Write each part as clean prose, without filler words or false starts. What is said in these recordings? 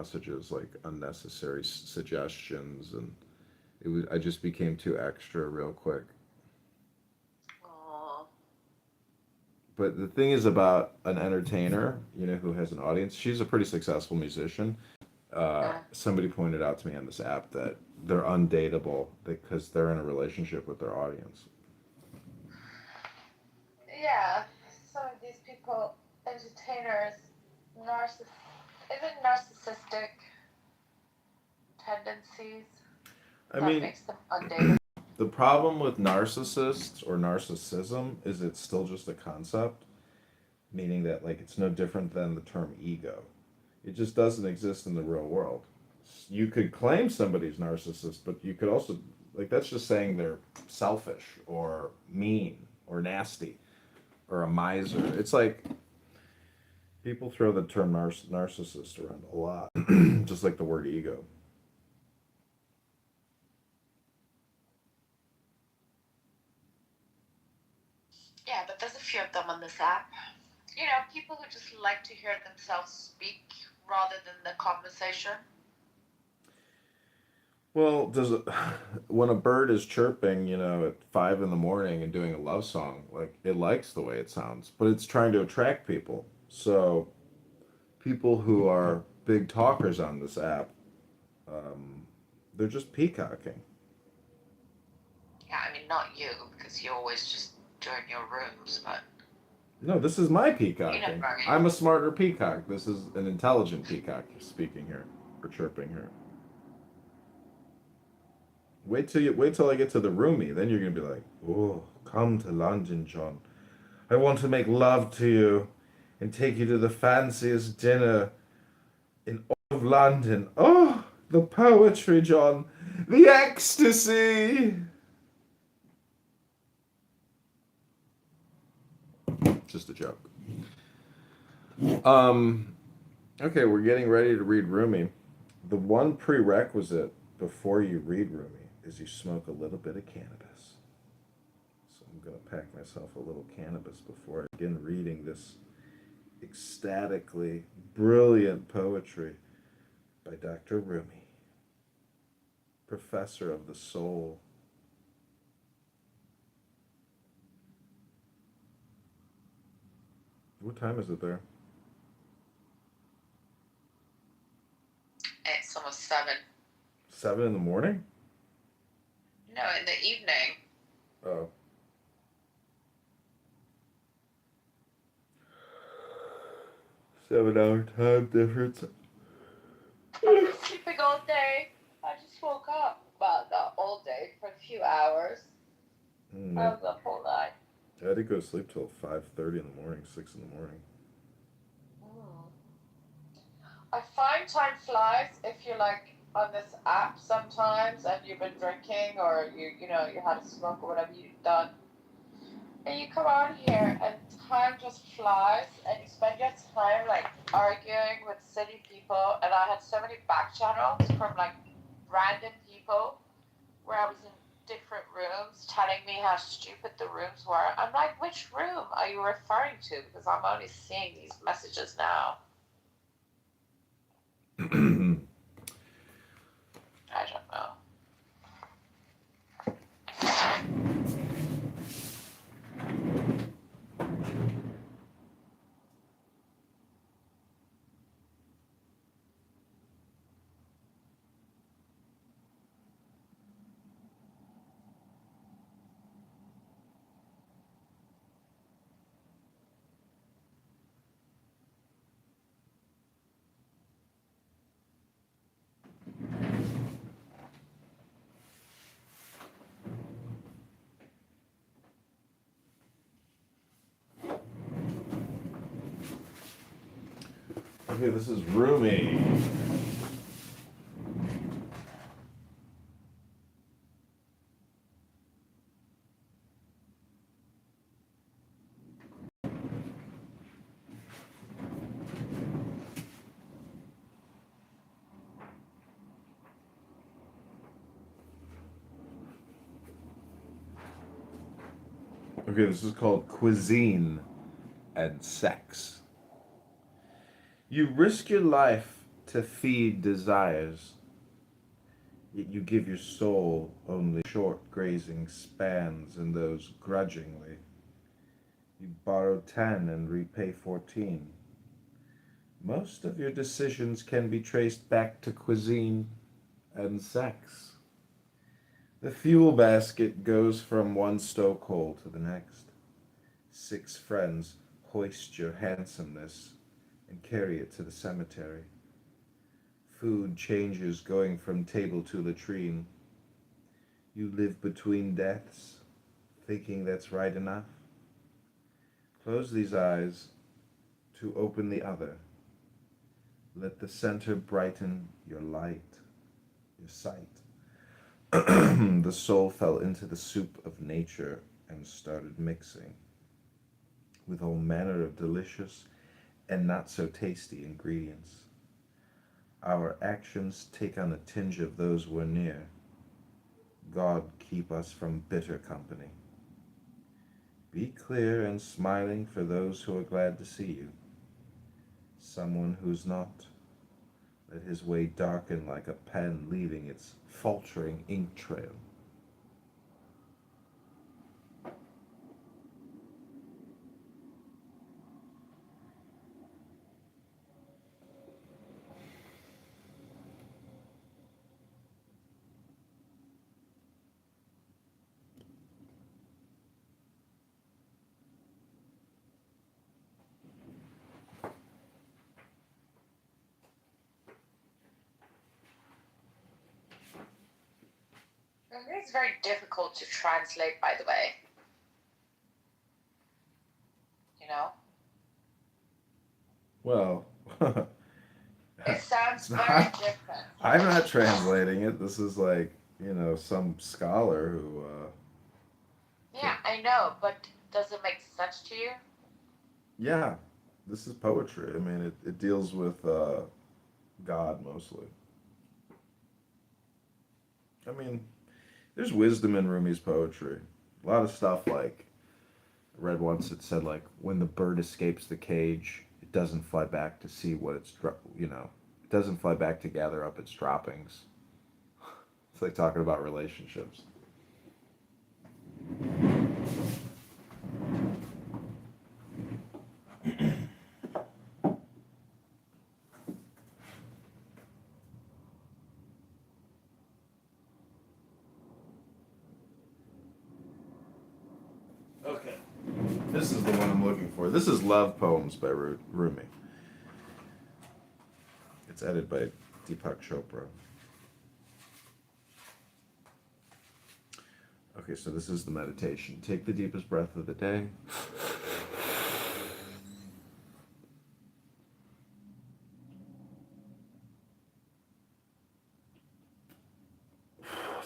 messages, like unnecessary suggestions, and I just became too extra real quick. Oh, But the thing is about an entertainer, who has an audience, she's a pretty successful musician. Somebody pointed out to me on this app that they're undateable because they're in a relationship with their audience. yeah. Some of these people, entertainers, narciss, even narcissistic tendencies I that mean, makes them undateable. the problem with narcissists or narcissism is it's still just a concept, meaning that like it's no different than the term ego. It just doesn't exist in the real world. You could claim somebody's narcissist, but you could also like that's just saying they're selfish or mean or nasty or a miser. It's like people throw the term narcissist around a lot, just like the word ego. Yeah, but there's a few of them on this app. You know, people who just like to hear themselves speak rather than the conversation. Well, does it, when a bird is chirping, at 5 in the morning and doing a love song, like it likes the way it sounds, but it's trying to attract people. So people who are big talkers on this app, um, they're just peacocking. Yeah, I mean, not you, because you always just join your rooms, but No, this is my you know, peacocking. Barry. I'm a smarter peacock. This is an intelligent peacock speaking here or chirping here. Wait till I get to the roomie. Then you're gonna be like, "Oh, come to London, John. I want to make love to you, and take you to the fanciest dinner in all of London. Oh, the poetry, John, the ecstasy." Just a joke. Um. Okay, we're getting ready to read Rumi. The one prerequisite before you read Rumi is you smoke a little bit of cannabis. So I'm going to pack myself a little cannabis before I begin reading this ecstatically brilliant poetry by Dr. Rumi, professor of the soul. What time is it there? It's almost 7. 7 in the morning? No, in the evening. Oh. 7 hour time difference. I've been sleeping all day. I just woke up. Well, not all day, for a few hours. I Mm, was up all night. I didn't go to sleep till 5:30 in the morning, 6 in the morning. Mm. I find time flies if you're like on this app sometimes and you've been drinking or you had a smoke or whatever you've done. And you come out here and time just flies and you spend your time like arguing with silly people. And I had so many back channels from like random people where I was in different rooms telling me how stupid the rooms were. I'm like, which room are you referring to? Because I'm only seeing these messages now. I don't know. Okay, this is Rumi. Okay, this is called Cuisine and Sex. You risk your life to to feed desires, yet you give your soul only short grazing spans, and those grudgingly. You borrow 10 and repay 14. Most of your decisions can be traced back to cuisine and sex. The fuel basket goes from one stokehold to the next. 6 friends hoist your handsomeness and carry it to the cemetery. Food changes going from table to latrine. You live between deaths, thinking that's right enough. Close these eyes to open the other. Let the center brighten your light, your sight. The soul fell into the soup of nature and started mixing with all manner of delicious and not so tasty ingredients. Our actions take on a tinge of those we're near. God keep us from bitter company. Be clear and smiling for those who are glad to see you. Someone who's not, let his way darken like a pen leaving its faltering ink trail. It's very difficult to translate, by the way. You know? Well, It sounds it's very not. different. I'm not translating it. This is like, some scholar who. Yeah, I know, but does it make sense to you? Yeah, this is poetry. I mean, it deals with God mostly. I mean, there's wisdom in Rumi's poetry. A lot of stuff like I read once it said like when the bird escapes the cage, it doesn't fly back to see what it doesn't fly back to gather up its droppings. It's like talking about relationships. Okay. This is the one I'm looking for. This is Love Poems by Rumi. It's edited by Deepak Chopra. Okay, so this is the meditation. Take the deepest breath of the day.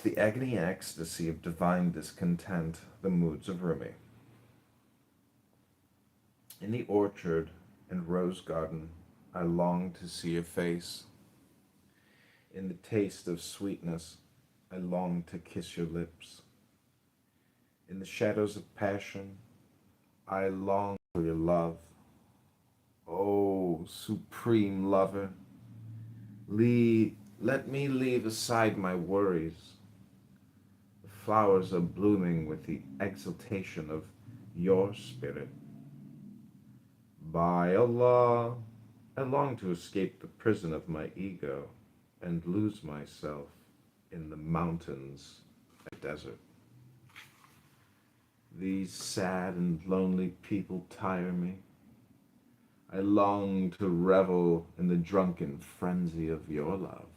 The agony ecstasy of divine discontent, the moods of Rumi. In the orchard and rose garden, I long to see your face. In the taste of sweetness, I long to kiss your lips. In the shadows of passion, I long for your love. Oh, supreme lover, let me leave aside my worries. The flowers are blooming with the exultation of your spirit. By Allah, I long to escape the prison of my ego and lose myself in the mountains and desert. These sad and lonely people tire me. I long to revel in the drunken frenzy of your love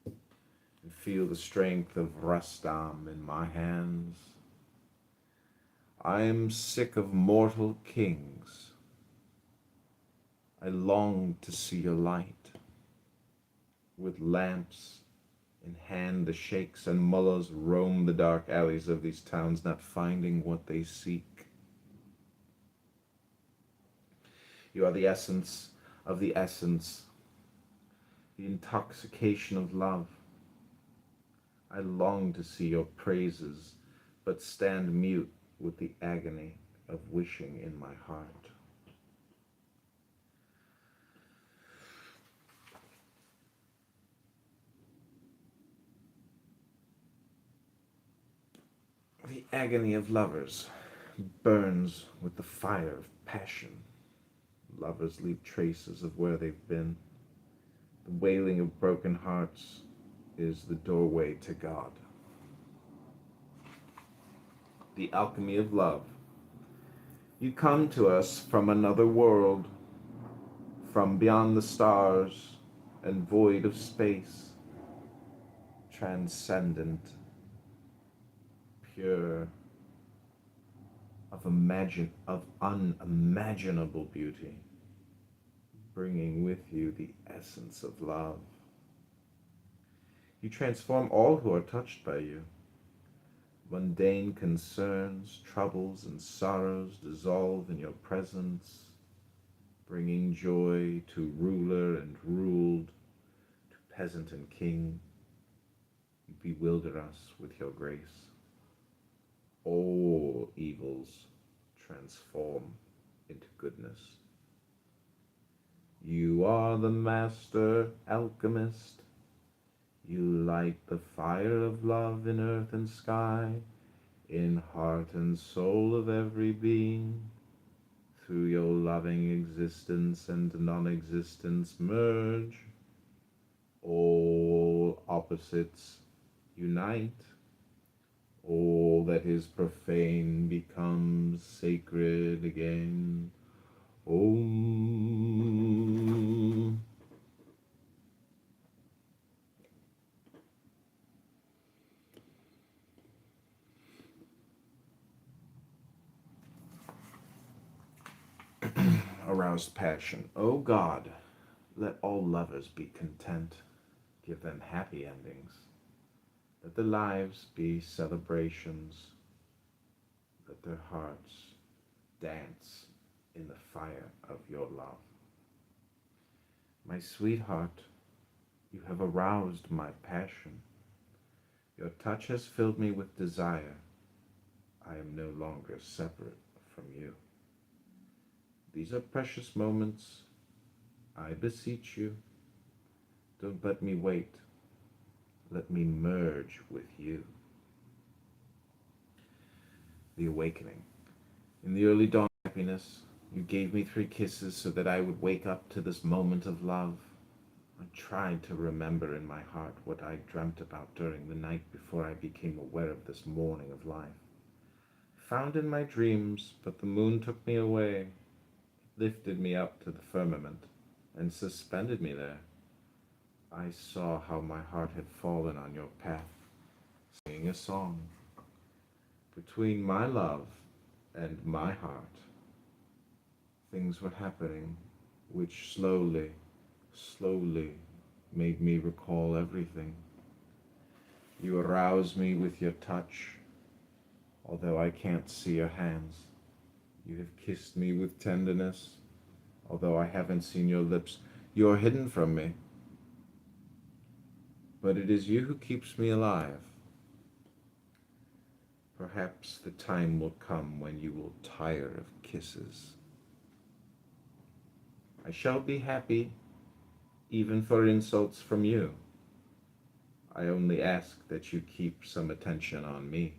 and feel the strength of Rastam in my hands. I am sick of mortal kings. I long to see your light. With lamps in hand, the sheikhs and mullahs roam the dark alleys of these towns, not finding what they seek. You are the essence of the essence, the intoxication of love. I long to see your praises, but stand mute with the agony of wishing in my heart. The agony of lovers burns with the fire of passion. Lovers leave traces of where they've been. The wailing of broken hearts is the doorway to God. The alchemy of love. You come to us from another world, from beyond the stars and void of space, transcendent, pure, of unimaginable beauty, bringing with you the essence of love. You transform all who are touched by you. Mundane concerns, troubles, and sorrows dissolve in your presence, bringing joy to ruler and ruled, to peasant and king. You bewilder us with your grace. All evils transform into goodness. You are the master alchemist. You light the fire of love in earth and sky, in heart and soul of every being. Through your loving existence and non-existence merge. All opposites unite. All that is profane becomes sacred again. Om. Aroused passion. O God, let all lovers be content. Give them happy endings. Let their lives be celebrations. Let their hearts dance in the fire of your love. My sweetheart, you have aroused my passion. Your touch has filled me with desire. I am no longer separate from you. These are precious moments. I beseech you, don't let me wait. Let me merge with you. The awakening. In the early dawn of happiness, you gave me 3 kisses so that I would wake up to this moment of love. I tried to remember in my heart what I dreamt about during the night before I became aware of this morning of life. Found in my dreams, but the moon took me away, lifted me up to the firmament, and suspended me there. I saw how my heart had fallen on your path, singing a song. Between my love and my heart, things were happening which slowly made me recall everything. You arouse me with your touch, although I can't see your hands. You have kissed me with tenderness, although I haven't seen your lips. You are hidden from me, but it is you who keeps me alive. Perhaps the time will come when you will tire of kisses. I shall be happy, even for insults from you. I only ask that you keep some attention on me.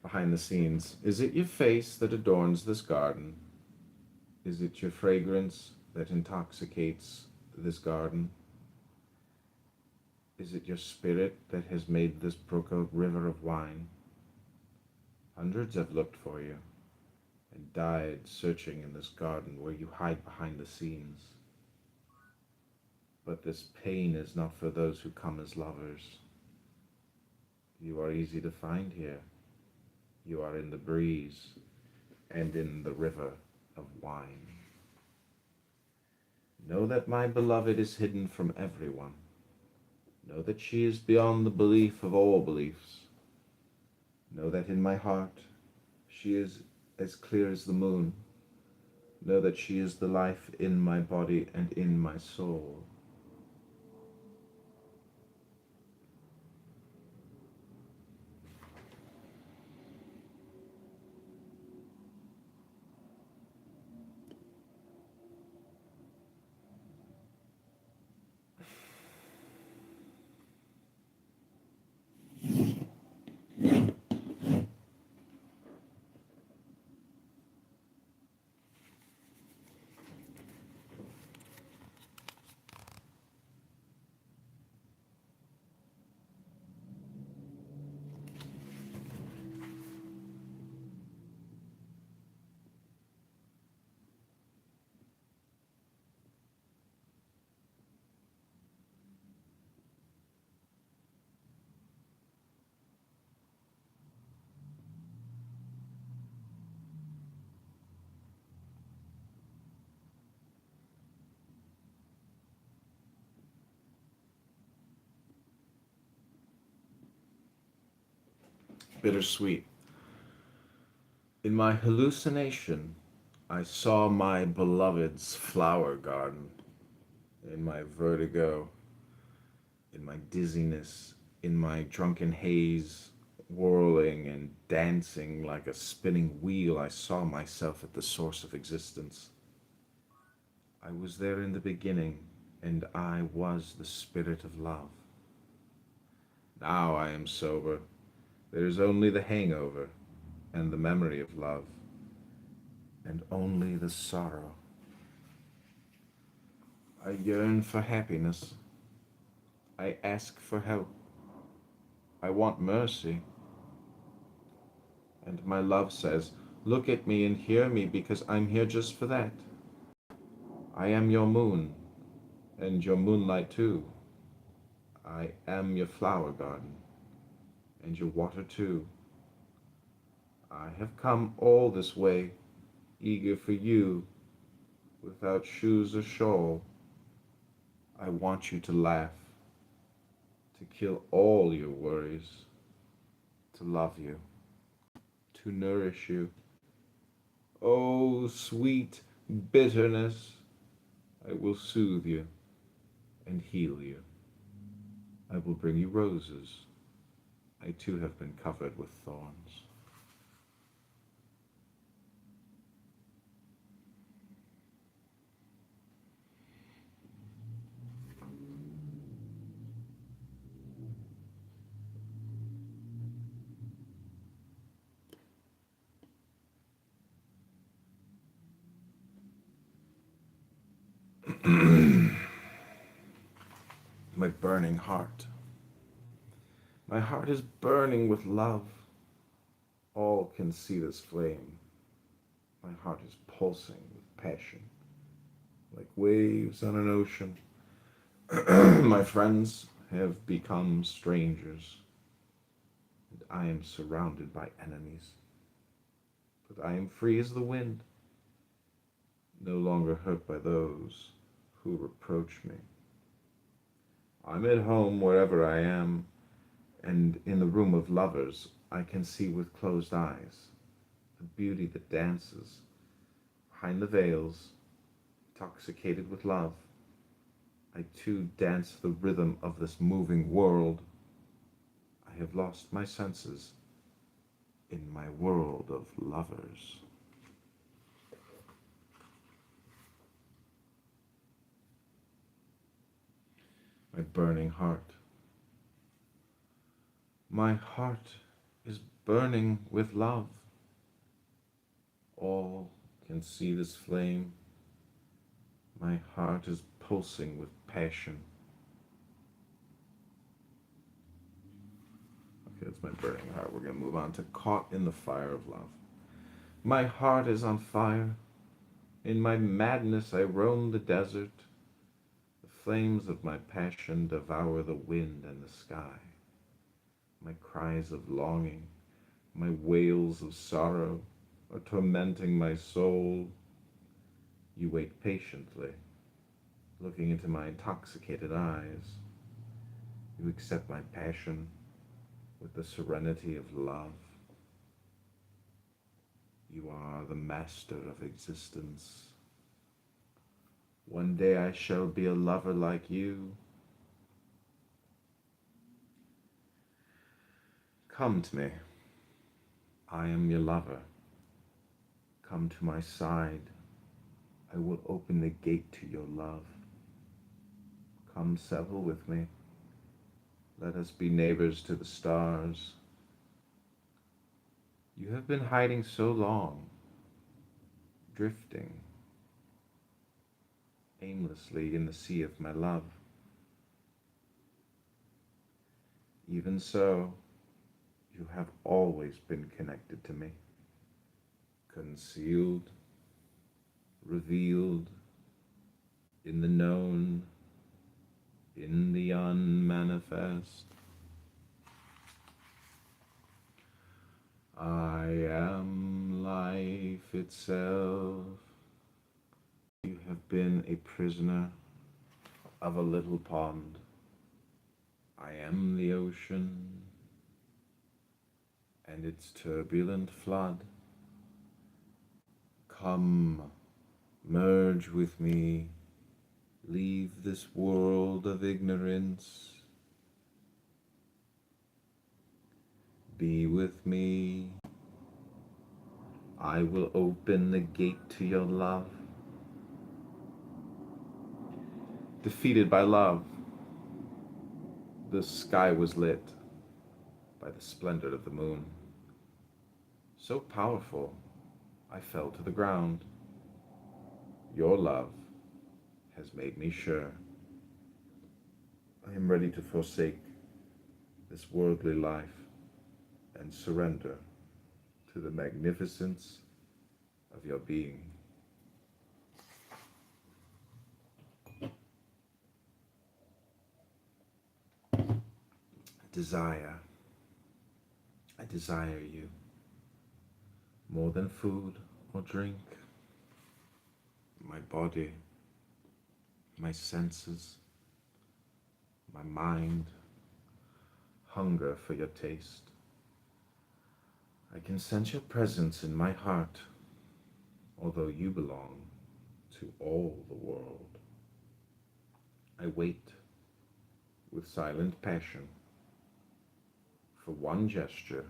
Behind the scenes, is it your face that adorns this garden? Is it your fragrance that intoxicates this garden? Is it your spirit that has made this brook a river of wine? Hundreds have looked for you and died searching in this garden where you hide behind the scenes. But this pain is not for those who come as lovers. You are easy to find here. You are in the breeze and in the river of wine. Know that my beloved is hidden from everyone. Know that she is beyond the belief of all beliefs. Know that in my heart she is as clear as the moon. Know that she is the life in my body and in my soul. Bittersweet. In my hallucination, I saw my beloved's flower garden. In my vertigo, in my dizziness, in my drunken haze, whirling and dancing like a spinning wheel, I saw myself at the source of existence. I was there in the beginning, and I was the spirit of love. Now I am sober. There is only the hangover and the memory of love, and only the sorrow. I yearn for happiness. I ask for help. I want mercy. And my love says, look at me and hear me because I'm here just for that. I am your moon, and your moonlight too. I am your flower garden, and your water too. I have come all this way, eager for you, without shoes or shawl. I want you to laugh, to kill all your worries, to love you, to nourish you. Oh, sweet bitterness, I will soothe you and heal you. I will bring you roses. I too have been covered with thorns. My burning heart. My heart is burning with love. All can see this flame. My heart is pulsing with passion, like waves on an ocean. My friends have become strangers, and I am surrounded by enemies. But I am free as the wind, no longer hurt by those who reproach me. I'm at home wherever I am, and in the room of lovers I can see with closed eyes the beauty that dances behind the veils, intoxicated with love. I too dance the rhythm of this moving world. I have lost my senses in my world of lovers. My burning heart. My heart is burning with love. All can see this flame. My heart is pulsing with passion. Okay, that's my burning heart. We're going to move on to caught in the fire of love. My heart is on fire. In my madness I roam the desert. The flames of my passion devour the wind and the sky. My cries of longing, my wails of sorrow are tormenting my soul. You wait patiently, looking into my intoxicated eyes. You accept my passion with the serenity of love. You are the master of existence. One day I shall be a lover like you. Come to me. I am your lover. Come to my side. I will open the gate to your love. Come settle with me. Let us be neighbors to the stars. You have been hiding so long, drifting aimlessly in the sea of my love. Even so, you have always been connected to me, concealed, revealed, in the known, in the unmanifest. I am life itself. You have been a prisoner of a little pond. I am the ocean, and its turbulent flood. Come, merge with me, leave this world of ignorance. Be with me, I will open the gate to your love. Defeated by love, the sky was lit by the splendor of the moon. So powerful, I fell to the ground. Your love has made me sure. I am ready to forsake this worldly life and surrender to the magnificence of your being. Desire. I desire you more than food or drink. My body, my senses, my mind hunger for your taste. I can sense your presence in my heart, although you belong to all the world. I wait with silent passion for one gesture,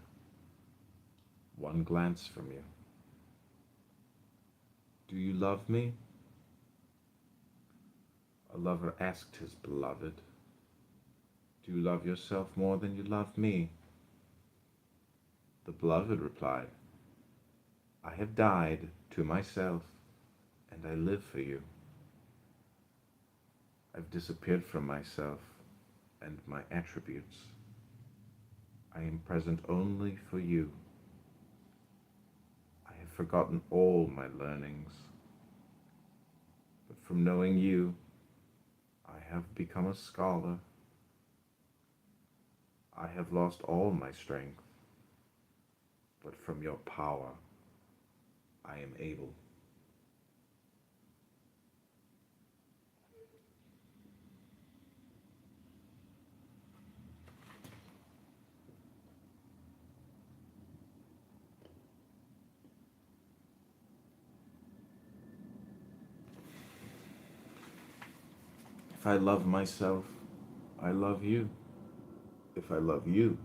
one glance from you. Do you love me? A lover asked his beloved. Do you love yourself more than you love me? The beloved replied, I have died to myself, and I live for you. I've disappeared from myself and my attributes. I am present only for you. I have forgotten all my learnings, but from knowing you, I have become a scholar. I have lost all my strength, but from your power, I am able. If I love myself, I love you. If I love you,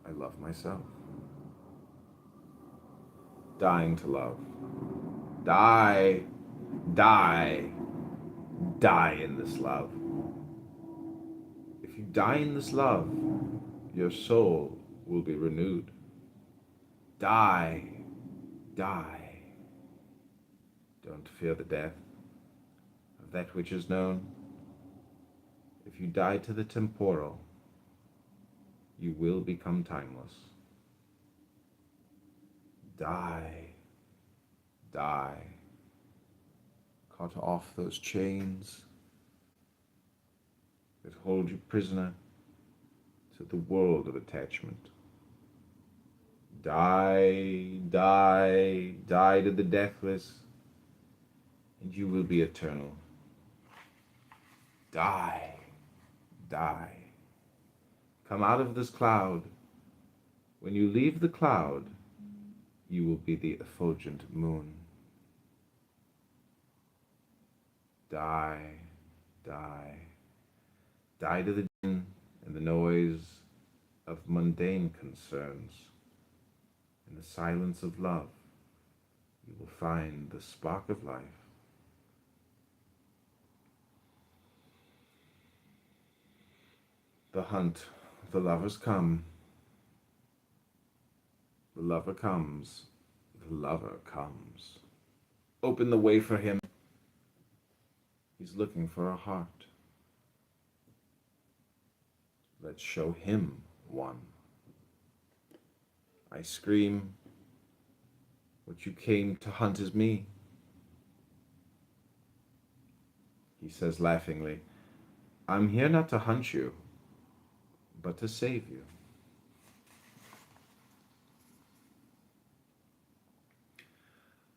I love myself. Dying to love. Die, die, die in this love. If you die in this love, your soul will be renewed. Die, die. Don't fear the death of that which is known. If you die to the temporal, you will become timeless. Die, die. Cut off those chains that hold you prisoner to the world of attachment. Die, die, die to the deathless, and you will be eternal. Die, die. Come out of this cloud. When you leave the cloud, you will be the effulgent moon. Die, die. Die to the din and the noise of mundane concerns. In the silence of love, you will find the spark of life. The hunt, the lovers come. The lover comes, the lover comes. Open the way for him. He's looking for a heart. Let's show him one. I scream, what you came to hunt is me. He says laughingly, I'm here not to hunt you, but to save you.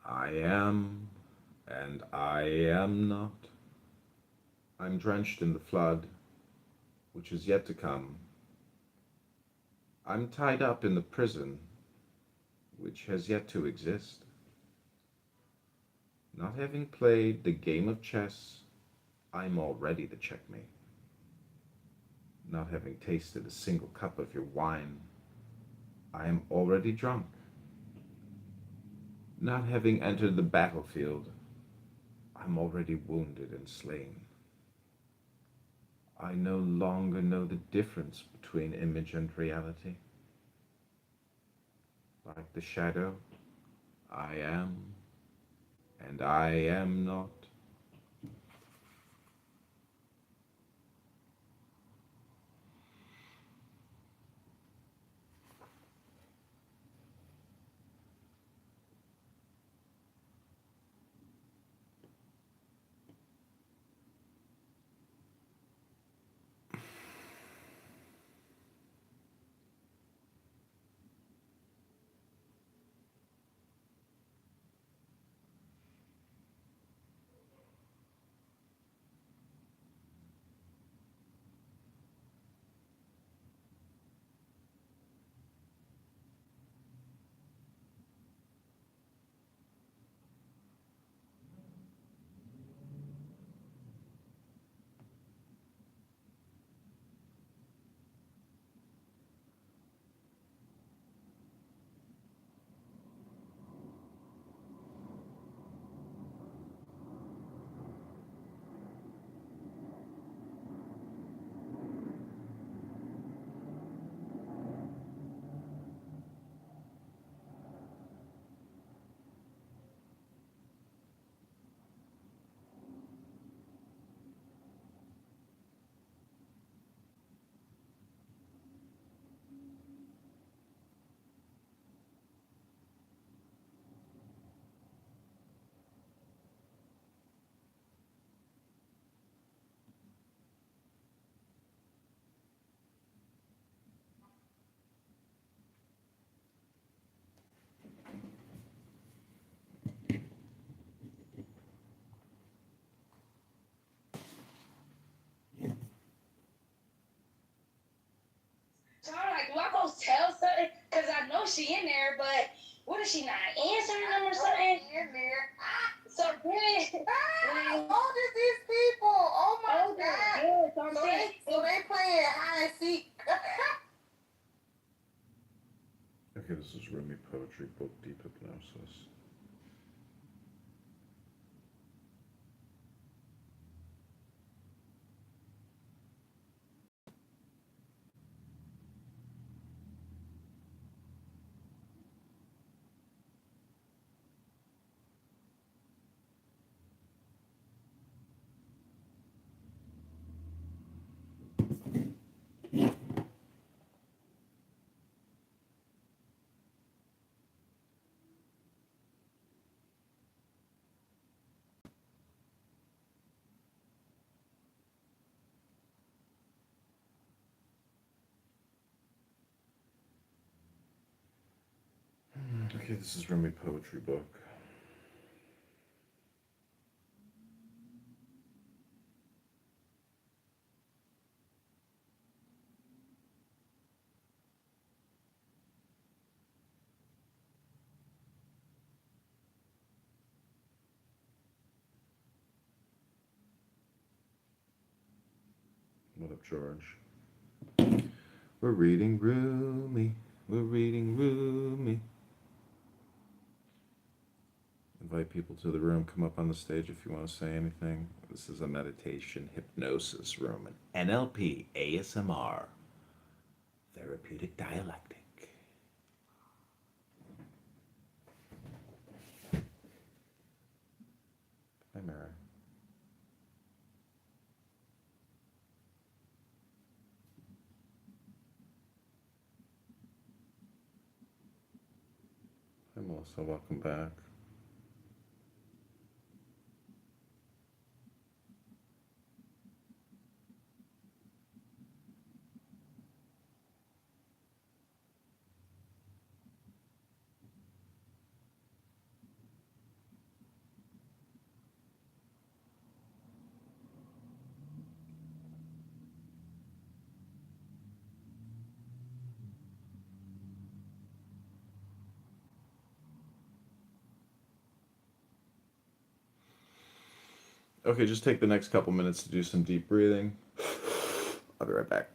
I am, and I am not. I'm drenched in the flood, which is yet to come. I'm tied up in the prison which has yet to exist. Not having played the game of chess, I'm all ready to checkmate. Not having tasted a single cup of your wine, I am already drunk. Not having entered the battlefield, I'm already wounded and slain. I no longer know the difference between image and reality. Like the shadow, I am, and I am not. So I'm like, do I go tell something? Because I know she in there, but what if she not answering them or something? In there. So then, How old is these people? Oh my oh, god. yeah, so I'm So saying, they playing hide and seek. Okay, this is Rumi Poetry Book Deep Hypnosis. Okay, this is Rumi Poetry Book. What up, George? We're reading Rumi. We're reading Rumi. Invite people to the room. Come up on the stage if you want to say anything. This is a meditation hypnosis room, an NLP, ASMR, therapeutic dialectic. Hi, Mary. Hi, Melissa. Welcome back. Okay, just take the next couple minutes to do some deep breathing. I'll be right back.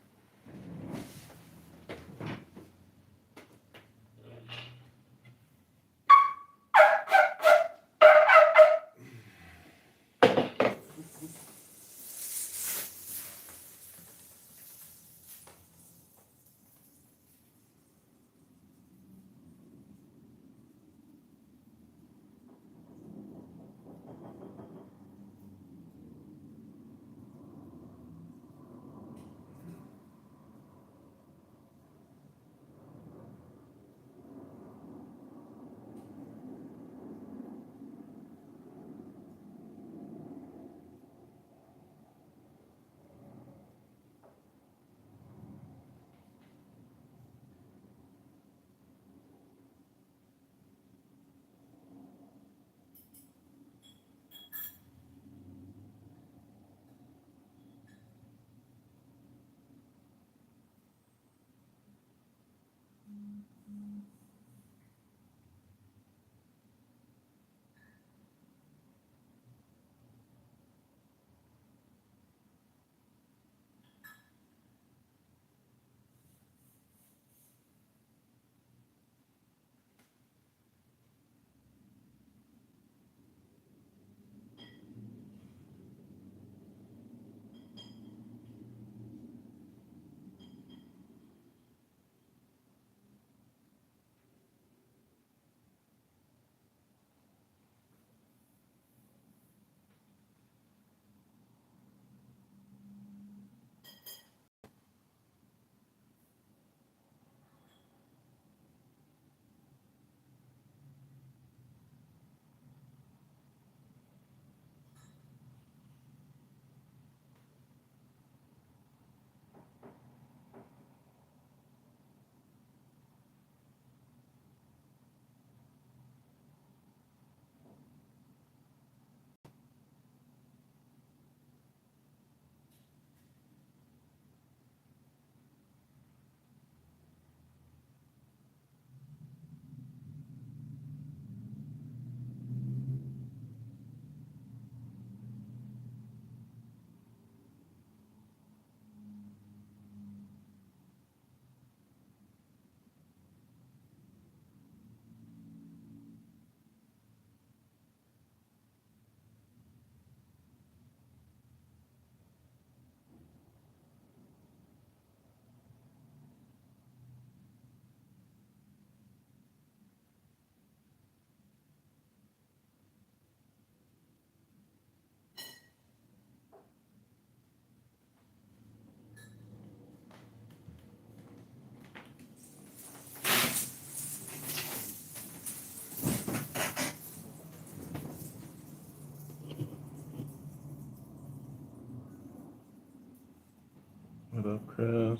What up, Chris?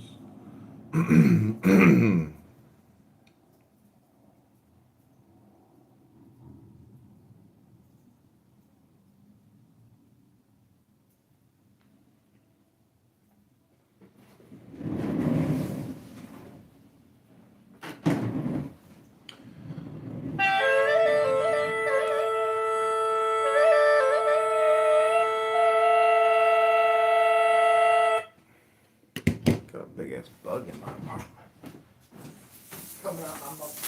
Got a big ass bug in my apartment. Coming out my mouth.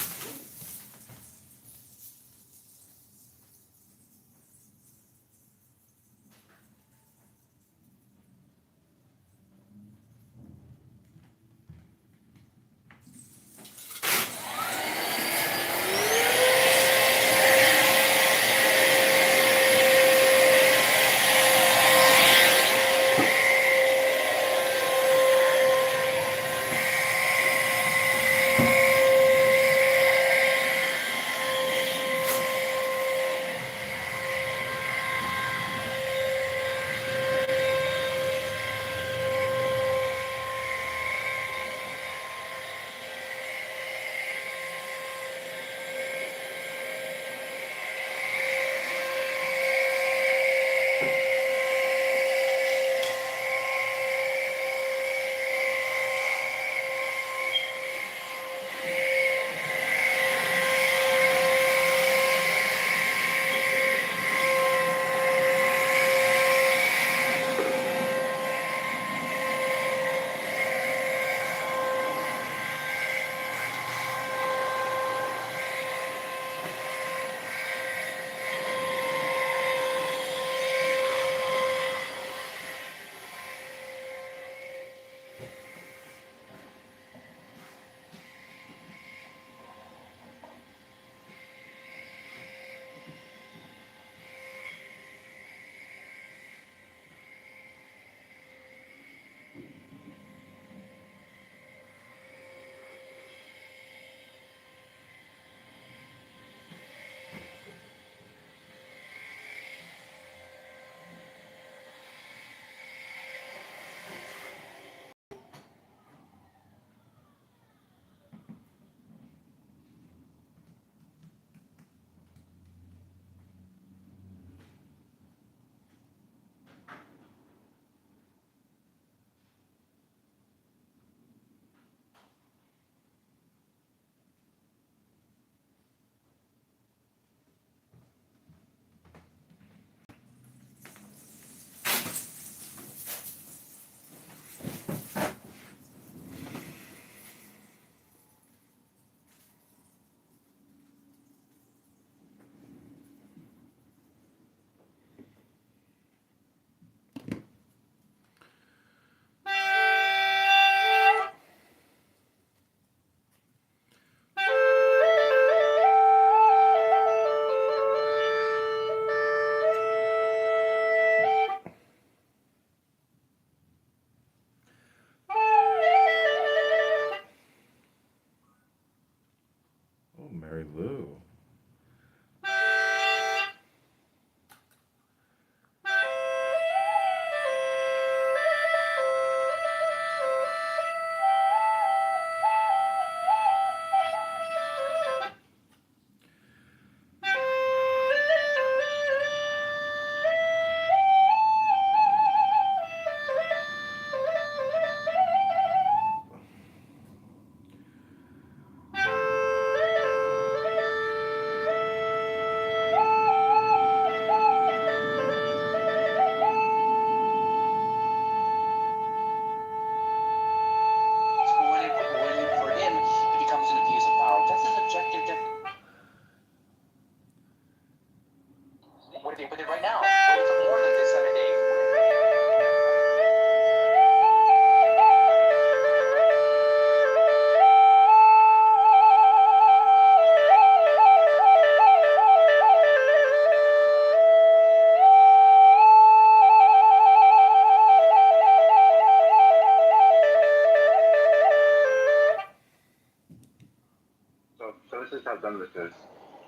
this is.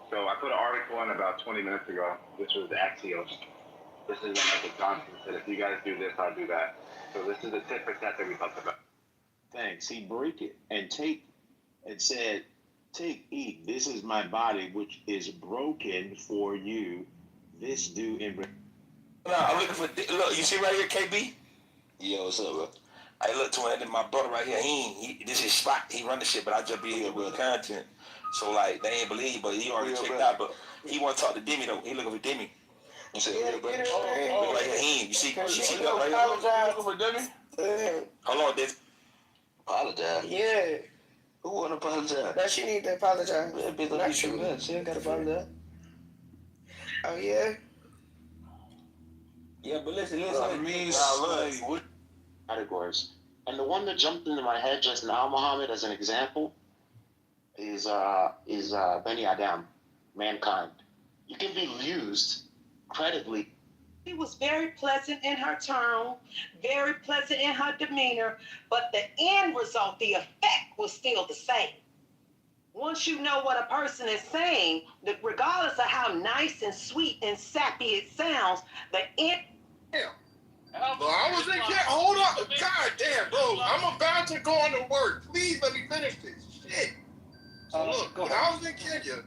So I put an article in about 20 minutes ago. This was Axios. This is Michael Johnson said, if you guys do this, I'll do that. So this is the tit for tat that we talked about. Thanks. He break it and take. It said, "Take, eat. This is my body, which is broken for you. This do in." No, I'm looking for. Look, you see right here, KB. Yo, what's up, bro? I look to him, my brother right here. He this is his spot. He run the shit, but I just be here with content. So like they ain't believe, but he already checked out. But he want to talk to Demi though. He looking for Demi. You said, yeah, bro. Look right here. You see that right here? Apologize for Demi. Hold on, this. Apologize. Yeah. Who wanna apologize? No, she need to apologize. Yeah, bitch, like you should. She ain't gotta apologize. Oh yeah. Yeah, but listen. What categories? And the one that jumped into my head just now, Muhammad, as an example, is Beni Adam, mankind. You can be used credibly. She was very pleasant in her tone, very pleasant in her demeanor, but the end result, the effect was still the same. Once you know what a person is saying, that regardless of how nice and sweet and sappy it sounds, the end. Bro, I was in Kenya. Hold up. God damn, bro. I'm about to go on to work. Please let me finish this. Shit. So look, when I was in Kenya,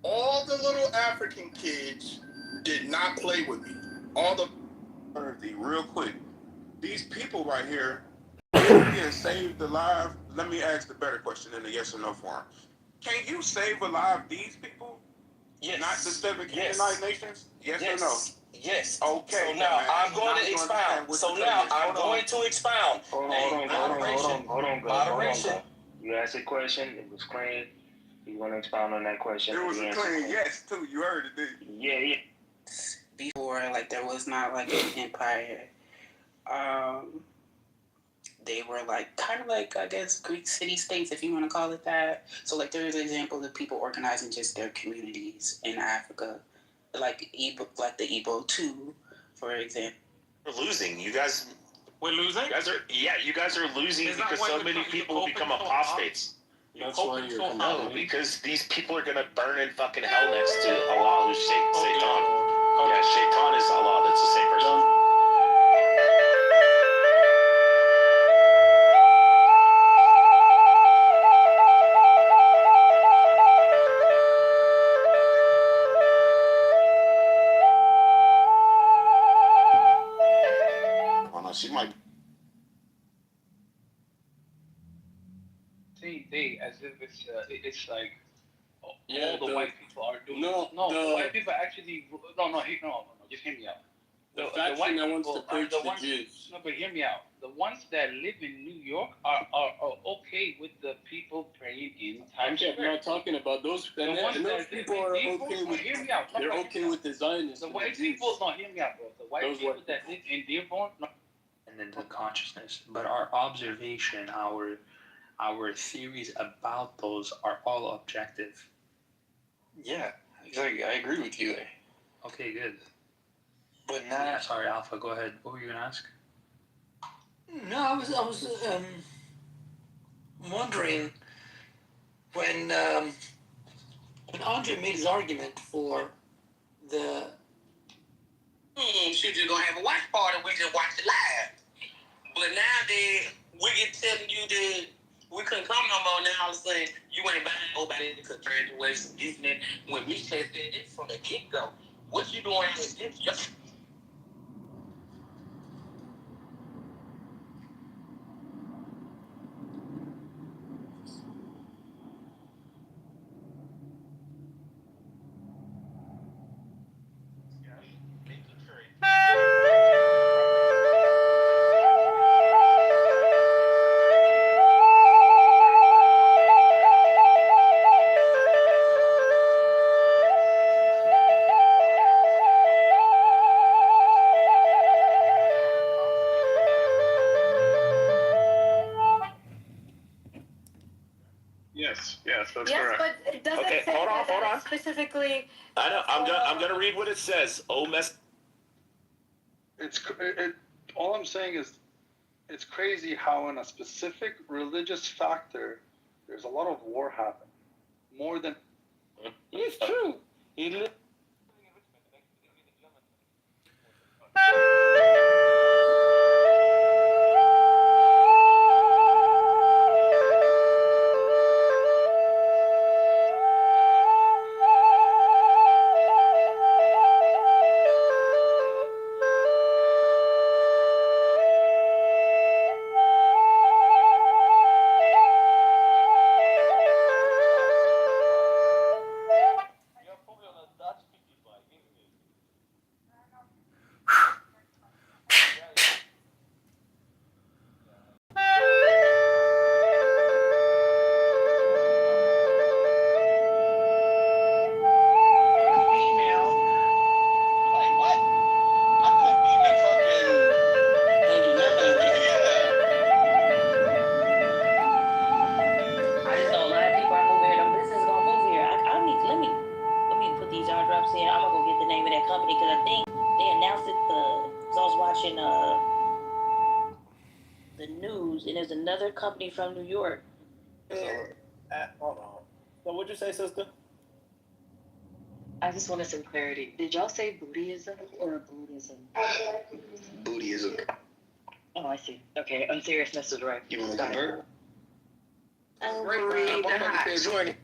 all the little African kids did not play with me. All the real quick. These people right here being saved alive. Let me ask the better question in the yes or no form. Can you save alive these people? Yes. Not the seven Yes. Canaanite nations? Yes or no? Yes. Okay. So now man. I'm going to expound. Hold on. Moderation. You asked a question. It was clean. You want to expound on that question? It was a clean yes, too. You heard it, didn't you? Yeah. Before, like, there was not like an empire. They were like kind of like, I guess, Greek city-states, if you want to call it that. So like there's an example of people organizing just their communities in Africa, like the Igbo too, for example. We're losing. You guys. We're losing. You guys are losing because so many people become apostates. That's why you're No, because these people are gonna burn in fucking hell next to Allah, who's Shaitan. Yeah, Shaitan is Allah. That's the same person. She might. They as if it's like all the white people are doing. The white people actually just hear me out. The faction that wants to purge the Jews. No, but hear me out. The ones that live in New York are okay with the people praying in Times Square. I'm not talking about those. And those people are okay with. Hear me out. They're okay with the Zionists. The white people, hear me out, bro. The white people that live in Dearborn. And then the consciousness, but our observation, our theories about those are all objective. Yeah, exactly. I agree with you there. Okay, good. But Yeah, sorry, Alpha. Go ahead. What were you gonna ask? no, I was wondering when Andre made his argument for the. Shoot, you're gonna have a watch party. We just watch it live. But now that we get telling you that we couldn't come no more, now all of a sudden you ain't buying nobody to graduation, this and that. When we said it from the get go, what you doing is this? Yes, that's correct. But it doesn't Okay, say hold on. that specifically. I know. I'm gonna read what it says. All I'm saying is, it's crazy how in a specific religious factor, there's a lot of war happening. More than It's true. He lived. I just know a lot of people are moving here. Them businesses gonna move here. Let me put these jar drops in. I'm gonna go get the name of that company because I think they announced it. Cause I was watching the news and there's another company from New York. Hold on. So what'd you say, sister? I just wanted some clarity. Did y'all say Buddhism or Buddhism? Buddhism. Oh, I see. Okay, unseriousness is right. You want to convert? Great. Join it.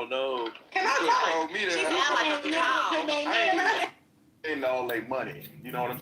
No. Can I talk? Me that. Ain't all they money. You know what I'm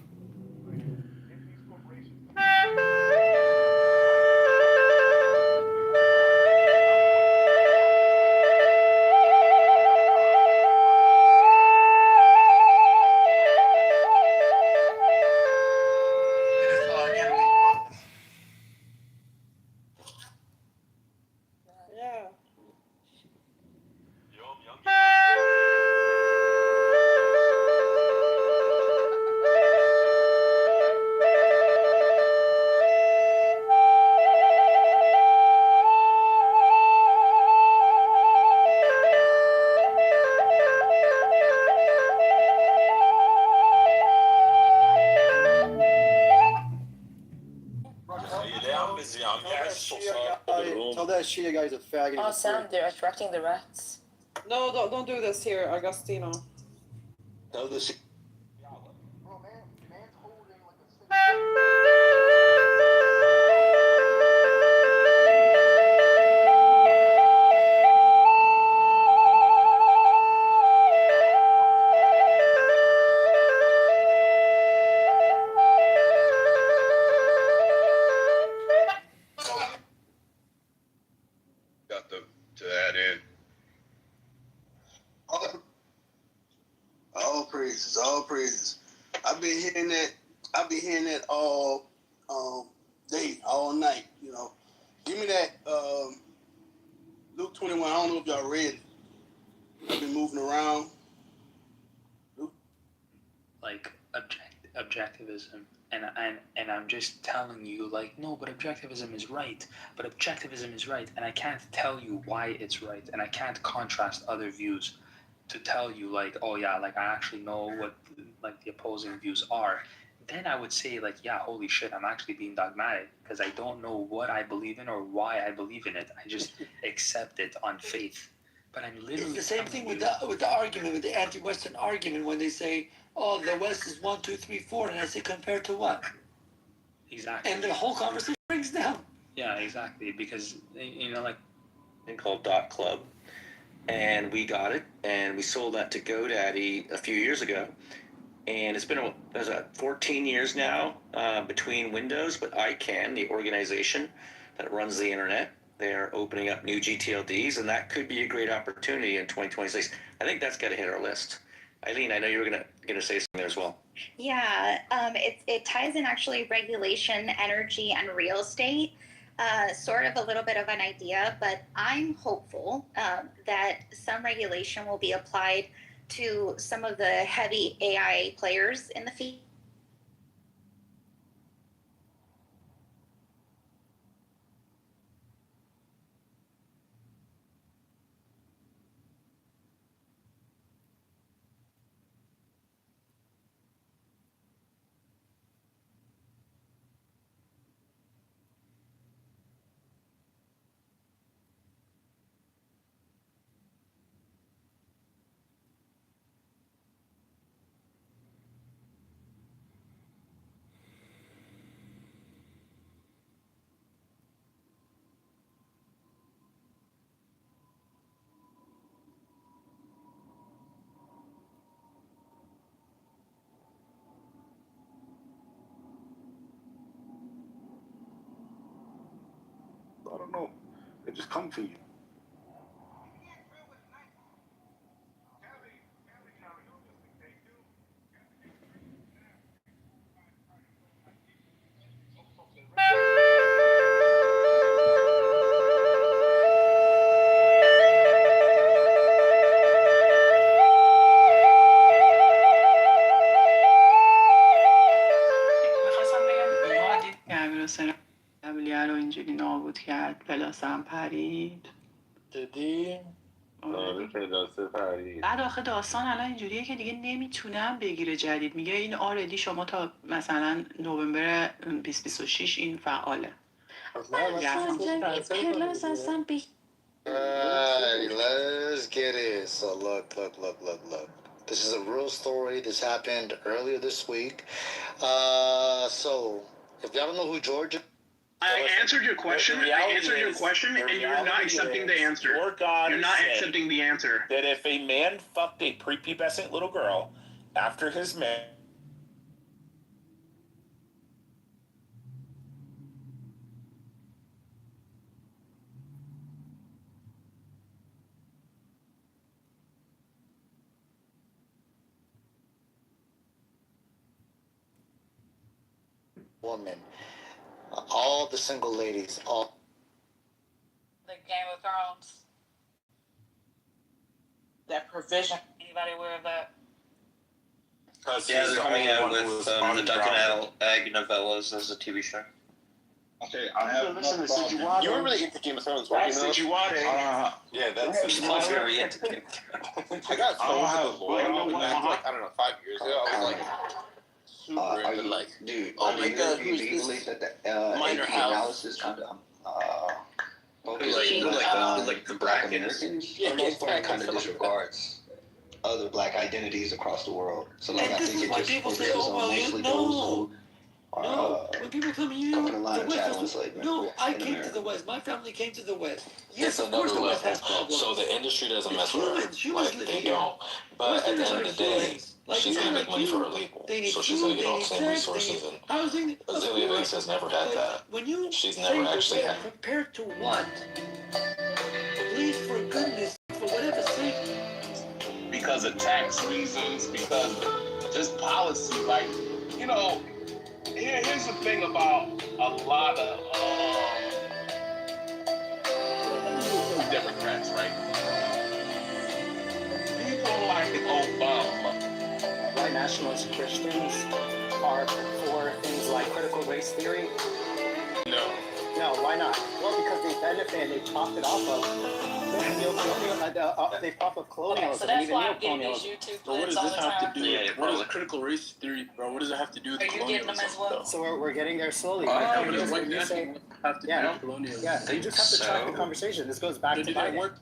Tell that Shia guy's a faggot. Oh, Sam, they're attracting the rats. No, don't do this here, Agostino. Tell the got to that end. All praises, all praises. I've been hearing that all day, all night, you know. Give me that Luke 21. I don't know if y'all read it. I've been moving around. Like objectivism, and I'm just telling you, like, no, but objectivism is right. But objectivism is right, and I can't tell you why it's right, and I can't contrast other views to tell you, like, oh yeah, like I actually know what like the opposing views are. Then I would say, like, yeah, holy shit, I'm actually being dogmatic because I don't know what I believe in or why I believe in it. I just accept it on faith. But I'm literally. It's the same thing with the argument, with the anti-Western argument, when they say, "Oh, the West is 1, 2, 3, 4," and I say, "Compared to what?" Exactly. And the whole conversation breaks down. Yeah, exactly. Because like thing called .club, and we got it, and we sold that to GoDaddy a few years ago, and it's been 14 years now between Windows, but ICANN, the organization that runs the internet, They're opening up new GTLDs, and that could be a great opportunity in 2026. I think that's got to hit our list. Eileen, I know you were gonna say something there as well. Yeah, it ties in actually regulation, energy, and real estate. Sort of a little bit of an idea, but I'm hopeful that some regulation will be applied to some of the heavy AI players in the field. I don't know. They just come for you. میخواستم بگم یادید که امیر حسین قبلیه رو اینجوری نابود کرد پلاسم پرید جدی؟ آره پلاسه پرید. بعد آخه داستان الان اینجوریه که دیگه نمیتونم بگیره جدید میگه این آردی شما تا مثلا نوامبر 2026 این فعاله پلاس اصلا Alright, let's get it. So look. This is a real story. This happened earlier this week. So if y'all don't know who Georgia, I answered your question. And you're not accepting the answer. Your God You're not saying accepting the answer. that if a man fucked a prepubescent little girl after his marriage. woman, all the single ladies, all. The Game of Thrones. That provision. Anybody aware of that? Yeah, they're coming out with the Duncan Ag novellas as a TV show. Okay, I have You were really into Game of Thrones, weren't you? Yeah, that's very into Game of Thrones. I got told to the lore back I don't know, 5 years ago. I was like super are into you like dude? oh Do my you, god, do who's you this believe that the minor AP house analysis kind of Like the Black brackets. Americans Yeah, kind of disregards other Black identities across the world. So like And I this think is it why just people say, focuses "Oh, well, on you mostly no, those who are no." When people come here, coming in line the of chattel West. enslavement. No, I in came America. to the West. My family came to the West. It's Yes, of course another the West has level. problems. So the industry doesn't mess with her. Humans Like, live they here. don't. But at the end of the day, Humans. Like she's men going to make like money you. for her label. They need So she's food, going to get they all the need same sex, resources. they need And housing. Azalea Banks has never had that. When you She's say never the actually West, had. compared to what? Please, for goodness, for whatever sake. Because of tax reasons, because of just policy. Like, you know, here's the thing about a lot of Democrats, right? People like Obama. White nationalist Christians are for things like critical race theory? No. No, why not? Well, because they benefit, they profit off of they profit colonialism. Okay, so that's even why I'm getting these neocolonialism. YouTube But what clips does all this the have time. to do? What is critical race theory, bro? What does it have to do with Are you getting them colonialism? as well? So we're getting there slowly. What Because does white when you say, nationalism have to do with colonialism? yeah, you just have to track the conversation. This goes back to Did that Biden. work?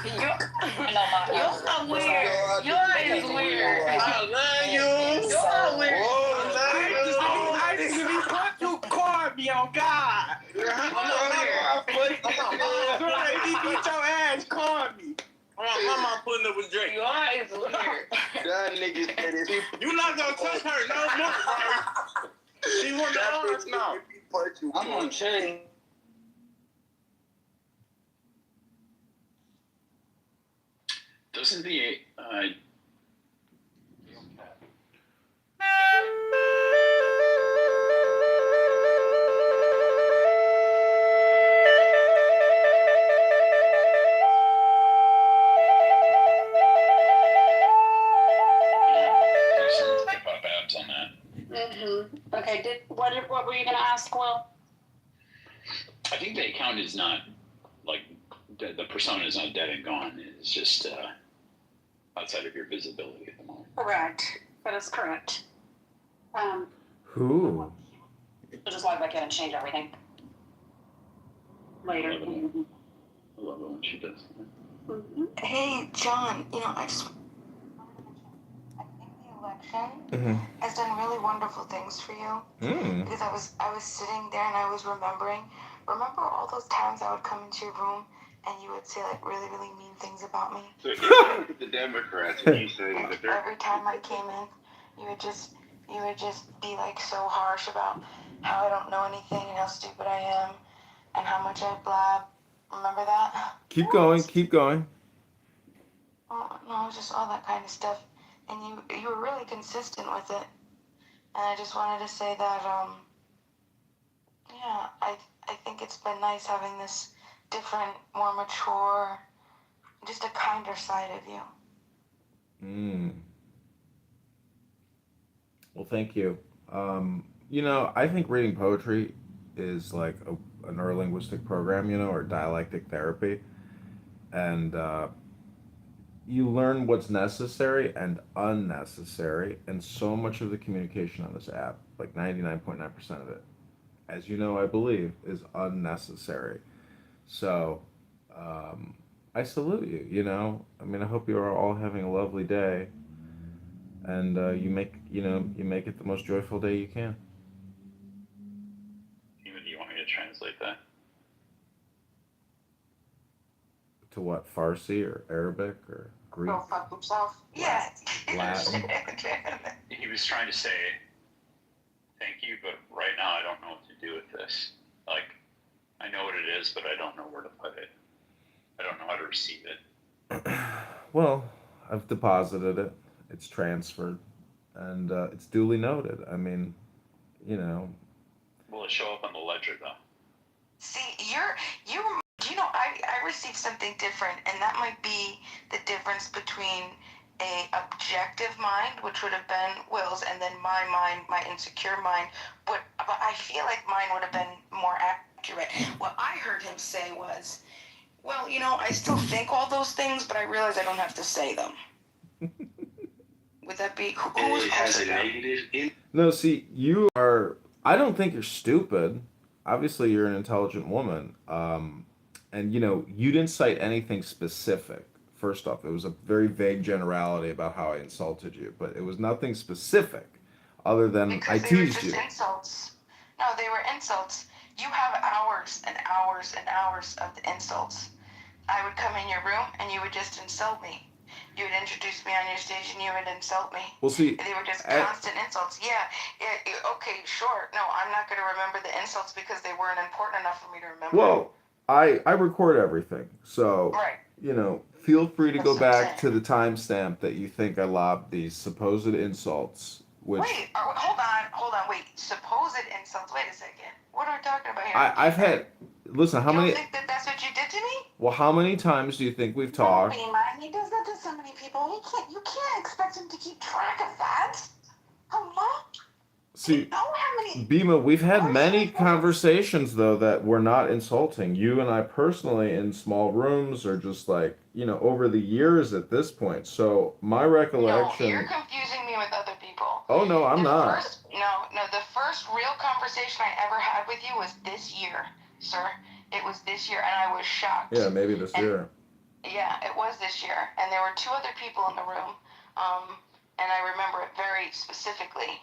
You're so weird. You're is weird. I love you. You're weird. I didn't even want to call me on God. He beat your ass, call me. My mom putting up with Drake. You are is weird. That nigga said it. You not gonna touch her no more, bro. She want the arms now. fight you. I'm on chain. Doesn't the tip up abs on that. Okay, what were you gonna ask, Will? I think the account is not like the persona is not dead and gone. It's just outside of your visibility at the moment. Correct. That is correct. Who? We'll just log back in and change everything later. I love it when she does. Hey, John, I think the election has done really wonderful things for you. Because I was sitting there and I was remember all those times I would come into your room and you would say like really, really mean things about me. So if you look at the Democrats and you say that they're... Every time I came in, you would just be like so harsh about how I don't know anything and how stupid I am and how much I blab. Remember that? Keep going. Oh, no, just all that kind of stuff. And you were really consistent with it. And I just wanted to say that, yeah, I think it's been nice having this different, more mature, just a kinder side of you. Well, thank you. I think reading poetry is like a neurolinguistic program, or dialectic therapy. And you learn what's necessary and unnecessary, and so much of the communication on this app, like 99.9% of it, as you know, I believe, is unnecessary. So, I salute you, I hope you are all having a lovely day, and you make it the most joyful day you can. Even do you want me to translate that? To what, Farsi or Arabic or Greek? Go fuck himself. Yeah. Latin. He was trying to say thank you, but right now I don't know what to do with this. Like, I know what it is, but I don't know where to put it. I don't know how to receive it. Well, I've deposited it. It's transferred, and it's duly noted. Will it show up on the ledger, though? See, I received something different, and that might be the difference between a objective mind, which would have been Will's, and then my mind, my insecure mind. But I feel like mine would have been more accurate. What I heard him say was, well, I still think all those things, but I realize I don't have to say them. Would that be... Who was closer there? No, see, I don't think you're stupid. Obviously, you're an intelligent woman. And, you didn't cite anything specific. First off, it was a very vague generality about how I insulted you, but it was nothing specific other than I teased you. Because they were just insults. No, they were insults. You have hours and hours and hours of the insults. I would come in your room and you would just insult me. You would introduce me on your stage and you would insult me. Well, see, they were just constant insults. Yeah, okay, sure. No, I'm not going to remember the insults because they weren't important enough for me to remember. Well, I record everything, so right. Feel free to go back to the timestamp that you think I lobbed these supposed insults. Which wait, hold on, wait. Supposed insults. Wait a second. What are we talking about here? I've had. Listen, how many? You don't think that's what you did to me? Well, how many times do you think we've talked? He does that to so many people. You can't expect him to keep track of that. Hello? See, Bima, we've had many conversations, though, that were not insulting. You and I personally in small rooms or just like, over the years at this point. So my recollection... No, you're confusing me with other people. Oh, no, I'm not. The first real conversation I ever had with you was this year, sir. It was this year, and I was shocked. Yeah, maybe this year. Yeah, it was this year. And there were two other people in the room, and I remember it very specifically.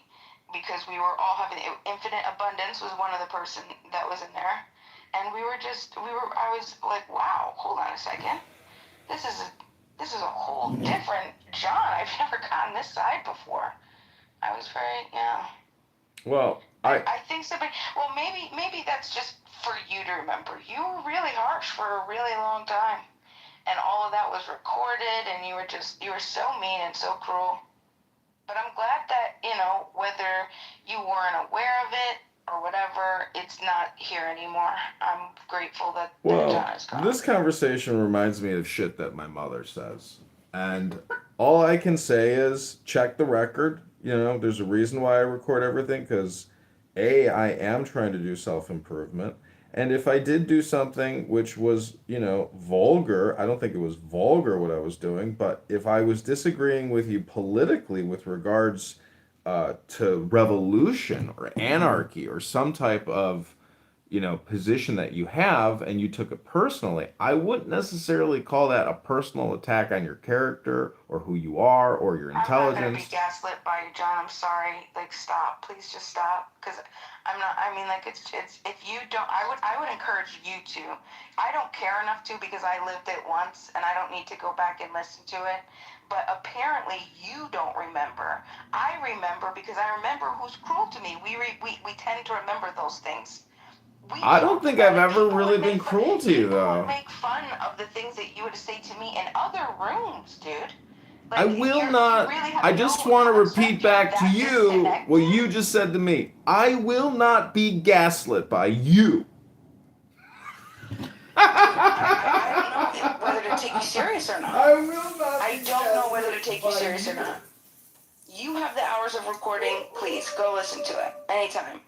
Because we were all having infinite abundance was one of the person that was in there, and I was like, wow, hold on a second, this is a whole different John. I've never gotten this side before. I was very Well, I think so, but well, maybe that's just for you to remember. You were really harsh for a really long time, and all of that was recorded, and you were so mean and so cruel. But I'm glad that whether you weren't aware of it or whatever, it's not here anymore. I'm grateful that Well, John is gone. this conversation reminds me of shit that my mother says. And all I can say is check the record. There's a reason why I record everything because I am trying to do self improvement. And if I did do something which was, vulgar, I don't think it was vulgar what I was doing, but if I was disagreeing with you politically with regards to revolution or anarchy or some type of position that you have and you took it personally, I wouldn't necessarily call that a personal attack on your character or who you are or your I'm not gonna intelligence. be gaslit by you, John. I'm sorry. Like, stop. Please just stop. Because I'm not. I mean, like, it's. If you don't, I would encourage you to. I don't care enough to because I lived it once and I don't need to go back and listen to it. But apparently you don't remember. I remember because I remember who's cruel to me. We tend to remember those things. I don't think I've ever really been cruel to you, People would though. make fun of the things that you would say to me in other rooms, dude. I will not. I just want to repeat back to you what you just said to me. I will not be gaslit by you. I don't know whether to take you serious or not. I will not. I don't know whether to take you serious or not. You have the hours of recording. Please go listen to it anytime.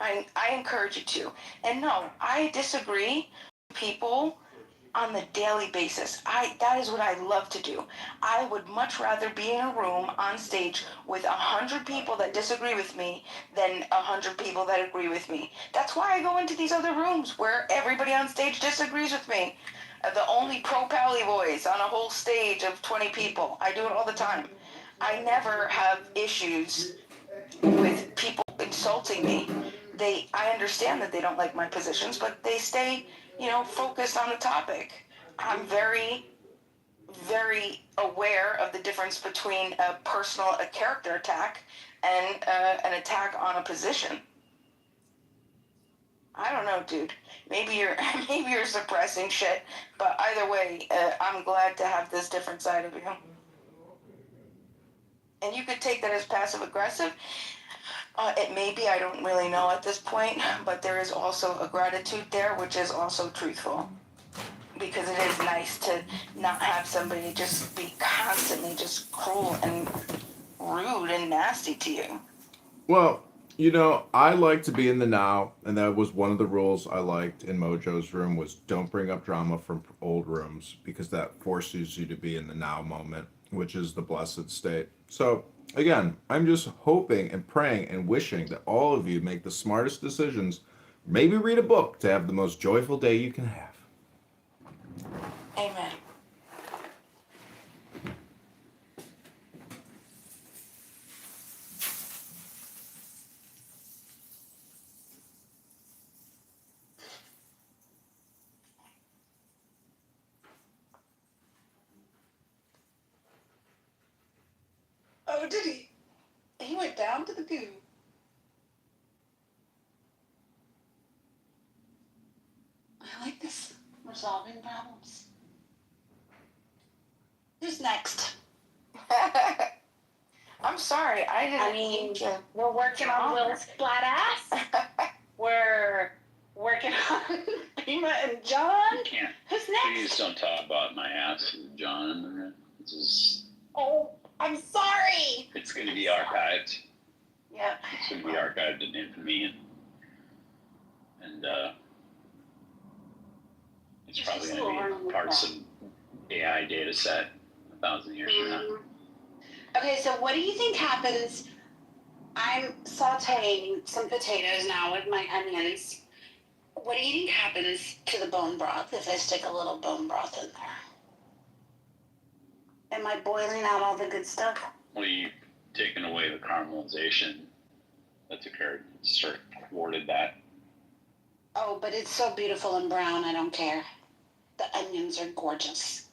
I encourage you to. And no, I disagree with people on the daily basis. That is what I love to do. I would much rather be in a room on stage with 100 people that disagree with me than 100 people that agree with me. That's why I go into these other rooms where everybody on stage disagrees with me. The only pro-pally boys on a whole stage of 20 people. I do it all the time. I never have issues with people insulting me. I understand that they don't like my positions, but they stay, focused on the topic. I'm very, very aware of the difference between a character attack and an attack on a position. I don't know, dude. Maybe you're suppressing shit, but either way, I'm glad to have this different side of you. And you could take that as passive aggressive. It may be, I don't really know at this point, but there is also a gratitude there, which is also truthful. Because it is nice to not have somebody just be constantly just cruel and rude and nasty to you. Well, I like to be in the now, and that was one of the rules I liked in Mojo's room was don't bring up drama from old rooms because that forces you to be in the now moment, which is the blessed state. So, again, I'm just hoping and praying and wishing that all of you make the smartest decisions. Maybe read a book to have the most joyful day you can have. Amen. Oh, did he? He went down to the goo. I like this. We're solving problems. Who's next? I'm sorry, I mean, we're working on Will's flat ass. We're working on Prima and John. You can't. Who's next? Please don't talk about my ass with John. This is. Oh, I'm sorry. It's going to be archived. Yeah. It's going to be archived in infamy, and it's probably going to be part of some AI data set 1,000 years from now. Okay, so what do you think happens? I'm sauteing some potatoes now with my onions. What do you think happens to the bone broth if I stick a little bone broth in there? Am I boiling out all the good stuff? Well, you've taken away the caramelization that's occurred. Sort of thwarted that. Oh, but it's so beautiful and brown, I don't care. The onions are gorgeous.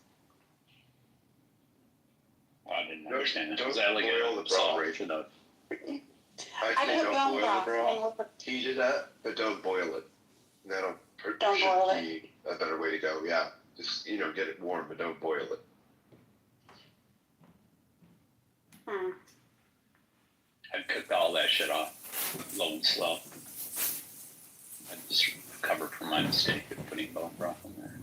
Well, I didn't understand that. Was that like a celebration of? I Actually, don't boil it, bro. Heat it up, but don't boil it. That'll Don't boil it. be a better way to go. Yeah, just get it warm, but don't boil it. I'd cook all that shit off low and slow. I just recovered from my mistake of putting bone broth in there.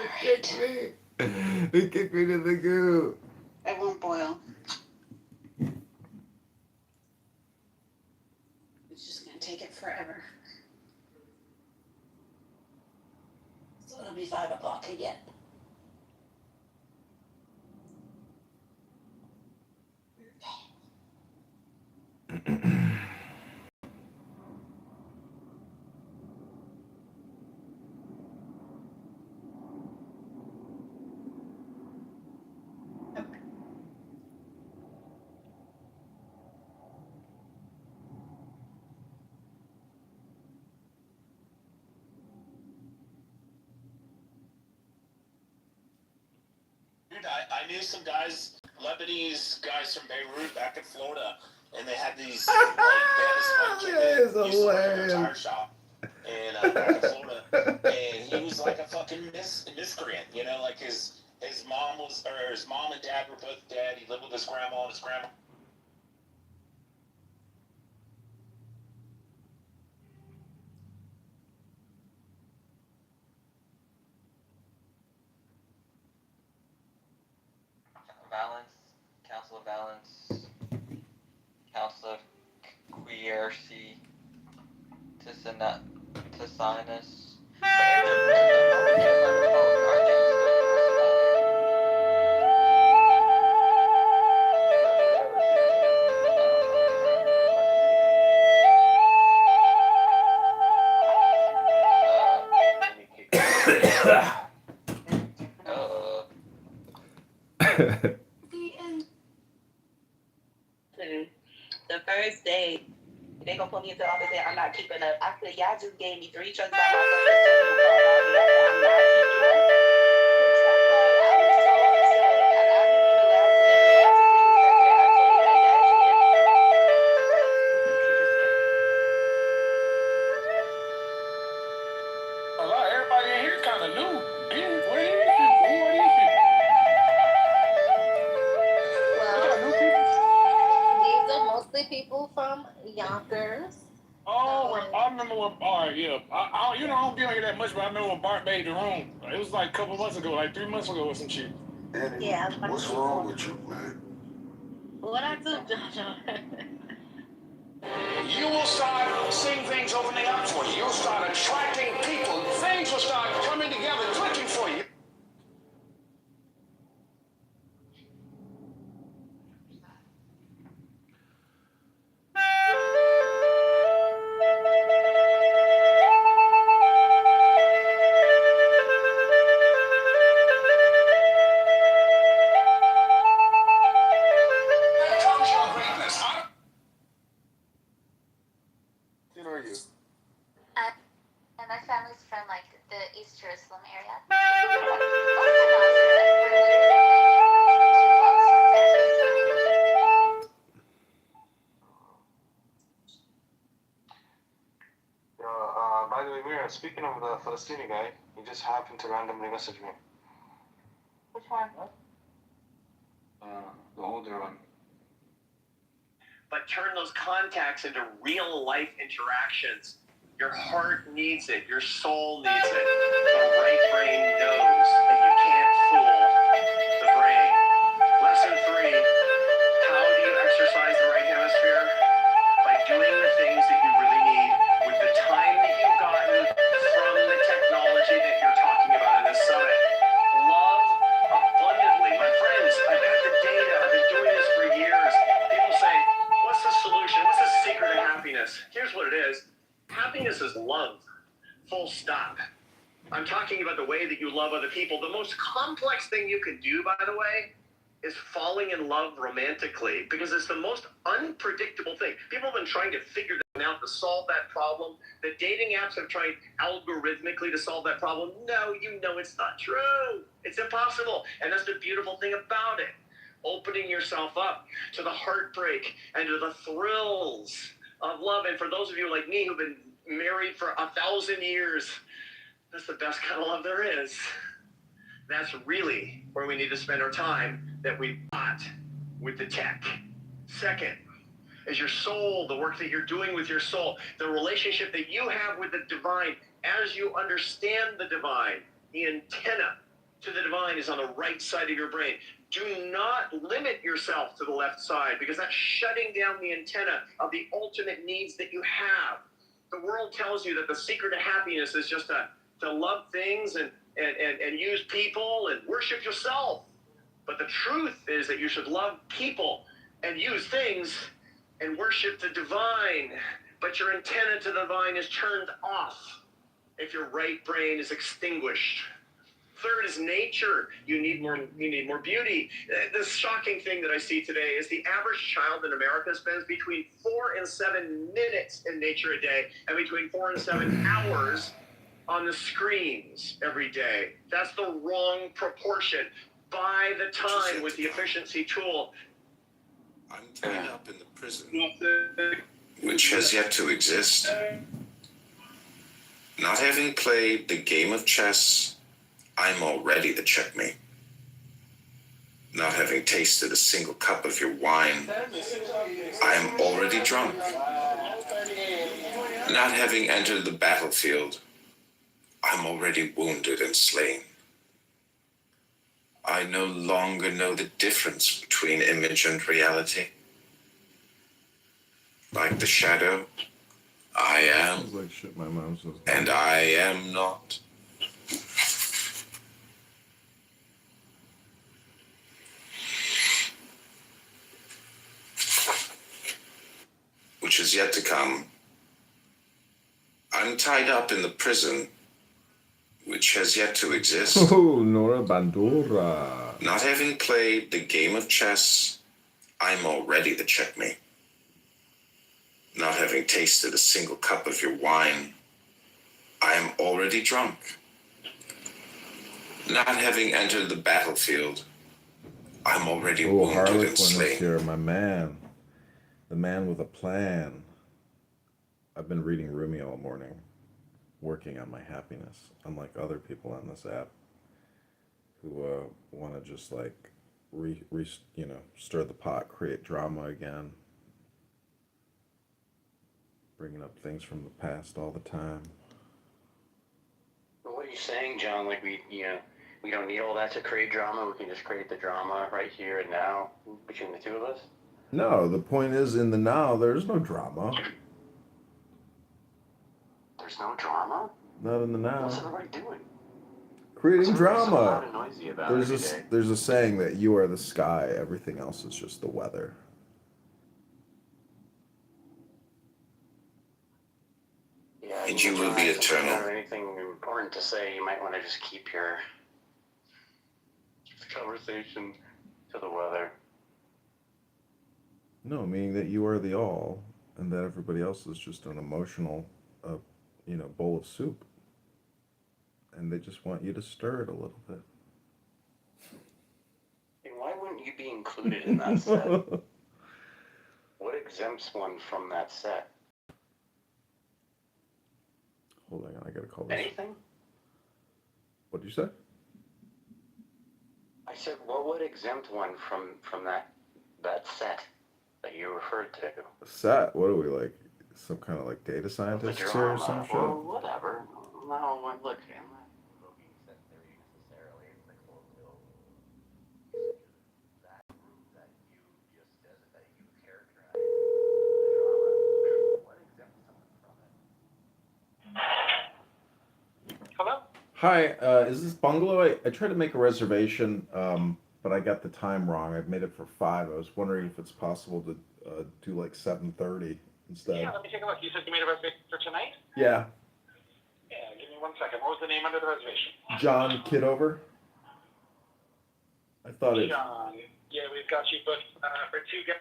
It kicked me. It kicked me to the goo. It won't boil. It's just gonna take it forever. So it'll be 5 o'clock again. I knew some guys, Lebanese guys from Beirut back in Florida, and they had these That is hilarious. tire shop back in Florida, and he was like a fucking miscreant, like his mom and dad were both dead. He lived with his grandma and his grandma. Council of Valence, Council of Quercy, Ticinus. The first day, they gonna put me into the office and I'm not keeping up. I said, y'all just gave me 3 trucks by myself. I'm not keeping up. A lot, everybody in here kind of new. Who are these people? These are mostly people from Yonkers. Oh, I remember when Bart, yeah. I don't be on here that much, but I remember when Bart made the room. It was like a couple months ago, like 3 months ago or some shit. Yeah. What's wrong with you, man? What I do, Jojo? You will start seeing things opening up for you. You'll start attracting people. Things will start coming together, clicking for you. Here comes your greatness. Who are you? And my family's from like the East Jerusalem area. By the way, Mira, speaking of the Palestinian guy, he just happened to randomly message me. Which one? The older one. But turn those contacts into real life interactions. Your heart needs it. Your soul needs it. The right brain knows that you can't fool the brain. Lesson 3, how do you exercise the right hemisphere? By doing the things that you really need with the time that you've gotten from the technology that you're talking about in this summit. Love abundantly. My friends, I've got the data. I've been doing this for years. People say, what's the solution? What's the secret to happiness? Here's what it is. Happiness is love. Full stop. I'm talking about the way that you love other people. The most complex thing you can do, by the way, is falling in love romantically, because it's the most unpredictable thing. People have been trying to figure that out to solve that problem. The dating apps have tried algorithmically to solve that problem. No, you know it's not true. It's impossible. And that's the beautiful thing about it. opening yourself up to the heartbreak and to the thrills of love. And for those of you like me who've been married for 1,000 years, that's the best kind of love there is. That's really where we need to spend our time that we bought with the tech. Second is your soul, the work that you're doing with your soul, the relationship that you have with the divine. As you understand the divine, the antenna to the divine is on the right side of your brain. Do not limit yourself to the left side, because that's shutting down the antenna of the ultimate needs that you have. The world tells you that the secret to happiness is just to love things and use people and worship yourself. But the truth is that you should love people and use things and worship the divine. But your antenna to the divine is turned off if your right brain is extinguished. Third is nature. You need more beauty. The shocking thing that I see today is the average child in America spends between 4 and 7 minutes in nature a day, and between 4 and 7 hours on the screens every day. That's the wrong proportion. Buy the time with the efficiency tool. I'm tied up in the prison, which has yet to exist. Not having played the game of chess, I'm already the checkmate. Not having tasted a single cup of your wine, I am already drunk. Not having entered the battlefield, I'm already wounded and slain. I no longer know the difference between image and reality. Like the shadow, I am, Sounds like shit my mom says. and I am not. Which is yet to come. I'm tied up in the prison, which has yet to exist. Oh, Nora Bandura. Not having played the game of chess, I'm already the checkmate. Not having tasted a single cup of your wine, I am already drunk. Not having entered the battlefield, I'm already wounded Harlequin and is slain. here, my man. The man with a plan. I've been reading Rumi all morning, working on my happiness, unlike other people on this app who want to just like stir the pot, create drama again, bringing up things from the past all the time. What are you saying, John? Like we don't need all that to create drama. We can just create the drama right here and now between the two of us. No, the point is, in the now, there's no drama. There's no drama? Not in the now. What's everybody doing? Creating What's everybody so drama. loud and noisy about every day? There's a saying that you are the sky, everything else is just the weather. Yeah, And you will be If you eternal. have anything important to say, you might want to just keep your conversation to the weather. No, meaning that you are the all, and that everybody else is just an emotional, bowl of soup. And they just want you to stir it a little bit. And why wouldn't you be included in that set? What exempts one from that set? Hold on, I gotta call this. Anything? What'd you say? I said, what would exempt one from that set that you referred to? Set? What are we, like, some kind of like data The scientists here drama. or some shit? Well, whatever. No, look, I'm not invoking set theory necessarily. It's like, well, that group that you just that you characterize the drama. What exempts someone from it? Hello? Hi, is this bungalow? I tried to make a reservation, but I got the time wrong. I've made it for 5. I was wondering if it's possible to do like 7:30 instead. Yeah, let me take a look. You said you made a reservation for tonight? Yeah, Yeah, give me 1 second. What was the name under the reservation? John Kitover. I thought it. John. Yeah, we've got you booked for 2 guys,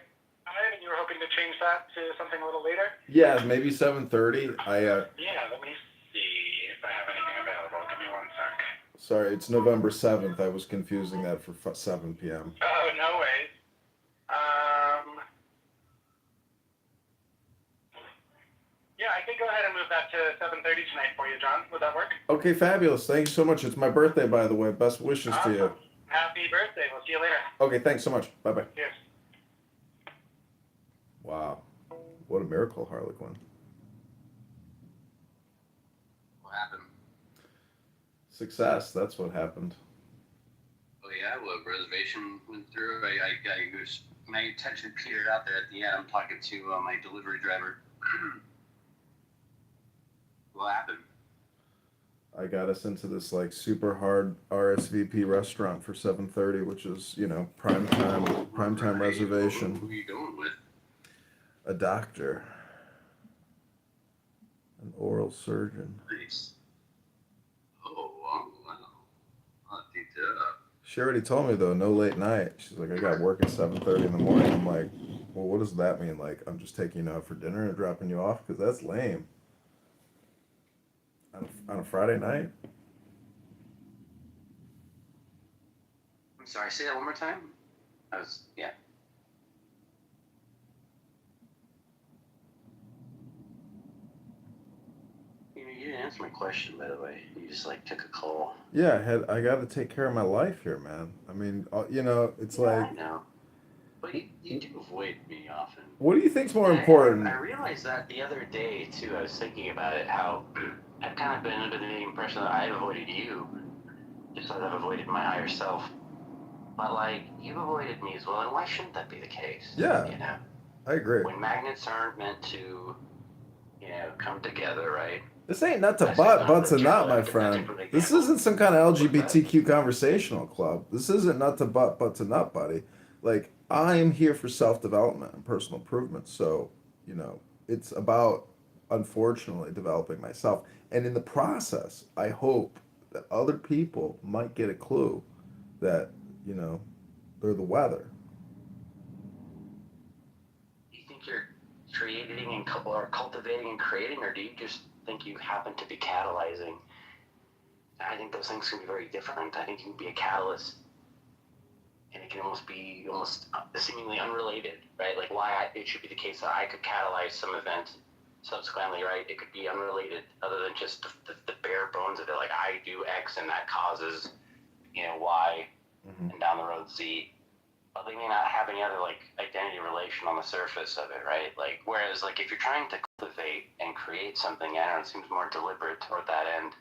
and you were hoping to change that to something a little later? Yeah, maybe 7:30. Yeah, let me see if I have anything available. Give me 1 sec. Sorry, it's November 7th. I was confusing that for 7 p.m. Oh, no way. you, John. Would that work? Okay, fabulous. Thanks so much. It's my birthday, by the way. Best wishes to you. Happy birthday. We'll see you later. Okay, thanks so much. Bye-bye. Cheers. Wow. What a miracle, Harlequin. What happened? Success. That's what happened. Oh yeah, what reservation went through? My attention petered out there at the end. I'm talking to my delivery driver. What happened? I got us into this like super hard RSVP restaurant for 7:30, which is, you know, prime time reservation. Who are you going with? A doctor. An oral surgeon. Nice. Oh, wow. I'll do that. She already told me though, no late night. She's like, I got work at 7:30 in the morning. I'm like, well, what does that mean? Like, I'm just taking you out for dinner and dropping you off? Because that's lame. On a Friday night? I'm sorry, say that one more time? Yeah. You didn't answer my question, by the way. You just, took a call. Yeah, I got to take care of my life here, man. I mean, you know, it's like... I know. But you do avoid me often. What do you think's more important? I realized that the other day, too. I was thinking about it, how I've kind of been under the impression that I've avoided you, just as I've avoided my higher self. But, you've avoided me as well, and why shouldn't that be the case? Yeah, You know? I agree. When magnets aren't meant to, come together, right? This ain't nut to butt, butt to nut, my friend. This isn't some kind of LGBTQ conversational club. This isn't nut to butt, butt to nut, buddy. Like, I am here for self-development and personal improvement. So, you know, it's about, unfortunately, developing myself. And in the process, I hope that other people might get a clue that, you know, they're the weather. Do you think you're creating and or cultivating and creating, or do you just think you happen to be catalyzing? I think those things can be very different. I think you can be a catalyst, and it can almost be seemingly unrelated, right? Like it should be the case that I could catalyze some event subsequently, right? It could be unrelated, other than just the bare bones of it. Like I do X and that causes, Y, and down the road Z. But they may not have any other identity relation on the surface of it, right? Whereas if you're trying to cultivate and create something, I don't know, it seems more deliberate toward that end.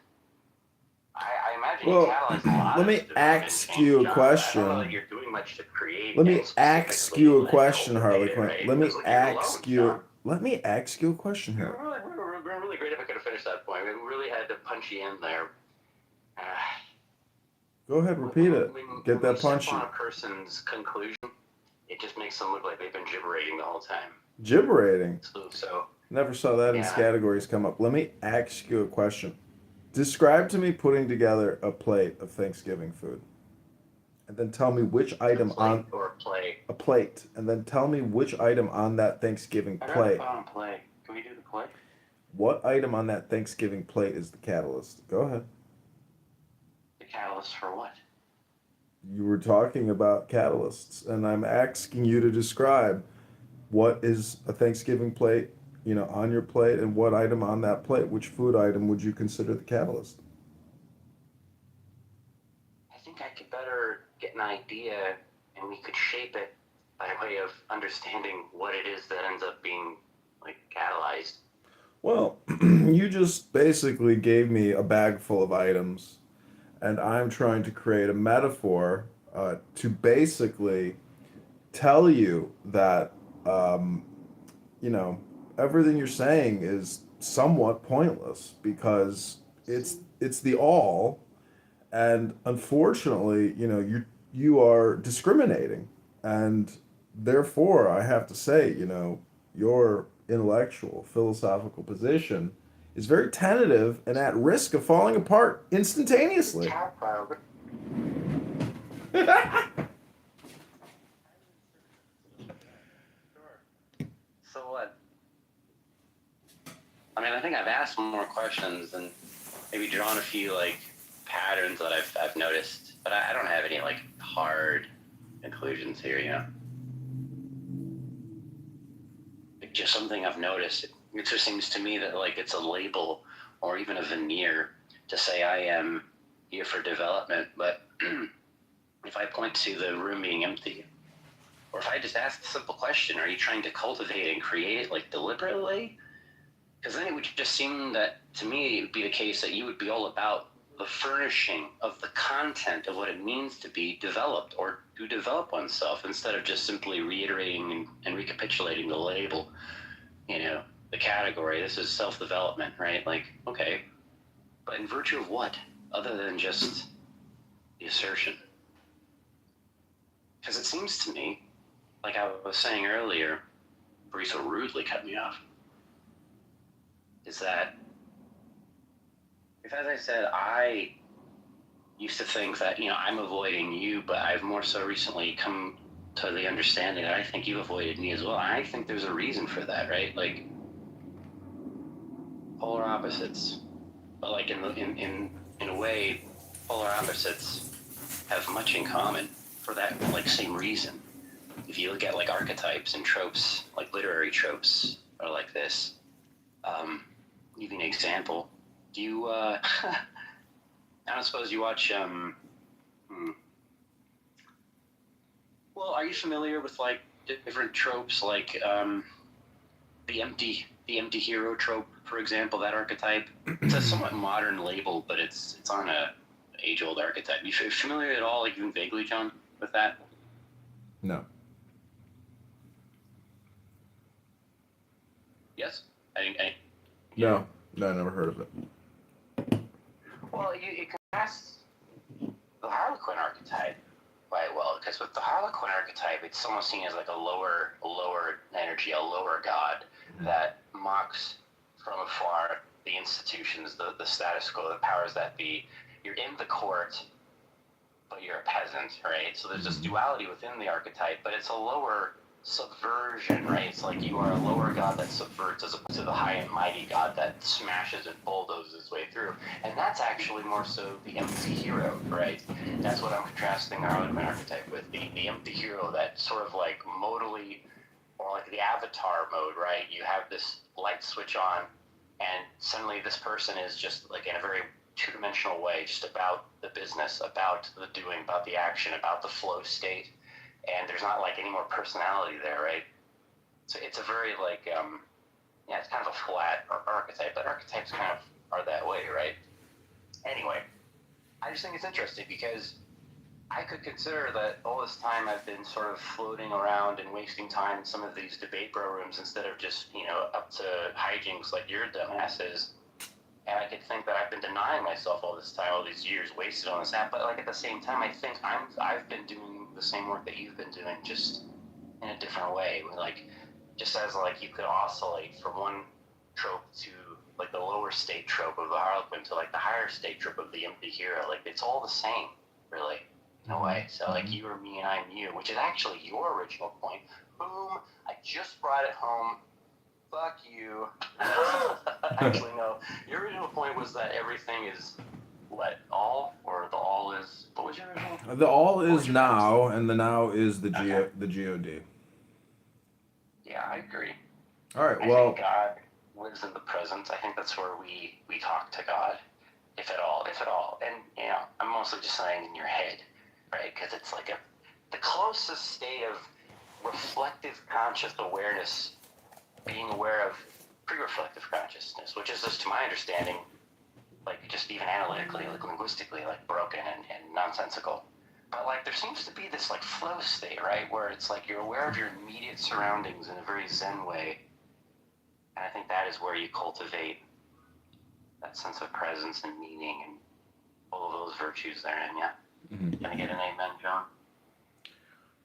I imagine you catalyze a lot. Let me ask you a question. I don't know that you're doing much to create. Let me ask you a question, Harlequin. Right? Let me ask you. Let me ask you a question here. We're really great if I could have finished that point. We really had to punch you in there. Go ahead, repeat it. Get that punchy. On a person's conclusion, it just makes them look like they've been gibberating the whole time. Gibberating? So never saw that in categories come up. Let me ask you a question. Describe to me putting together a plate of Thanksgiving food. And then tell me which item on... Or a plate. A plate. And then tell me which item on that Thanksgiving plate. On plate. Can we do the plate? What item on that Thanksgiving plate is the catalyst? Go ahead. The catalyst for what? You were talking about catalysts, and I'm asking you to describe what is a Thanksgiving plate, on your plate, and what item on that plate, which food item would you consider the catalyst? I think I could better get an idea, and we could shape it by way of understanding what it is that ends up being, catalyzed. Well, you just basically gave me a bag full of items, and I'm trying to create a metaphor to basically tell you that, everything you're saying is somewhat pointless because it's the all, and unfortunately, you are discriminating, and therefore I have to say, your intellectual, philosophical position is very tentative and at risk of falling apart instantaneously. So what? I mean, I think I've asked more questions and maybe drawn a few patterns that I've noticed, but I don't have any hard conclusions here, Just something I've noticed. It just seems to me that it's a label or even a veneer to say I am here for development. But if I point to the room being empty, or if I just ask the simple question, are you trying to cultivate and create like deliberately? Because then it would just seem that, to me, it would be the case that you would be all about the furnishing of the content of what it means to be developed or to develop oneself, instead of just simply reiterating and recapitulating the label, you know, the category. This is self-development, right? Like, okay, but in virtue of what, other than just the assertion? Because it seems to me, like I was saying earlier, before you so rudely cut me off, is that if, as I said, I used to think that, you know, I'm avoiding you, but I've more so recently come to the understanding that I think you've avoided me as well. And I think there's a reason for that, right? Like, polar opposites, but like in a way, polar opposites have much in common for that like same reason. If you look at like archetypes and tropes, like literary tropes, are like this. Give you an example. Do you I don't suppose you watch well, are you familiar with like different tropes, like the empty hero trope, for example, that archetype? It's a somewhat modern label, but it's on a age-old archetype. You familiar at all, like even vaguely, John, with that? No. Yes? No, I never heard of it. Well, you contrast the Harlequin archetype quite well, because with the Harlequin archetype, it's almost seen as like a lower energy, a lower god that mocks from afar the institutions, the status quo, the powers that be. You're in the court, but you're a peasant, right? So there's this duality within the archetype, but it's a lower subversion, right? It's like you are a lower god that subverts as opposed to the high and mighty god that smashes and bulldozes his way through. And that's actually more so the empty hero, right? That's what I'm contrasting the Harlequin archetype with. The empty hero that sort of like modally, or like the avatar mode, right? You have this light switch on, and suddenly this person is just like in a very two-dimensional way, just about the business, about the doing, about the action, about the flow state. And there's not like any more personality there, right? So it's a very like, yeah, it's kind of a flat archetype, but archetypes kind of are that way, right? Anyway, I just think it's interesting because I could consider that all this time I've been sort of floating around and wasting time in some of these debate bro rooms instead of just, you know, up to hijinks like your dumbasses. And I could think that I've been denying myself all this time, all these years wasted on this app. But like at the same time, I think I've been doing the same work that you've been doing, just in a different way. Like, just as like you could oscillate from one trope to like the lower state trope of the Harlequin to like the higher state trope of the empty hero. Like it's all the same, really, in a way. So like you are me and I'm you, which is actually your original point. Boom! I just brought it home. Fuck you. Actually, no. Your original point was that everything is what? All? Or the all is... What was your original? The all is now, and the now is the God. Yeah, I agree. All right, I well... think God lives in the present. I think that's where we talk to God, if at all. And, you know, I'm mostly just saying in your head, right? Because it's like the closest state of reflective conscious awareness, being aware of pre-reflective consciousness, which is just, to my understanding, like just even analytically, like linguistically, like broken and nonsensical. But like there seems to be this like flow state, right, where it's like you're aware of your immediate surroundings in a very Zen way. And I think that is where you cultivate that sense of presence and meaning and all of those virtues therein, yeah? Mm-hmm. Can I get an amen, John?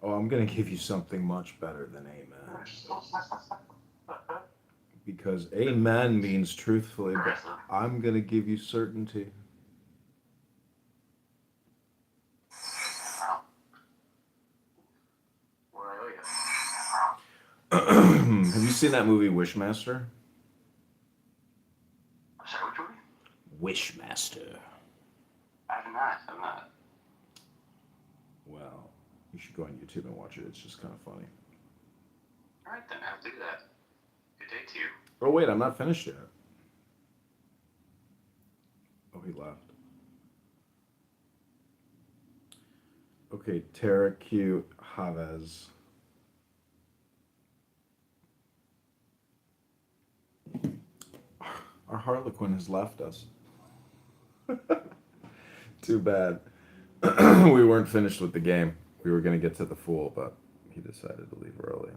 Oh, I'm going to give you something much better than amen. Because amen means truthfully, but I'm going to give you certainty. Have you seen that movie Wishmaster? Sorry, which movie? Wishmaster. I'm not. Well, you should go on YouTube and watch it. It's just kind of funny. All right, then. I'll do that. Good day to you. Oh, wait, I'm not finished yet. Oh, he left. Okay, Tara Q. Chavez. Our Harlequin has left us. Too bad. We weren't finished with the game. We were going to get to the Fool, but he decided to leave early.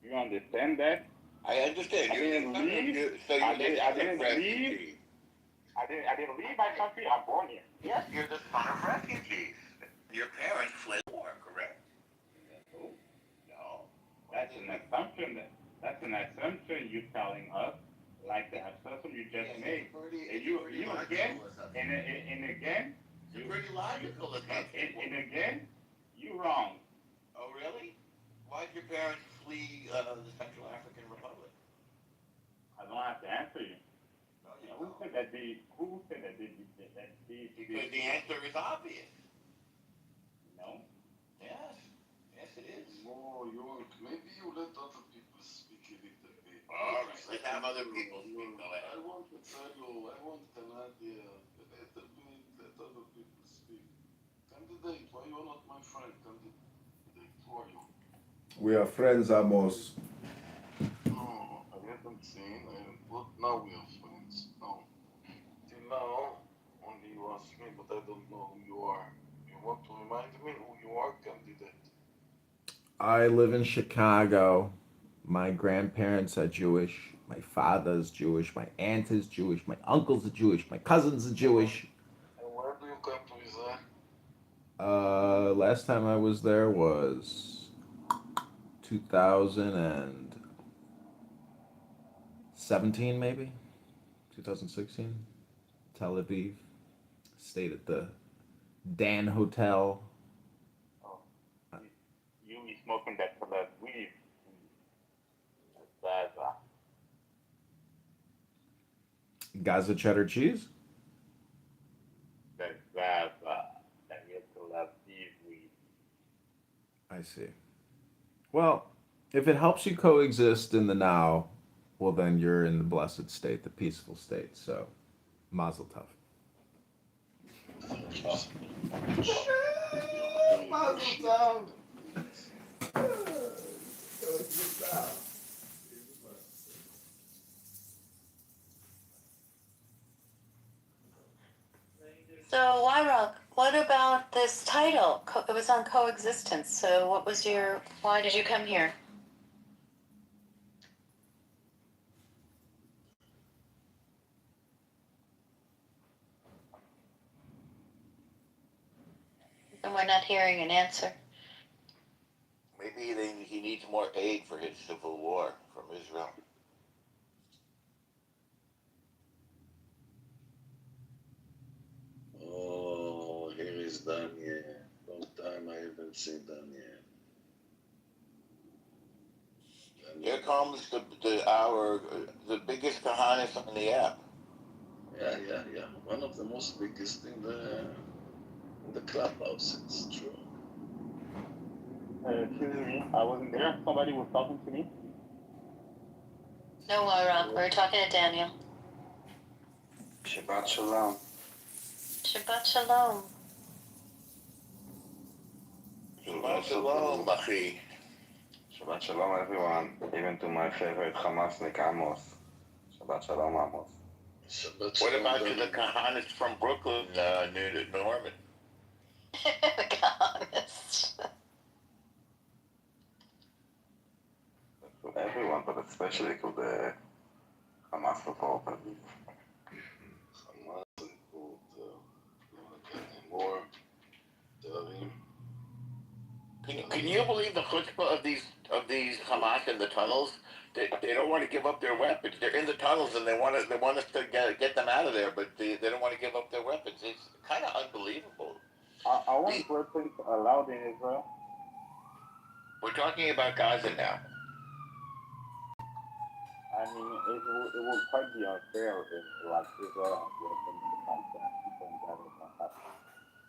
You understand that? I understand. I didn't leave. So I didn't leave. I didn't leave my country. I'm born here. Yes, you're the son of refugees. Your parents fled war, correct? No. That's an assumption. That's an assumption you're telling us. Like the assumption you just made. And you again, and again, It's a pretty logical assumption. and again, you wrong. Oh, really? Why did your parents flee the Central African Republic? I don't have to answer you. No, you Who don't. said that they? Who said that they? Because the answer is obvious. No. Yes. Yes, it is. No, maybe you let other people speak a little bit. All right, let's have other people speak. Go ahead. I want to tell you, I want Nadia, a little bit, let other people speak. Candidate, why you are not my friend? Candidate, who are you? We are friends, Amos. No, I haven't seen. What now we are friends? No. Till now, only you ask me, but I don't know who you are. You want to remind me who you are, candidate? I live in Chicago. My grandparents are Jewish. My father's Jewish. My aunt is Jewish. My uncles are Jewish. My cousins are Jewish. And where do you come to Israel? Last time I was there was 2017, maybe 2016. Tel Aviv. Stayed at the Dan Hotel. You be smoking that weed. That's Gaza cheddar cheese. that you Tel Aviv weed. I see. Well, if it helps you coexist in the now, well, then you're in the blessed state, the peaceful state. So, mazel tov. Mazel So, Wyrock, what about this title? It was on coexistence. So, why did you come here? And we're not hearing an answer. Maybe he needs more aid for his civil war from Israel. Oh, here is Daniel. Long time I haven't seen Daniel. Here comes the biggest Kahanis on the app. Yeah. One of the most biggest in the clubhouse. It's true. Excuse me, I wasn't there. Somebody was talking to me. No, Wyrock, we're talking to Daniel. Shabbat Shalom. Shabbat Shalom. Shabbat Shalom, Machi. Shabbat Shalom, everyone. Even to my favorite Hamasnik Amos. Shabbat Shalom, Amos. What about to the Kahanis from Brooklyn near Norman? The Kahanis. To everyone, but especially to the Hamas supporters. Hamas reporter, more Darim. Can you believe the chutzpah of these Hamas in the tunnels? They don't want to give up their weapons. They're in the tunnels and they want us to get them out of there, but they don't want to give up their weapons. It's kind of unbelievable. I want weapons allowed in Israel. We're talking about Gaza now. I mean, it will quite be unfair if like Israel has weapons to combat people in Gaza don't have.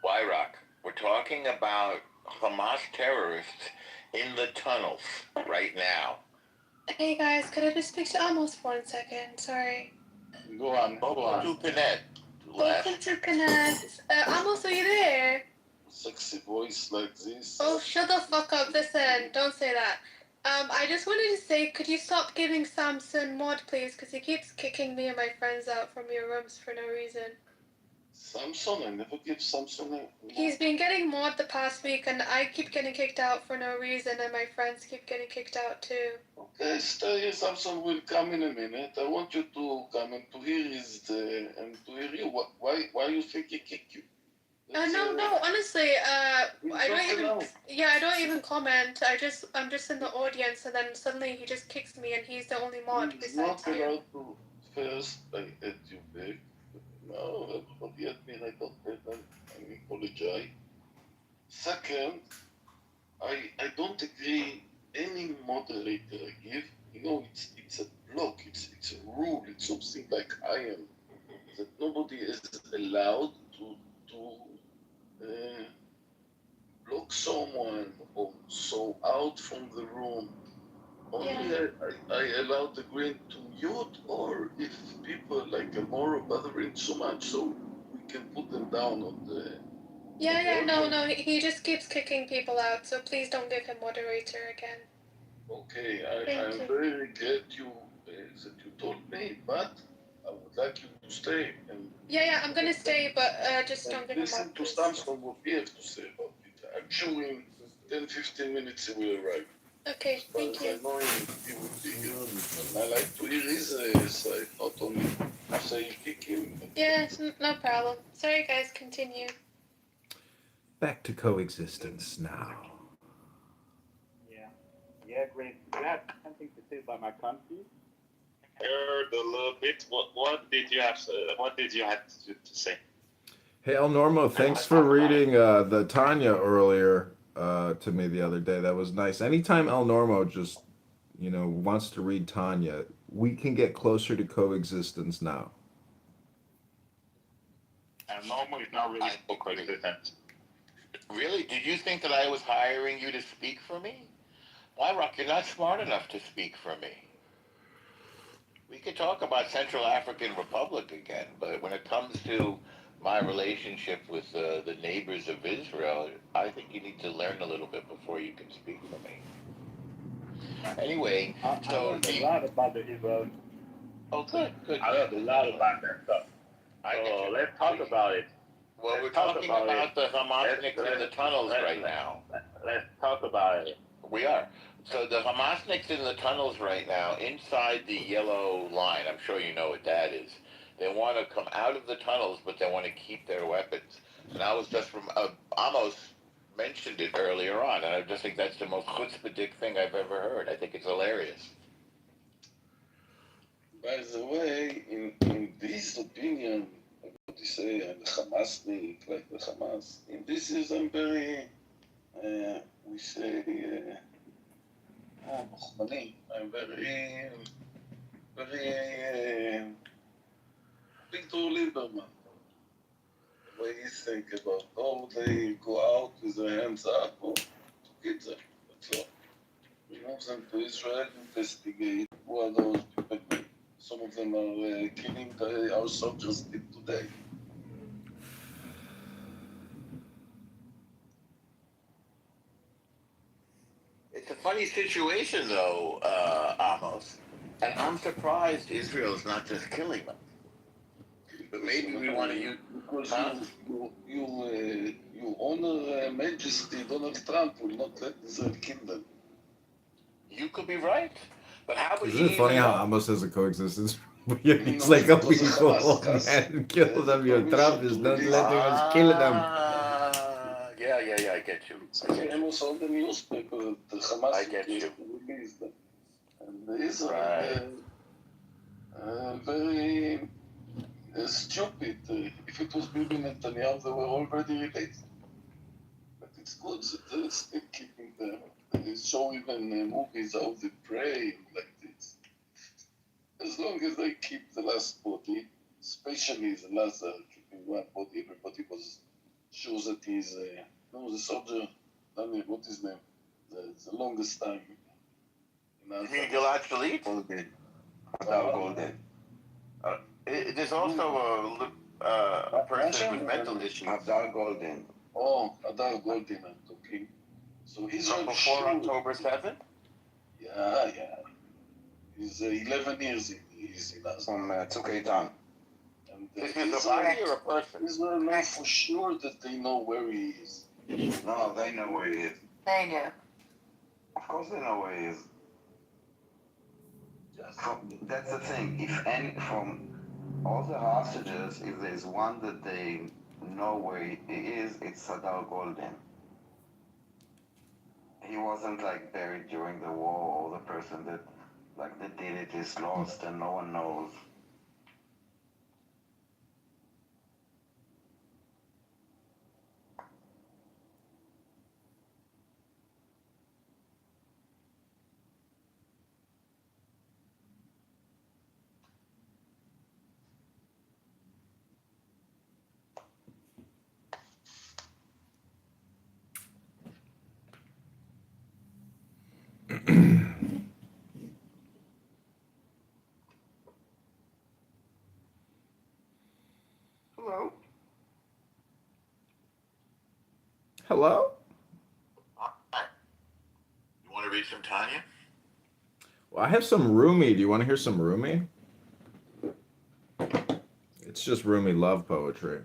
Why, Rock? We're talking about Hamas terrorists in the tunnels right now. Hey guys, could I just speak to Amos for 1 second? Sorry. Go on. Welcome to Connect. Welcome to Connect. Amos, are you there? Sexy voice like this. Oh, shut the fuck up. Listen, don't say that. I just wanted to say, could you stop giving Samson mod, please? Because he keeps kicking me and my friends out from your rooms for no reason. Samson, I never give Samson a... He's been getting mod the past week, and I keep getting kicked out for no reason, and my friends keep getting kicked out too. Okay, stay. Samson will come in a minute. I want you to come and to hear and to hear you. Why you think he kicked you? No, honestly, I don't even comment. I'm just in the audience, and then suddenly he just kicks me, and he's the only mod He's besides not you. allowed to. First, I had you back. No, everybody had me. I got better. I apologize. Second, I don't agree any moderator I give. You know, it's a block. It's a rule. It's something like iron that nobody is allowed to block someone or so out from the room. Only I allow the green to mute, or if people like Amora bothering so much, so we can put them down on the... No, he just keeps kicking people out, so please don't give him moderator again. Okay, I'm very glad that you told me, but I would like you to stay and... I'm gonna stay, but just don't give him listen to Samson what he has to say about it. I'm sure in 10-15 minutes he will arrive. Okay, thank you. I know he would be here. And I like to hear his side, not only say kick him. Yeah, no problem. Sorry guys, continue. Back to coexistence now. Yeah, great. Do you have something to say about my country? Heard a little bit. What did you have to say? Hey, El Normo, thanks for reading the Tanya earlier to me the other day. That was nice. Anytime El Normo just, wants to read Tanya, we can get closer to coexistence now. El Normo is not really for coexistence. Really? Did you think that I was hiring you to speak for me? Why, Rock, you're not smart enough to speak for me. We could talk about Central African Republic again, but when it comes to my relationship with the neighbors of Israel, I think you need to learn a little bit before you can speak for me. Anyway, I learned a lot about the Israel. Oh, good. I learned a lot about that stuff. So let's talk about it. Well, we're talking about the Hamasniks in the tunnels right now. Let's talk about it. We are. So the Hamasniks in the tunnels right now, inside the yellow line, I'm sure you know what that is. They want to come out of the tunnels, but they want to keep their weapons. And I was just from, Amos mentioned it earlier on, and I just think that's the most chutzpah thing I've ever heard. I think it's hilarious. By the way, in this opinion, what you say, I'm the Hamasnik, like the Hamas, in this is I'm very, we say, I'm very Victor Lieberman. The way he think about, they go out with their hands up or to get them. That's all. We move them to Israel, investigate who are those people. Some of them are killing our soldiers today. It's a funny situation, though, Amos. And I'm surprised Israel's not just killing them. But maybe we want to use... Because you honor Majesty Donald Trump will not let Israel kill them. You could be right. But how would Isn't it funny how Amos has a coexistence? It's like a people and kill them. Your Trump is not letting us kill them. Yeah. I get you. It's famous on the newspaper. The Hamas I get you. released them. And Israel, Right. very stupid. If it was Bibi Netanyahu, they were already released. But it's good that they're still keeping them. They show even movies how they pray like this. As long as they keep the last body, especially the last keeping one body, everybody was sure that he's the soldier, what is his name? The longest time. You mean Gilad Shalit? Golden. Adar Golden. There's also a person with mental issues. Adar Golden. Oh, Adar Golden, I'm talking. So he's From before October 7th? Yeah. He's 11 years he's in us. From Tzuk Eitan. Is he a body or a person? Israel know for sure that they know where he is. No, they know where he is. They do. Of course they know where he is. That's the thing. If any, from all the hostages, if there's one that they know where he is, it's Adar Golden. He wasn't like buried during the war, or the person that did it is lost and no one knows. Hello? Hello? You want to read some Tanya? Well, I have some Rumi. Do you want to hear some Rumi? It's just Rumi love poetry.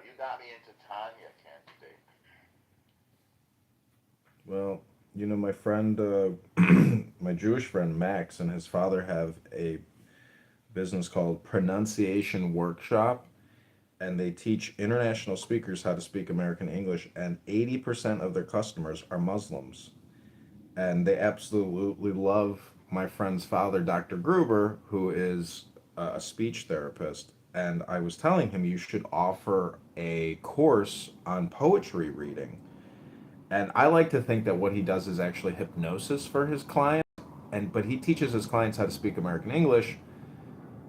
You got me into Tanya, candidate. Well, my friend, my Jewish friend Max and his father have a business called Pronunciation Workshop, and they teach international speakers how to speak American English, and 80% of their customers are Muslims. And they absolutely love my friend's father, Dr. Gruber, who is a speech therapist. And I was telling him you should offer a course on poetry reading. And I like to think that what he does is actually hypnosis for his clients, but he teaches his clients how to speak American English.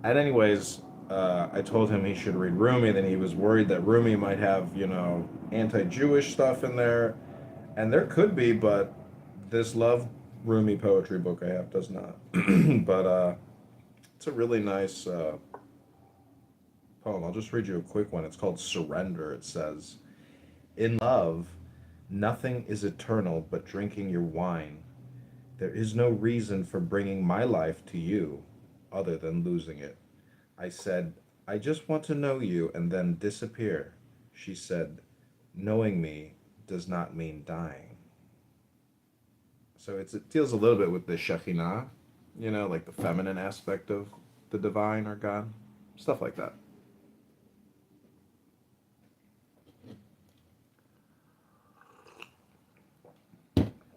And anyways, I told him he should read Rumi. Then he was worried that Rumi might have, anti-Jewish stuff in there, and there could be, but this Love Rumi poetry book I have does not. But it's a really nice poem. I'll just read you a quick one. It's called Surrender. It says, "In love, nothing is eternal but drinking your wine. There is no reason for bringing my life to you other than losing it. I said, I just want to know you and then disappear. She said, knowing me does not mean dying." So it deals a little bit with the Shekhinah, like the feminine aspect of the divine or God, stuff like that.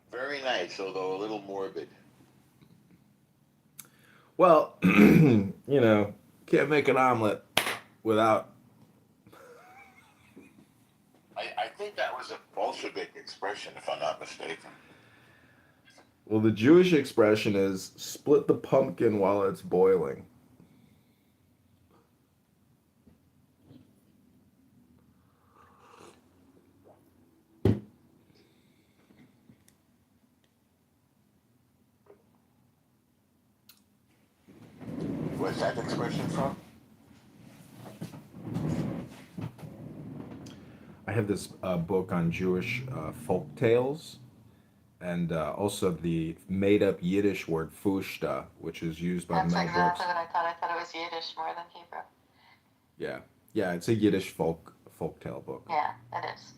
Very nice, although a little morbid. Well, can't make an omelet without. I think that was a Bolshevik expression, if I'm not mistaken. Well, the Jewish expression is split the pumpkin while it's boiling. Where's that expression from? I have this book on Jewish folk tales, and also the made-up Yiddish word fushta, which is used by That's Mel exactly Brooks. what I thought. I thought it was Yiddish more than Hebrew. Yeah, it's a Yiddish folk tale book. Yeah, it is.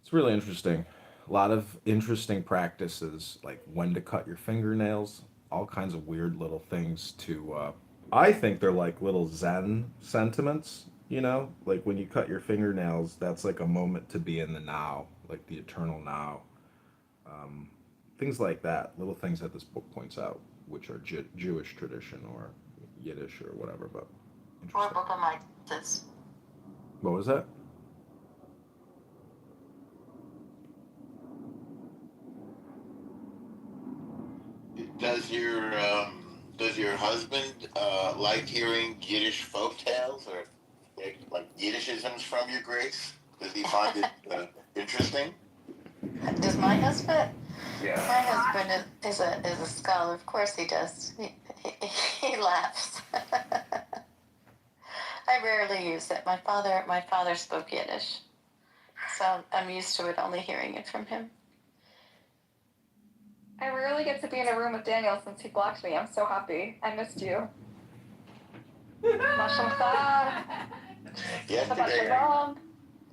It's really interesting. A lot of interesting practices, like when to cut your fingernails all kinds of weird little things to. I think they're like little Zen sentiments. You know, like when you cut your fingernails, that's like a moment to be in the now, like the eternal now. Um, Things like that, little things that this book points out, which are Jewish tradition or Yiddish or whatever. But Or interesting. Book of Moses. What was that? Does your husband like hearing Yiddish folk tales or like Yiddishisms from your Grace? Does he find it interesting? Does my husband? Yeah. My husband is a scholar. Of course he does. He laughs. I rarely use it. My father spoke Yiddish, so I'm used to it. Only hearing it from him. I rarely get to be in a room with Daniel since he blocked me. I'm so happy. I missed you.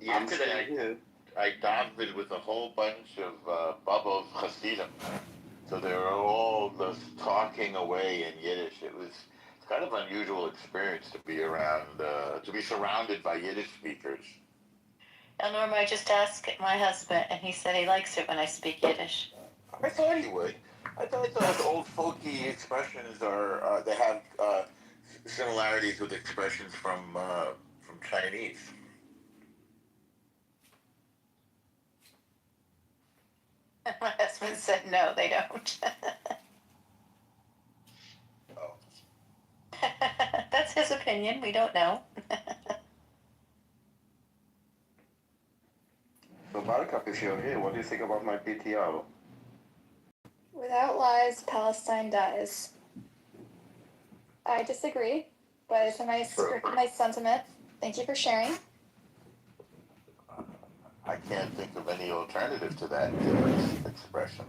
Yesterday, I davened with a whole bunch of Babos Hasidim. So they were all just talking away in Yiddish. It's kind of unusual experience to be around, to be surrounded by Yiddish speakers. Now, Norma, I just asked my husband, and he said he likes it when I speak Yiddish. I thought he would. I thought those old folky expressions are, they have similarities with expressions from Chinese. My husband said no, they don't. Oh. That's his opinion. We don't know. So Buttercup, if you're here, what do you think about my PTR? Without lies, Palestine dies. I disagree, but it's a nice sentiment. Thank you for sharing. I can't think of any alternative to that expression.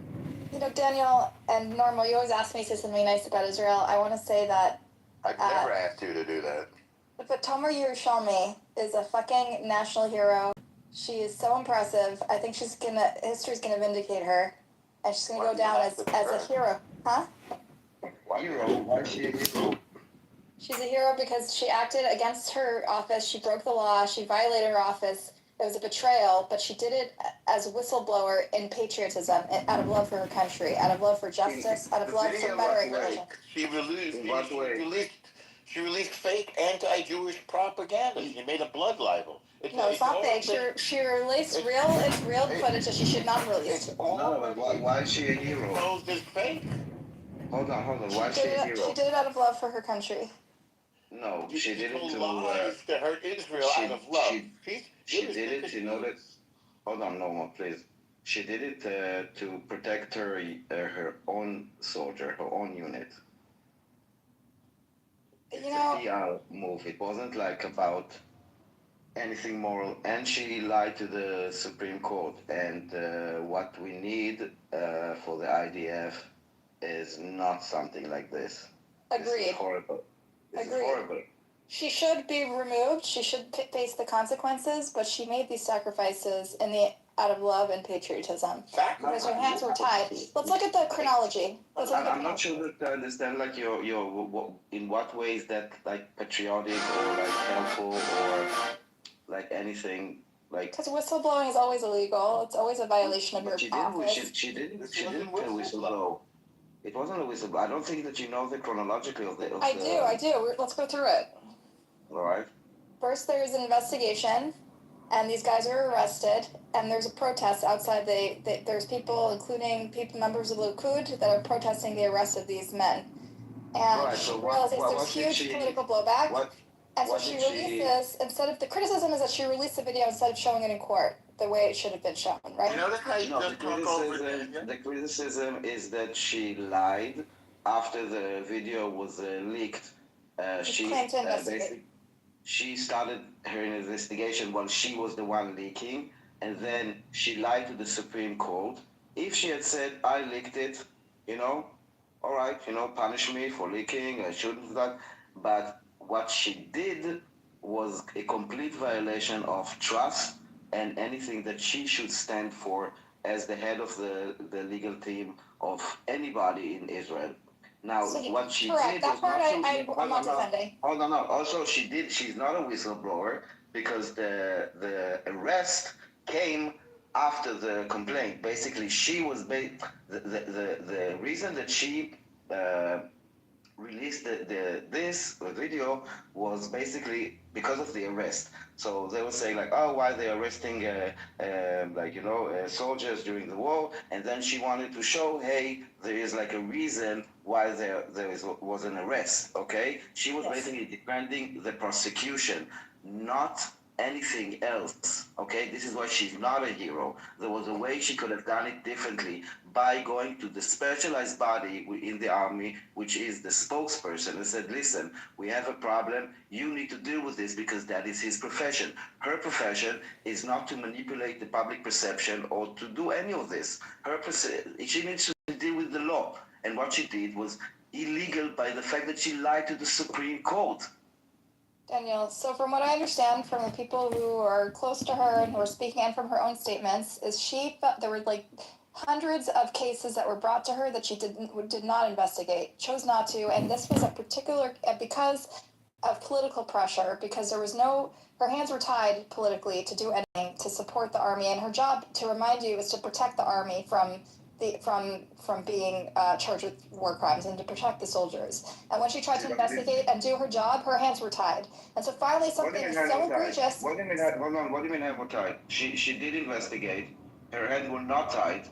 You know, Daniel and Normal, you always ask me to say something nice about Israel. I want to say that. I've never asked you to do that. But Tomer Yerushalmi is a fucking national hero. She is so impressive. I think history's gonna vindicate her, and she's gonna go down as a hero. Huh? Hero? Why is she a hero? She's a hero because she acted against her office. She broke the law. She violated her office. It was a betrayal, but she did it as a whistleblower in patriotism, out of love for her country, out of love for justice, out of love for bettering religion. She released fake anti-Jewish propaganda. She made a blood libel. No, it's not fake. She released real footage that she should not release. No, but why is she a hero? Exposed as fake. Hold on. Why is she a hero? She did it out of love for her country. No, she did it to hurt Israel out of love. She did it in order. Hold on, Norma, please. She did it to protect her own soldier, her own unit. It's a PR move. It wasn't like about anything moral. And she lied to the Supreme Court. And what we need for the IDF is not something like this. Agreed. This is horrible. This is horrible. She should be removed. She should face the consequences, but she made these sacrifices out of love and patriotism. Because her hands were tied. Let's look at the chronology. I'm not sure that I understand, like, in what way is that, like, patriotic or, like, helpful or, like, anything, like... Because whistleblowing is always illegal. It's always a violation of your office. She didn't whistleblow. It wasn't a whistleblow. I don't think that you know the chronologically of the... I do. Let's go through it. All right. First, there's an investigation, and these guys are arrested, and there's a protest outside. There's people, including members of Likud, that are protesting the arrest of these men. And she realizes there's huge political blowback. And so she releases, the criticism is that she released the video instead of showing it in court, the way it should have been shown, right? The criticism is that she lied after the video was leaked. She started her investigation while she was the one leaking, and then she lied to the Supreme Court. If she had said, I leaked it, all right, punish me for leaking, I shouldn't have done. But what she did was a complete violation of trust and anything that she should stand for as the head of the legal team of anybody in Israel. Now, So what she correct. did That was part not to. I'm not defending. Hold on, no. Also, she did. She's not a whistleblower because the arrest came after the complaint. Basically, she was the reason that she released this video was basically because of the arrest. So they were saying like, oh, why they arresting soldiers during the war? And then she wanted to show, hey, there is like a reason why was an arrest. Okay, she was basically defending the prosecution, not anything else. Okay, this is why she's not a hero. There was a way she could have done it differently by going to the specialized body in the army, which is the spokesperson, and said, listen, we have a problem. You need to deal with this because that is his profession. Her profession is not to manipulate the public perception or to do any of this. She needs to deal with the law. And what she did was illegal by the fact that she lied to the Supreme Court. Danielle, so from what I understand from the people who are close to her and who are speaking and from her own statements, is there were like hundreds of cases that were brought to her that she did not investigate, chose not to, and this was a particular, because of political pressure, because her hands were tied politically to do anything to support the army, and her job, to remind you, is to protect the army from being charged with war crimes and to protect the soldiers. And when she tried to investigate and do her job, her hands were tied. And so finally something so egregious. What do you mean, hold on, what do you mean hands were tied? She did investigate. Her hands were not tied.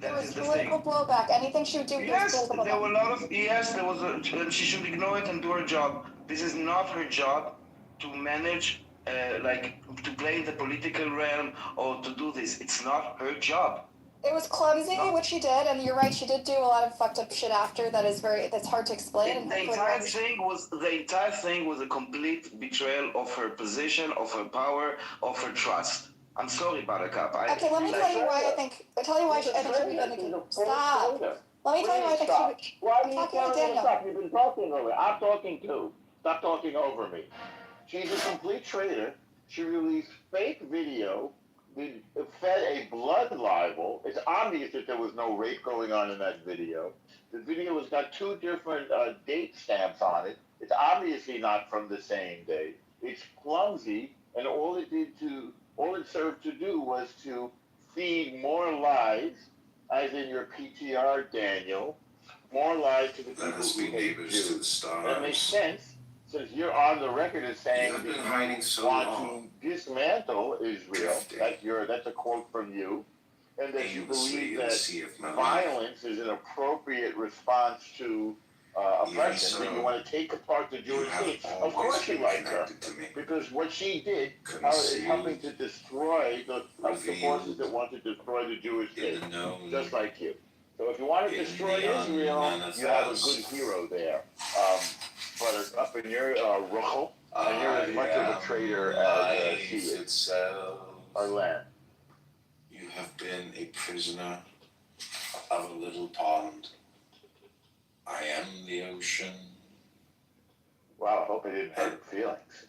There was political blowback. Anything she would do, yes, there was political there were a lot of, yes, there was and she should ignore it and do her job. This is not her job to manage, to play in the political realm or to do this. It's not her job. It was clumsy what she did, and you're right, she did do a lot of fucked up shit after that's hard to explain. The entire thing was a complete betrayal of her position, of her power, of her trust. I'm sorry, Buttercup. Okay, let me tell you why I think she should be vindicated. Stop. Let me tell you why I think she would. Why I'm do you talking tell to me to Daniel. stop? You've been talking over. I'm talking too. Stop talking over me. She's a complete traitor. She released fake video. Fed a blood libel. It's obvious that there was no rape going on in that video. The video has got two different date stamps on it. It's obviously not from the same day. It's clumsy, and all it served to do was to feed more lies, as in your PTR, Daniel, more lies to the people who hate Jews. And it makes sense, since you're on the record as saying that you want to dismantle Israel. That's a quote from you. And that you believe that violence is an appropriate response to oppression, that you want to take apart the Jewish state. Of course you like her, because what she did is helping to destroy the forces that want to destroy the Jewish state, just like you. So if you want to destroy Israel, you have a good hero there. Buttercup, and you're Ruchel, and you're as much of a traitor as she is. Our land. You have been a prisoner of a little pond. I am the ocean. Wow, I hope I didn't hurt her feelings.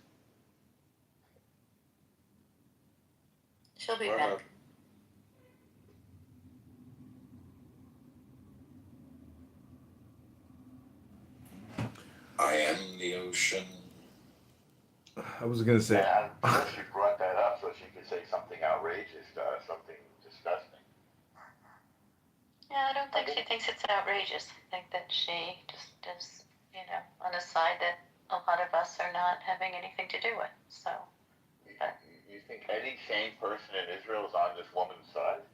She'll be back. I am the ocean. I was gonna say. Yeah, she brought that up so she could say something outrageous, something disgusting. Yeah, I don't think she thinks it's outrageous. I think that she just is, on a side that a lot of us are not having anything to do with. So. You think any sane person in Israel is on this woman's side?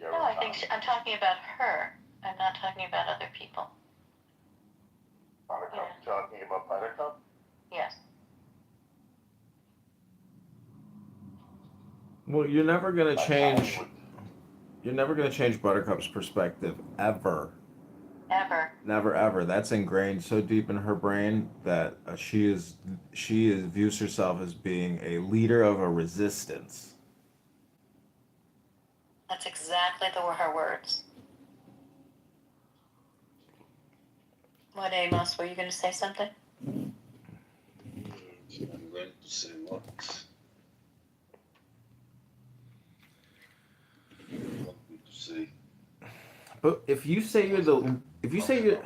No, I think I'm talking about her. I'm not talking about other people. Buttercup, yeah. Talking about Buttercup? Yes. Well, you're never gonna change. You're never gonna change Buttercup's perspective ever. Ever. Never ever. That's ingrained so deep in her brain that she views herself as being a leader of a resistance. That's exactly her words. What, Amos? Were you going to say something? I'm going to say what? You want me to say? But if you say you're the, if you say you're,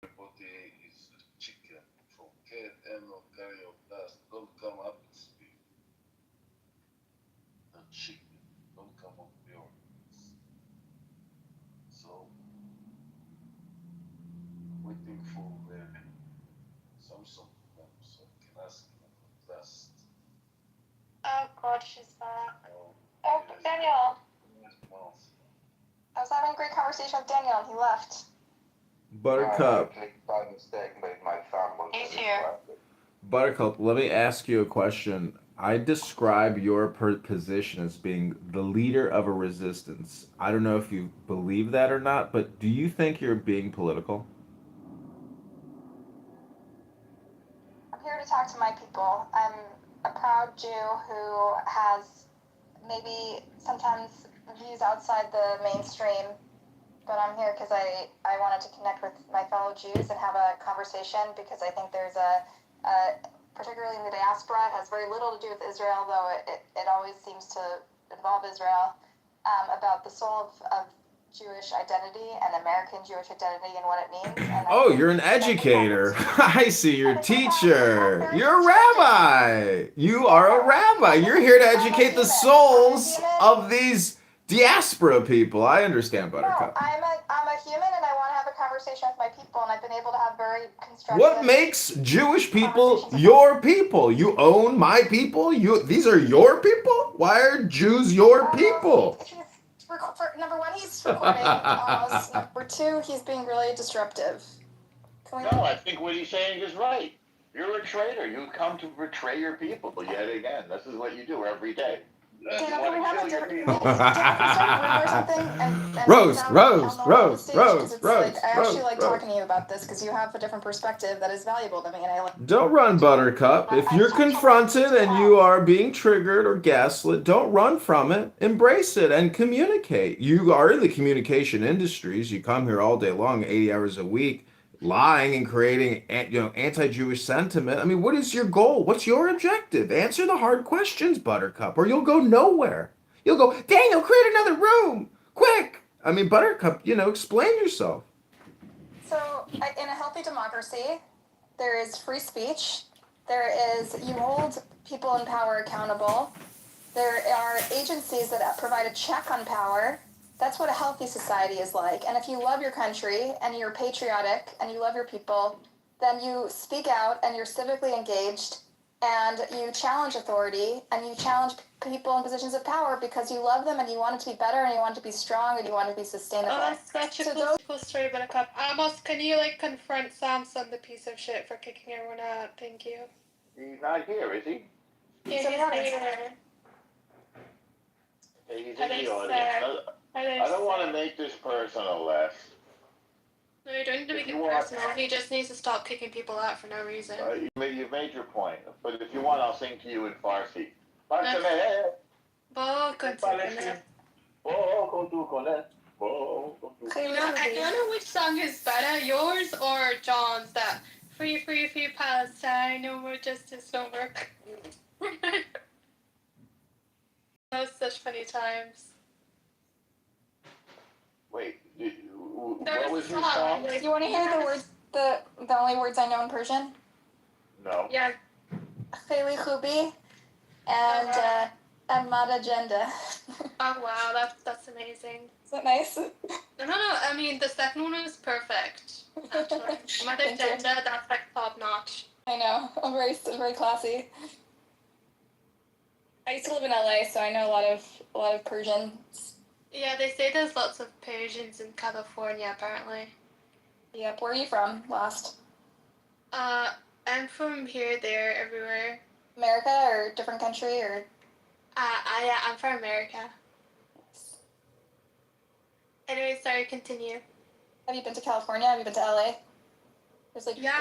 Everybody is a chicken from cat and no carry of dust. Don't come up and speak. A chicken. Don't come up your. So, waiting for Samsung to come so I can ask him about dust. Oh God, she's back. Oh, Oh, Daniel. mouth. I was having a great conversation with Daniel, and he left. Buttercup, By mistake, made my thumb was He's here. Buttercup, let me ask you a question. I describe your position as being the leader of a resistance. I don't know if you believe that or not, but do you think you're being political? I'm here to talk to my people. I'm a proud Jew who has maybe sometimes views outside the mainstream, but I'm here because I wanted to connect with my fellow Jews and have a conversation because I think there's particularly in the diaspora, it has very little to do with Israel, though it always seems to involve Israel, about the soul of Jewish identity and American Jewish identity and what it means. And Oh, you're an educator. I see you're a teacher. You're a rabbi. You are a rabbi. You're here to educate the souls of these diaspora people. I understand, Buttercup. I'm a human and I want to have a conversation with my people, and I've been able to have very constructive. What makes Jewish people your people? You own my people? These are your people? Why are Jews your people? Number one, he's recording almost. Number two, he's being really disruptive. No, I think what he's saying is right. You're a traitor. You come to betray your people yet again. This is what you do every day. Dan, You can we want to have kill a your different? people. Dan, can we start a room or something? And Roast, sit down roast, on the roast, stage? roast, 'Cause it's roast, like I actually roast, like roast. talking to you about this because you have a different perspective that is valuable to me, and I like. Don't run, Buttercup. If you're confronted and you are being triggered or gaslit, don't run from it. Embrace it and communicate. You are in the communication industries. You come here all day long, 80 hours a week, lying and creating anti-Jewish sentiment. I mean, what is your goal? What's your objective? Answer the hard questions, Buttercup, or you'll go nowhere. You'll go, Daniel, create another room, quick. I mean, Buttercup, explain yourself. So, in a healthy democracy, there is free speech. There is, you hold people in power accountable. There are agencies that provide a check on power. That's what a healthy society is like. And if you love your country and you're patriotic and you love your people, then you speak out and you're civically engaged and you challenge authority and you challenge people in positions of power because you love them and you want it to be better and you want it to be strong and you want it to be sustainable. Oh, that's such a cool story, Buttercup. Amos, can you confront Samson, the piece of shit, for kicking everyone out? Thank you. He's not here, is he? Yeah, he's here. Hey, he's Hello, in the sir. audience. I don't want to make this personal, Les. No, you don't need to If make you it want- personal. He just needs to stop kicking people out for no reason. You've made your point. But if you want, I'll sing to you in Farsi. I don't know which song is better, yours or John's, that free, free, free Palestine, no more justice, no more. That was such funny times. Wait, what was your song? Do you want to hear the words, the only words I know in Persian? No. Yeah. Khayli Khubi and Ahmad Agenda. Oh wow, that's amazing. Is that nice? No, I mean the second one was perfect. Actually, Mother Agenda, that's top notch. I know. I'm very classy. I used to live in LA, so I know a lot of Persian. Yeah, they say there's lots of Persians in California, apparently. Yep. Where are you from? Last. I'm from here, there, everywhere. America or different country or? Yeah, I'm from America. Anyway, sorry, continue. Have you been to California? Have you been to LA? There's Yeah,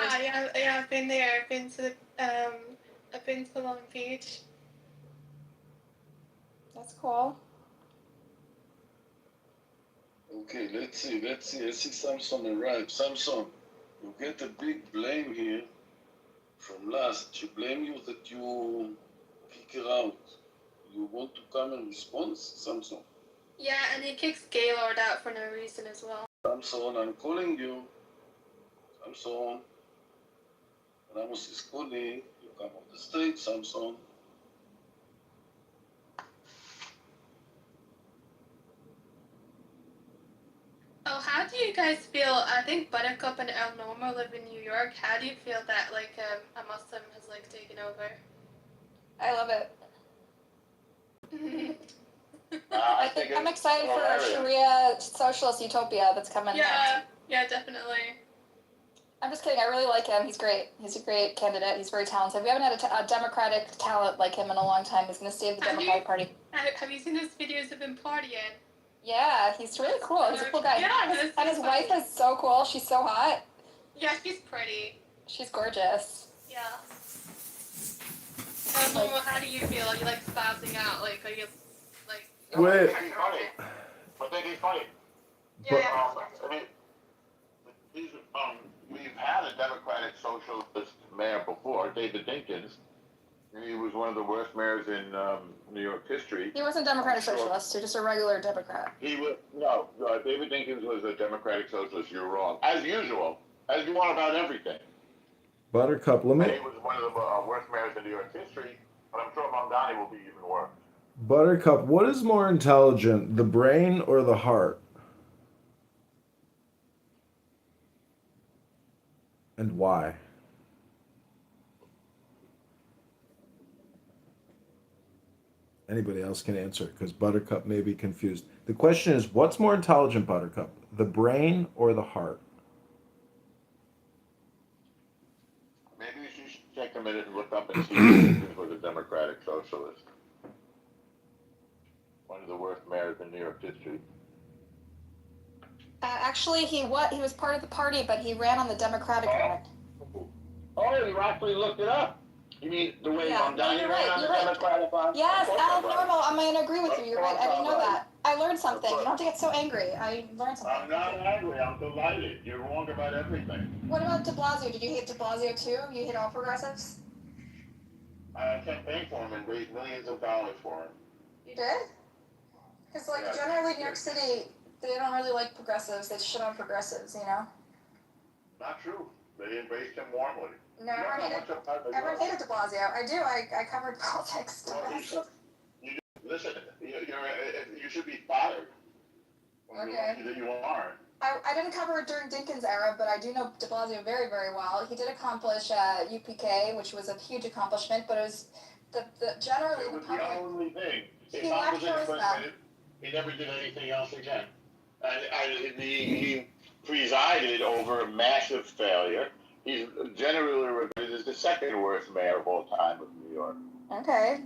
I've been there. I've been to Long Beach. That's cool. Okay, let's see. I see Samson arrive. Samson, you get a big blame here from last. She blame you that you kick her out. You want to come and respond, Samson? Yeah, and he kicks Gaylord out for no reason as well. Samson, I'm calling you. Samson. Ramos is calling. You come off the stage, Samson. Oh, how do you guys feel? I think Buttercup and El Normo live in New York. How do you feel that like a Muslim has like taken over? I love it. I'm excited for hilarious. Sharia socialist utopia that's coming next. Yeah, definitely. I'm just kidding. I really like him. He's great. He's a great candidate. He's very talented. We haven't had a Democratic talent like him in a long time. He's going to save the Democratic Party. Have you seen his videos of him partying? Yeah, he's really cool. He's a cool guy. Yeah, and his wife is so cool. She's so hot. Yeah, she's pretty. She's gorgeous. Yeah. How do you feel? Are you like spazzing out? Like, are you like? Wait. He's funny. I think he's funny. Yeah. I mean, we've had a Democratic socialist mayor before, David Dinkins. He was one of the worst mayors in New York history. He wasn't Democratic socialist. He was just a regular Democrat. He was David Dinkins was a Democratic socialist. You're wrong, as usual, as you are about everything. Buttercup, let me. He was one of the worst mayors in New York history, but I'm sure Mamdani will be even worse. Buttercup, what is more intelligent, the brain or the heart? And why? Anybody else can answer, because Buttercup may be confused. The question is, what's more intelligent, Buttercup, the brain or the heart? Maybe you should take a minute and look up and see if he was a Democratic socialist. One of the worst mayors in New York history. Actually, he was part of the party, but he ran on the Democratic one. Oh, you actually looked it up. You mean the way Mamdani ran on the Democratic line? Yes, Al Normal, I'm going to agree with you. You're right. I didn't know that. I learned something. You don't have to get so angry. I learned something. I'm not angry. I'm delighted. You're wrong about everything. What about de Blasio? Did you hate de Blasio too? You hate all progressives? I campaigned for him and raised millions of dollars for him. You did? Because generally New York City, they don't really like progressives. They shit on progressives, you know? Not true. They embraced him warmly. No, everyone hated de Blasio. I do. I covered politics. Listen, you should be fired. Okay. You are. I didn't cover it during Dinkins' era, but I do know de Blasio very, very well. He did accomplish UPK, which was a huge accomplishment, but it was generally it was the only thing. He lacked charisma. He never did anything else again. And he presided over a massive failure. He's generally regarded as the second worst mayor of all time of New York. Okay.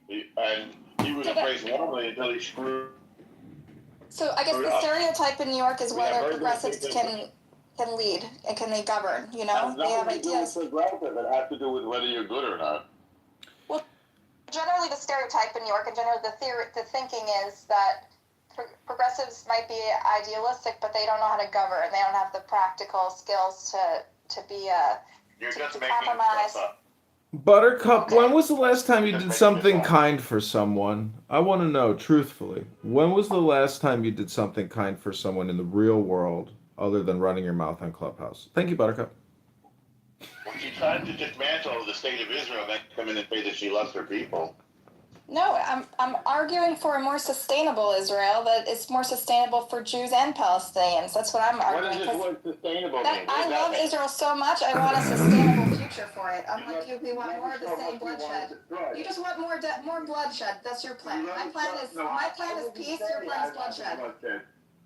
He was embraced warmly until he screwed. So I guess the stereotype in New York is whether progressives can lead and can they govern. You know, they have ideas. It has to do with whether you're good or not. Well, generally the stereotype in New York and generally the thinking is that progressives might be idealistic, but they don't know how to govern. They don't have the practical skills to be to compromise. Buttercup, when was the last time you did something kind for someone? I want to know, truthfully. When was the last time you did something kind for someone in the real world, other than running your mouth on Clubhouse? Thank you, Buttercup. When she tried to dismantle the state of Israel, then come in and say that she loves her people. No, I'm arguing for a more sustainable Israel that is more sustainable for Jews and Palestinians. That's what I'm arguing. What does this word sustainable mean? I love Israel so much. I want a sustainable future for it. Unlike you, we want more of the same bloodshed. You just want more bloodshed. That's your plan. My plan is peace. Your plan is bloodshed.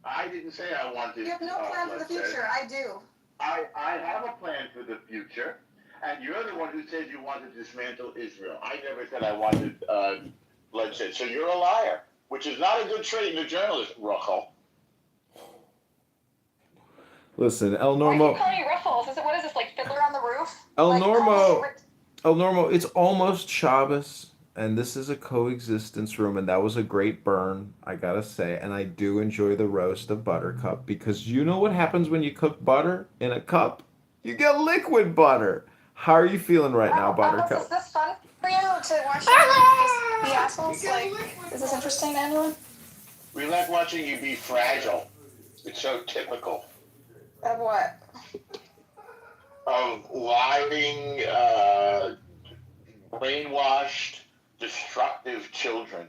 I didn't say I wanted. You have no plan for the future. I do. I have a plan for the future. And you're the one who said you wanted to dismantle Israel. I never said I wanted bloodshed. So you're a liar, which is not a good trait in a journalist, Rachel. Listen, El Normo. Why are you calling me Ruffles? What is this, like Fiddler on the Roof? El Normo, it's almost Shabbos, and this is a coexistence room, and that was a great burn, I gotta say. And I do enjoy the roast of Buttercup, because you know what happens when you cook butter in a cup? You get liquid butter. How are you feeling right now, Buttercup? Is this fun for you to watch the assholes? Like, is this interesting to anyone? We like watching you be fragile. It's so typical Of what? of lying, brainwashed, destructive children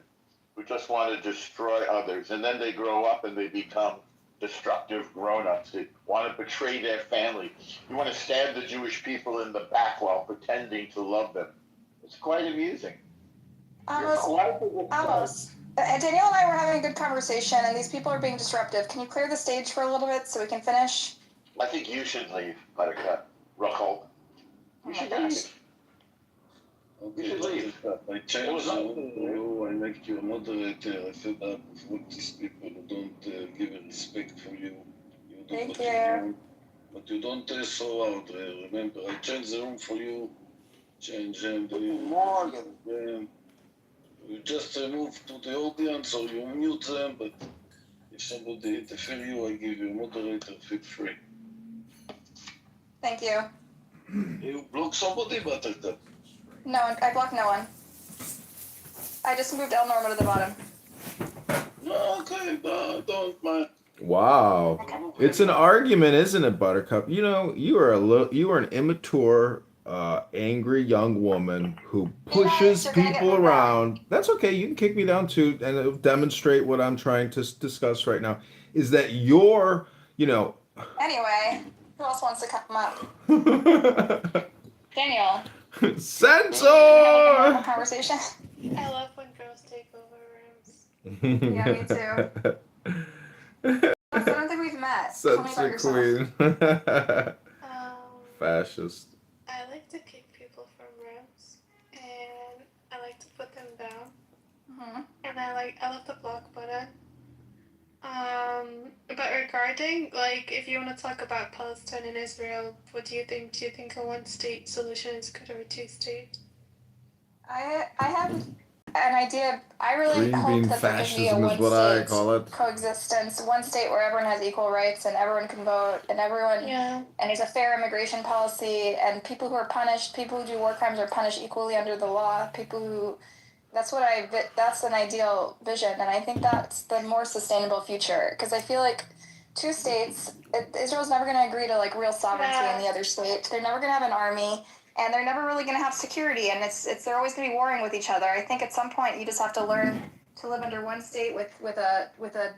who just want to destroy others. And then they grow up and they become destructive grown-ups. They want to betray their family. You want to stab the Jewish people in the back while pretending to love them. It's quite amusing. Almost. Danielle and I were having a good conversation, and these people are being disruptive. Can you clear the stage for a little bit so we can finish? I think you should leave, Buttercup. Rachel. You should leave. Okay, You should leave. I changed the room for you. I make you a moderator. I fed up with these people who don't give a respect for you. You do Thank what you. want, but you don't so out. Remember, I changed the room for you. Change and you just move to the audience or you mute them. But if somebody interfere you, I give you a moderator. Feel free. Thank you. You block somebody, Buttercup. No, I blocked no one. I just moved El Norma to the bottom. Okay, don't mind. Wow. It's an argument, isn't it, Buttercup? You know, you are an immature, angry young woman who pushes people around. That's okay. You can kick me down too, and it'll demonstrate what I'm trying to discuss right now. Is that you're, Anyway, who else wants to come up? Daniel. Censor! Have a conversation? I love when girls take over rooms. Yeah, me too. I don't think we've met. Tell me about Censor yourself. queen. Fascist. I like to kick people from rooms, and I like to put them down. Mm-hmm. And I love the block button. But regarding, if you want to talk about Palestine and Israel, what do you think? Do you think a one-state solution is good or a two-state? I have an idea. I really Green hope bean that there can be a fascism is what I one-state call it. coexistence, one state where everyone has equal rights and everyone can vote and everyone, and there's a fair immigration policy and people who are punished, people who do war crimes are punished equally under the law. People who, that's an ideal vision, and I think that's the more sustainable future. Because I feel like two states, Israel's never going to agree to real sovereignty in the other state. They're never going to have an army. And they're never really going to have security, and they're always going to be warring with each other. I think at some point you just have to learn to live under one state with a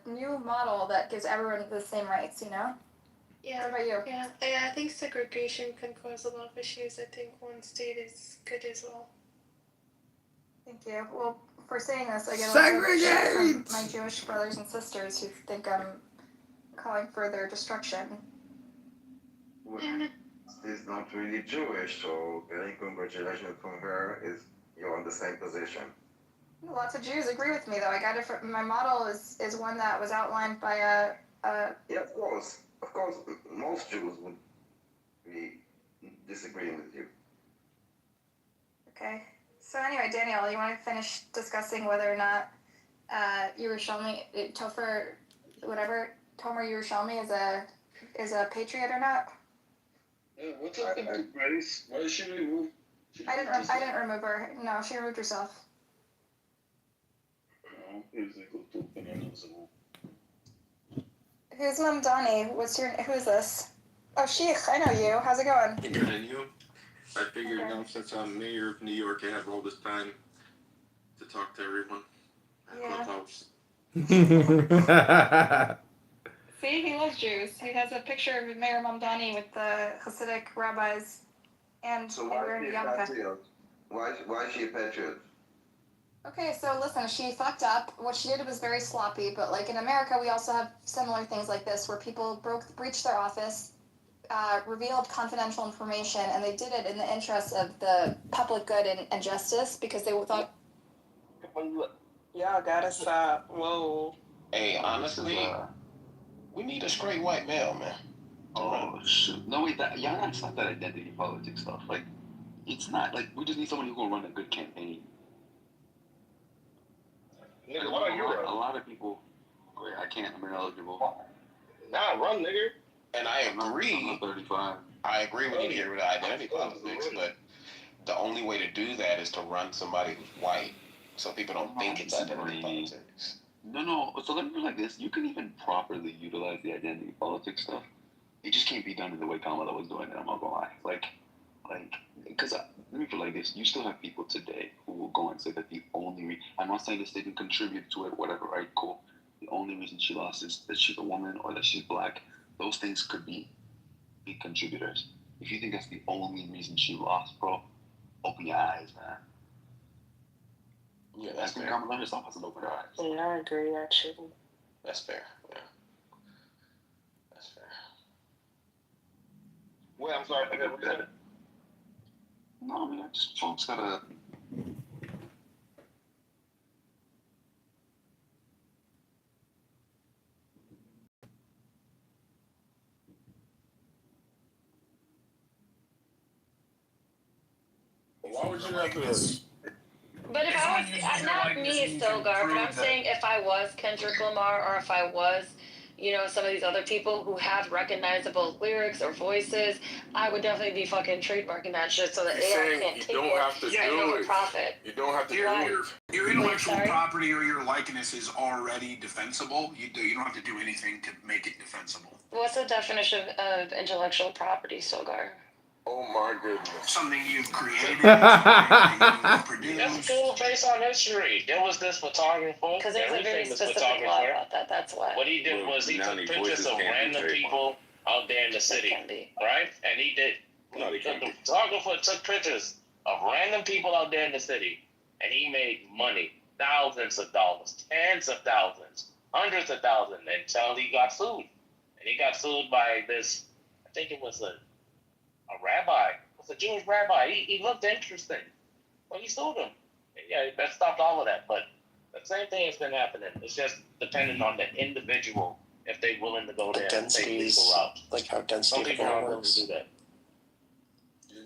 new model that gives everyone the same rights. Yeah. What about you? Yeah. I think segregation can cause a lot of issues. I think one state is good as well. Thank you. Well, for saying this, I get a Segregate! lot of shit from my Jewish brothers and sisters who think I'm calling for their destruction. Is not really Jewish, so getting congratulations from her is you're on the same position. Lots of Jews agree with me, though. I got it from my model is one that was outlined by a. Yeah, of course, most Jews would be disagreeing with you. Okay. So anyway, Daniel, you want to finish discussing whether or not Yerushalmi, Tomer Yerushalmi is a patriot or not? What happened to Grace? Why is she removed? I didn't remove her. No, she removed herself. No, here's a good open another room. Who's Mamdani? Who is this? Oh, Sheikh, I know you. How's it going? Bigger than you. I figured, since I'm mayor of New York, I have all this time to talk to everyone. Yeah. See, he loves Jews. He has a picture of Mayor Mamdani with the Hasidic rabbis and So why is she a patriot? Why is she a patriot? Okay, so listen, she fucked up. What she did was very sloppy, but in America, we also have similar things like this where people breached their office, revealed confidential information, and they did it in the interest of the public good and justice because they thought. Y'all gotta stop. Whoa. Hey, honestly, we need a straight white male, man. Oh, shoot. No, wait, it's not that identity politics stuff. It's not. We just need someone who will run a good campaign. Nigga, what are you running? A lot of people, I can't, I'm ineligible. Nah, run, nigga. And I agree. I'm 35. I agree we need to get rid of identity politics, but the only way to do that is to run somebody who's white, so people don't think it's identity politics. No. So let me put it like this: you can even properly utilize the identity politics stuff. It just can't be done in the way Kamala was doing it. I'm not gonna lie. Because let me put it like this: you still have people today who will go and say that the only I'm not saying this they didn't contribute to it, whatever. Right? Cool. The only reason she lost is that she's a woman or that she's black. Those things could be big contributors. If you think that's the only reason she lost, bro, open your eyes, man. Yeah, that's fair. Kamala herself has to open her eyes. Yeah, I agree, actually. That's fair. Yeah. That's fair. Wait, I'm sorry. I got No, I mean, just folks gotta. Why would you have to? But if I was, not me, Stilgar, but I'm saying if I was Kendrick Lamar or if I was, some of these other people who have recognizable lyrics or voices, I would definitely be fucking trademarking that shit so that You're AI saying can't you take don't it have to and do go it. for profit. You don't have to do it. Your intellectual Sorry? property or your likeness is already defensible. You don't have to do anything to make it defensible. What's the definition of intellectual property, Stilgar? Oh my goodness. Something you've created, something that you've produced. That's cool based on history. There was this photographer. Because there's a very specific law about that. That's why. What he did was he took pictures of random people out there in the city, right? And he did. The photographer took pictures of random people out there in the city, and he made money, thousands of dollars, tens of thousands, hundreds of thousands, until he got sued. And he got sued by this. I think it was a rabbi. It was a Jewish rabbi. He looked interesting. Well, he sued him. Yeah, that stopped all of that. But the same thing has been happening. It's just depending on the individual if they're willing to go there and take legal route. Like how density Some people aren't willing to do that.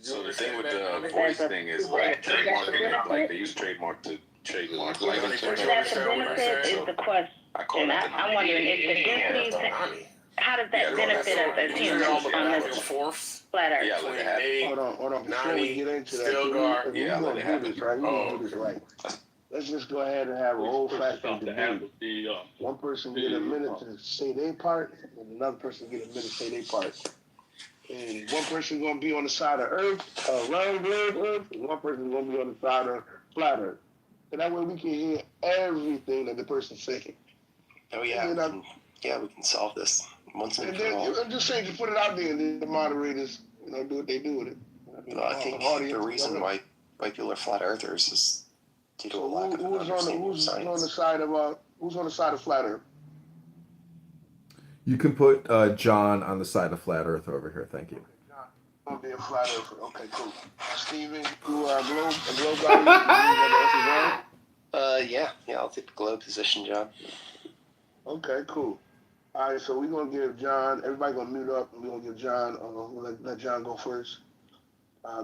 So the thing with the voice thing is like trademarking, like they use trademark to trademark. Like That's the benefit is the question. And I'm wondering if the density, how does that benefit us as humans on this flat earth? Yeah, let it happen. Hold on. Before we get into that, if we're going to do this right, we're going to do this right. Let's just go ahead and have a whole fashioned debate. One person get a minute to say their part, and another person get a minute to say their part. And one person going to be on the side of Earth, round globe Earth, and one person going to be on the side of flat Earth. And that way we can hear everything that the person's saying. Oh yeah, we can solve this once and for all. I'm just saying, just put it out there, and then the moderators, do what they do with it. I think the reason why people are flat earthers is due to a lack of understanding of science. Who's on the side of flat Earth? You can put John on the side of flat Earth over here. Thank you. I'll be a flat earther. Okay, cool. Steven, you are a globe guy? Yeah, I'll take the globe position, John. Okay, cool. All right, so we're going to give John, everybody going to mute up, and we're going to give John, we'll let John go first.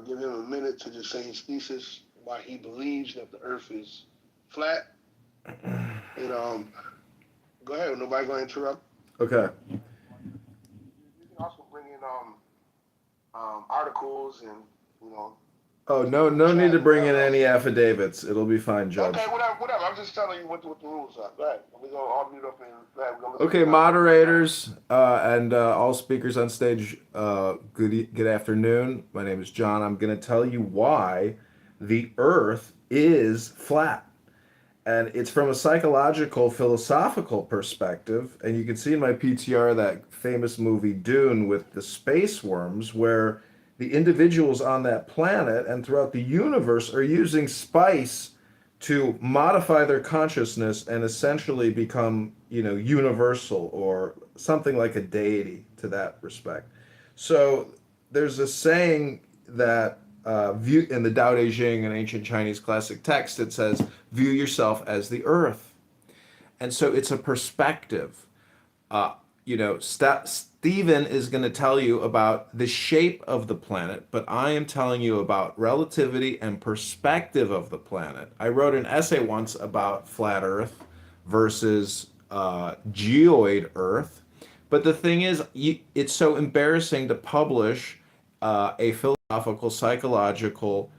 Give him a minute to just say his thesis, why he believes that the earth is flat. And go ahead, nobody going to interrupt. Okay. You can also bring in articles and, Oh, no need to bring in any affidavits. It'll be fine, Judge. Okay, whatever. I'm just telling you what the rules are. Go ahead. We're going to all mute up and go ahead. Okay, moderators and all speakers on stage, good afternoon. My name is John. I'm going to tell you why the Earth is flat. And it's from a psychological, philosophical perspective. And you can see in my PTR that famous movie Dune with the space worms, where the individuals on that planet and throughout the universe are using spice to modify their consciousness and essentially become, universal or something like a deity to that respect. So there's a saying that view in the Tao Te Ching, an ancient Chinese classic text, it says, view yourself as the earth. And so it's a perspective. Stephen is going to tell you about the shape of the planet, but I am telling you about relativity and perspective of the planet. I wrote an essay once about flat Earth versus geoid Earth. But the thing is, it's so embarrassing to publish a philosophical, psychological,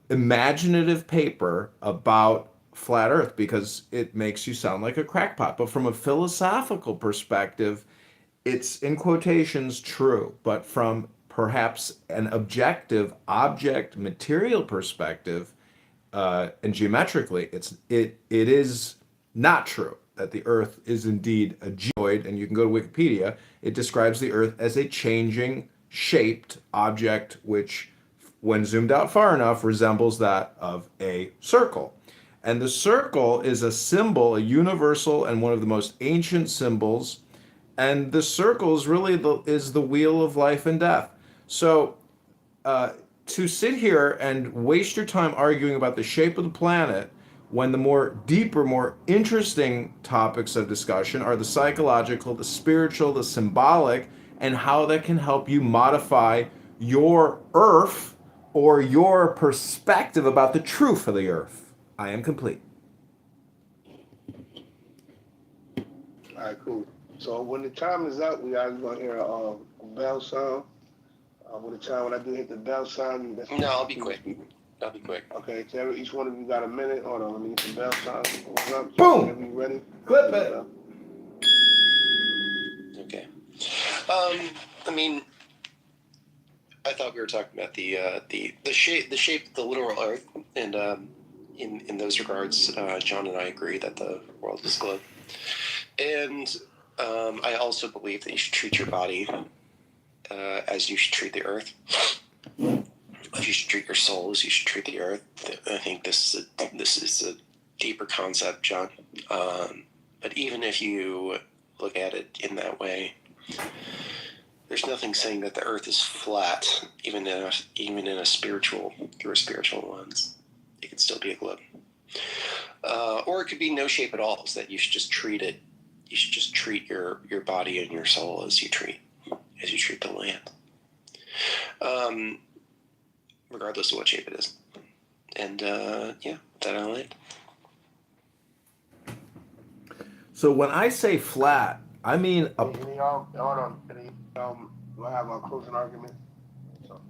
imaginative paper about flat Earth because it makes you sound like a crackpot. But from a philosophical perspective, it's in quotations true. But from perhaps an objective, object, material perspective, and geometrically, it is not true that the Earth is indeed a geoid. And you can go to Wikipedia. It describes the Earth as a changing, shaped object, which, when zoomed out far enough, resembles that of a circle. And the circle is a symbol, a universal and one of the most ancient symbols. And the circle is really the wheel of life and death. So to sit here and waste your time arguing about the shape of the planet when the more deeper, more interesting topics of discussion are the psychological, the spiritual, the symbolic, and how that can help you modify your Earth or your perspective about the truth of the Earth. I am complete. All right, cool. So when the time is up, we are going to hear a bell sound. When I do hit the bell sound, that's no, I'll be quick. I'll be quick. Okay, so each one of you got a minute. Hold on, let me get the bell sound. Boom! Whenever you ready, clip it. Okay. I mean, I thought we were talking about the shape of the literal Earth, and in those regards, John and I agree that the world is a globe. And I also believe that you should treat your body as you should treat the Earth. As you should treat your soul as you should treat the Earth. I think this is a deeper concept, John. But even if you look at it in that way, there's nothing saying that the Earth is flat, even in a spiritual lens. It could still be a globe, or it could be no shape at all. So that you should just treat it. You should just treat your body and your soul as you treat the land, regardless of what shape it is. And yeah, with that I'll end. So when I say flat, I mean a. Hold on. We'll have a closing argument. So,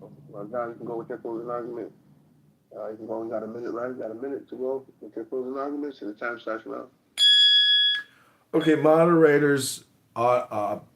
John, you can go with your closing argument. You can go. We got a minute, right? We got a minute to go with your closing arguments, and the time starts now. Okay, moderators,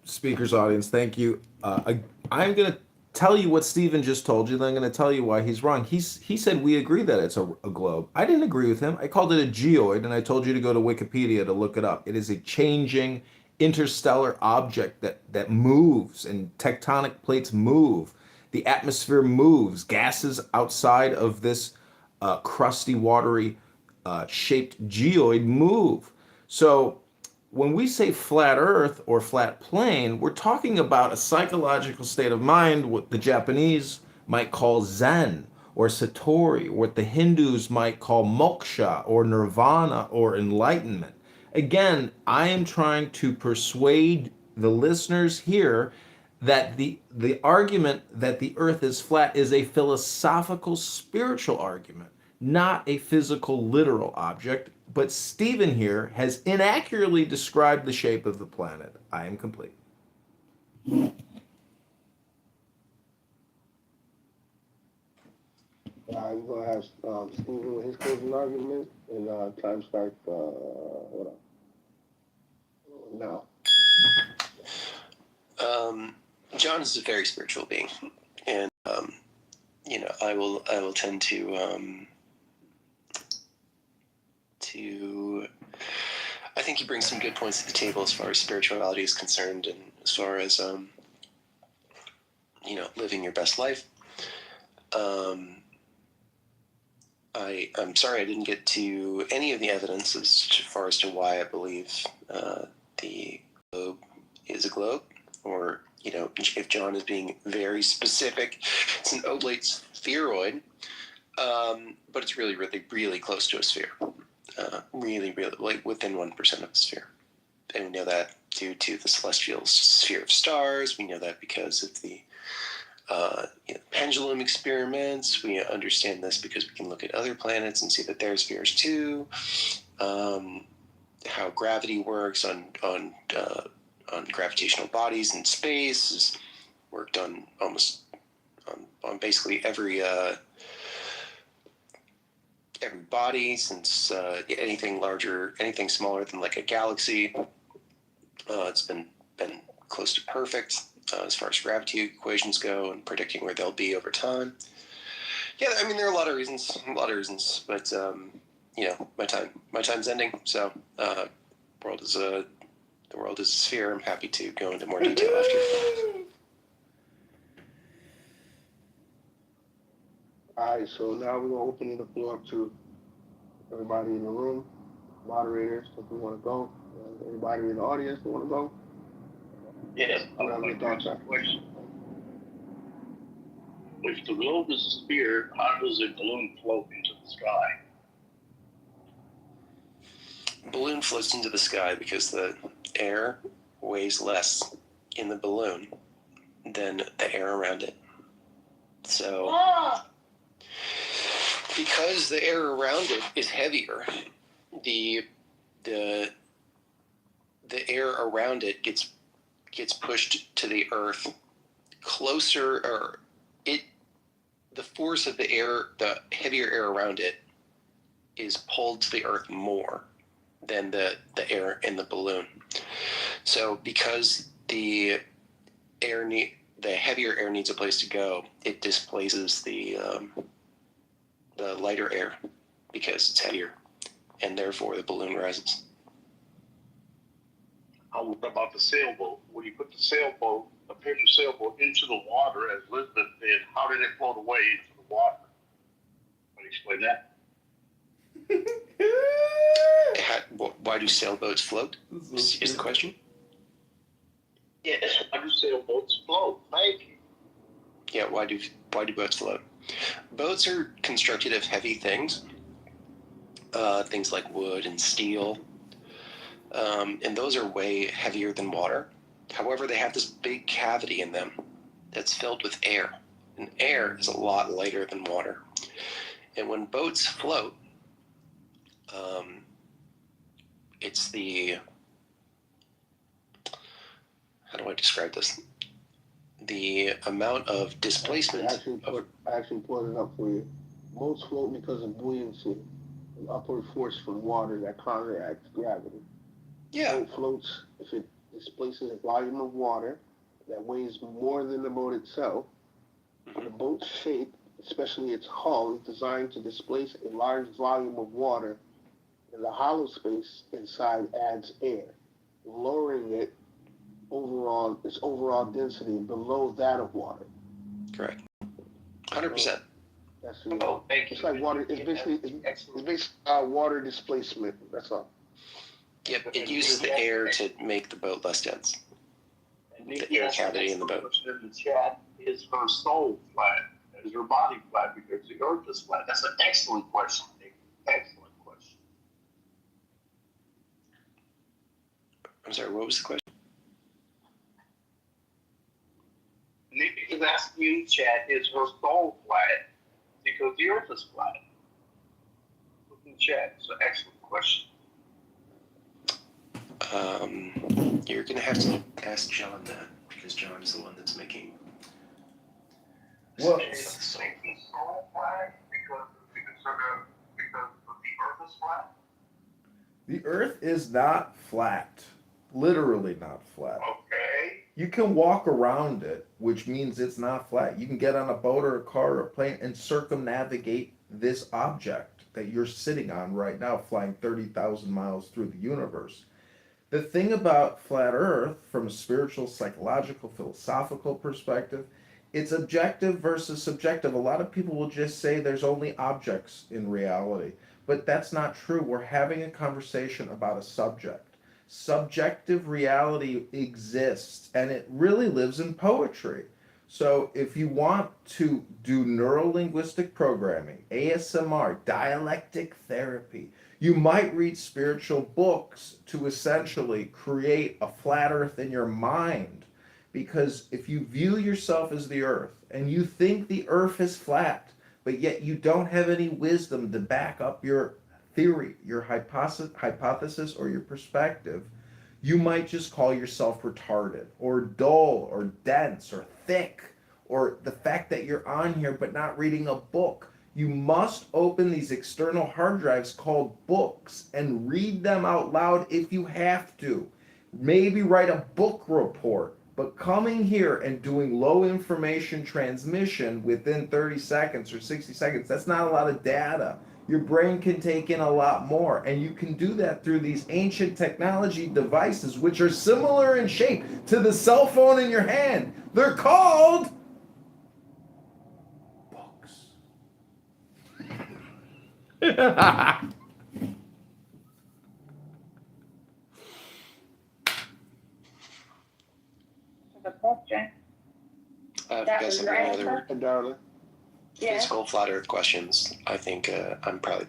speakers, audience, thank you. I'm going to tell you what Stephen just told you, then I'm going to tell you why he's wrong. He said we agree that it's a globe. I didn't agree with him. I called it a geoid, and I told you to go to Wikipedia to look it up. It is a changing interstellar object that moves, and tectonic plates move. The atmosphere moves. Gases outside of this crusty, watery shaped geoid move. So when we say flat Earth or flat plane, we're talking about a psychological state of mind, what the Japanese might call Zen or Satori, what the Hindus might call moksha or nirvana or enlightenment. Again, I am trying to persuade the listeners here that the argument that the Earth is flat is a philosophical, spiritual argument, not a physical, literal object. But Stephen here has inaccurately described the shape of the planet. I am complete. I'm going to have Stephen with his closing argument, and time starts, hold on. Now. John is a very spiritual being, and I will tend to I think he brings some good points to the table as far as spirituality is concerned, and as far as living your best life. I'm sorry I didn't get to any of the evidence as far as to why I believe the globe is a globe, or if John is being very specific, it's an oblate spheroid, but it's really, really, really close to a sphere. Really, really, like within 1% of a sphere. And we know that due to the celestial sphere of stars. We know that because of the pendulum experiments. We understand this because we can look at other planets and see that they're spheres too. How gravity works on gravitational bodies in space is worked on almost on basically every every body since anything larger, anything smaller than like a galaxy. It's been close to perfect as far as gravity equations go and predicting where they'll be over time. Yeah, I mean there are a lot of reasons, but you know, my time's ending. So the world is a sphere. I'm happy to go into more detail after. All right, so now we're gonna open the floor up to everybody in the room, moderators, if we want to go. Everybody in the audience, who want to go? Yes, I would like to ask a question. If the globe is a sphere, how does a balloon float into the sky? Balloon floats into the sky because the air weighs less in the balloon than the air around it. So, because the air around it is heavier, the air around it gets pushed to the earth closer, or the force of the air, the heavier air around it, is pulled to the earth more than the air in the balloon. So because the heavier air needs a place to go, it displaces the lighter air because it's heavier, and therefore the balloon rises. What about the sailboat? When you put the sailboat, a paper sailboat, into the water, as Elizabeth did, how did it float away into the water? Can you explain that? Why do sailboats float? Is the question? Yes. Why do sailboats float? Thank you. Yeah. Why do boats float? Boats are constructed of heavy things, things like wood and steel, and those are way heavier than water. However, they have this big cavity in them that's filled with air, and air is a lot lighter than water. And when boats float, it's the, how do I describe this? The amount of displacement. I actually pulled it up for you. Boats float because of buoyancy, an upward force from water that counteracts gravity. Yeah. Boat floats if it displaces a volume of water that weighs more than the boat itself. The boat's shape, especially its hull, is designed to displace a large volume of water, and the hollow space inside adds air, lowering its overall density below that of water. Correct. 100%. That's it's like water. It's basically water displacement. That's all. Yep. It uses the air to make the boat less dense. The air cavity in the boat. In the chat, is her soul flat? Is her body flat because the earth is flat? That's an excellent question, Nick. Excellent question. I'm sorry, what was the question? Nick is asking you in chat, is her soul flat because the earth is flat? Look in chat. It's an excellent question. You're going to have to ask John that, because John is the one that's making. Well, Is the soul flat because the earth is flat? the Earth is not flat. Literally not flat. Okay. You can walk around it, which means it's not flat. You can get on a boat or a car or a plane and circumnavigate this object that you're sitting on right now, flying 30,000 miles through the universe. The thing about flat Earth, from a spiritual, psychological, philosophical perspective, it's objective versus subjective. A lot of people will just say there's only objects in reality, but that's not true. We're having a conversation about a subject. Subjective reality exists, and it really lives in poetry. So if you want to do neuro-linguistic programming, ASMR, dialectic therapy, you might read spiritual books to essentially create a flat earth in your mind. Because if you view yourself as the earth and you think the earth is flat, but yet you don't have any wisdom to back up your theory, your hypothesis, or your perspective, you might just call yourself retarded or dull or dense or thick, or the fact that you're on here but not reading a book. You must open these external hard drives called books and read them out loud if you have to. Maybe write a book report. But coming here and doing low information transmission within 30 seconds or 60 seconds, that's not a lot of data. Your brain can take in a lot more. And you can do that through these ancient technology devices, which are similar in shape to the cell phone in your hand. They're called books. The question. If you That guys was have your any answer? other physical flat Earth questions, I think I'm probably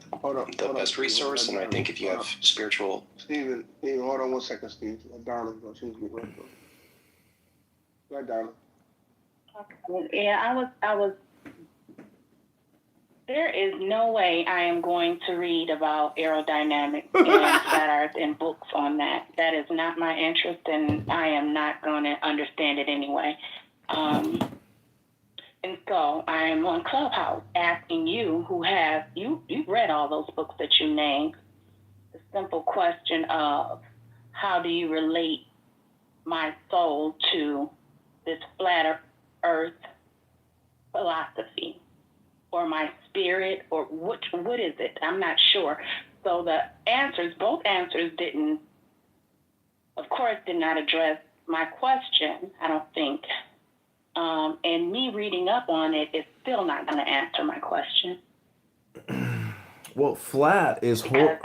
the best resource. And I think if you have spiritual, Steven, hold on 1 second, Steve. Darling, she's real quick. Go ahead, darling. Yeah, I was. There is no way I am going to read about aerodynamics and flat Earth and books on that. That is not my interest, and I am not going to understand it anyway. And so I am on Clubhouse asking you, you've read all those books that you named, the simple question of how do you relate my soul to this flat Earth philosophy, or my spirit, or what is it? I'm not sure. So both answers did not address my question, I don't think. And me reading up on it is still not going to answer my question. Well, flat is flat.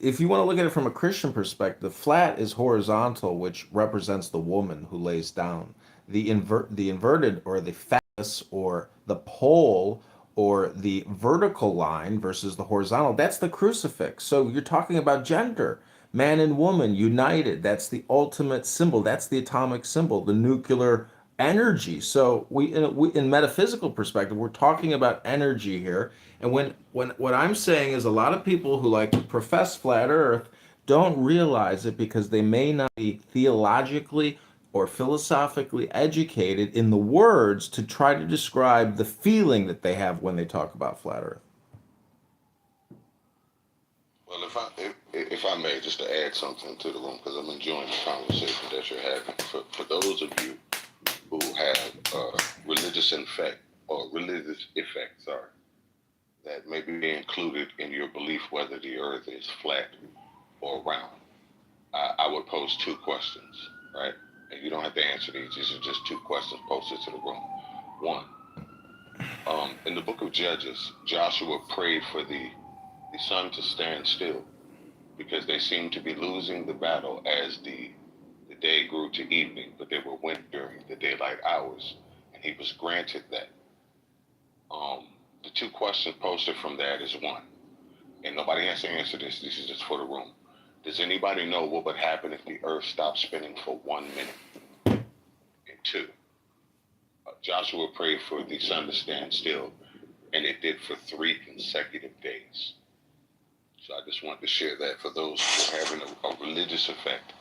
If you want to look at it from a Christian perspective, flat is horizontal, which represents the woman who lays down. The inverted, or the phallus, or the pole, or the vertical line versus the horizontal, that's the crucifix. So you're talking about gender. Man and woman united. That's the ultimate symbol. That's the atomic symbol, the nuclear energy. So in metaphysical perspective, we're talking about energy here. And when what I'm saying is, a lot of people who like to profess flat Earth don't realize it because they may not be theologically or philosophically educated in the words to try to describe the feeling that they have when they talk about flat Earth. Well, if I may, just to add something to the room, because I'm enjoying the conversation that you're having. For those of you who have religious effect, that may be included in your belief whether the Earth is flat or round, I would pose two questions, right? And you don't have to answer these. These are just two questions posted to the room. One, in the book of Judges, Joshua prayed for the sun to stand still because they seemed to be losing the battle as the day grew to evening, but they were went during the daylight hours, and he was granted that. The two questions posted from that is, one, and nobody has to answer this, this is just for the room. Does anybody know what would happen if the earth stopped spinning for 1 minute? And two, Joshua prayed for the sun to stand still, and it did for 3 consecutive days. So I just wanted to share that for those who are having a religious effect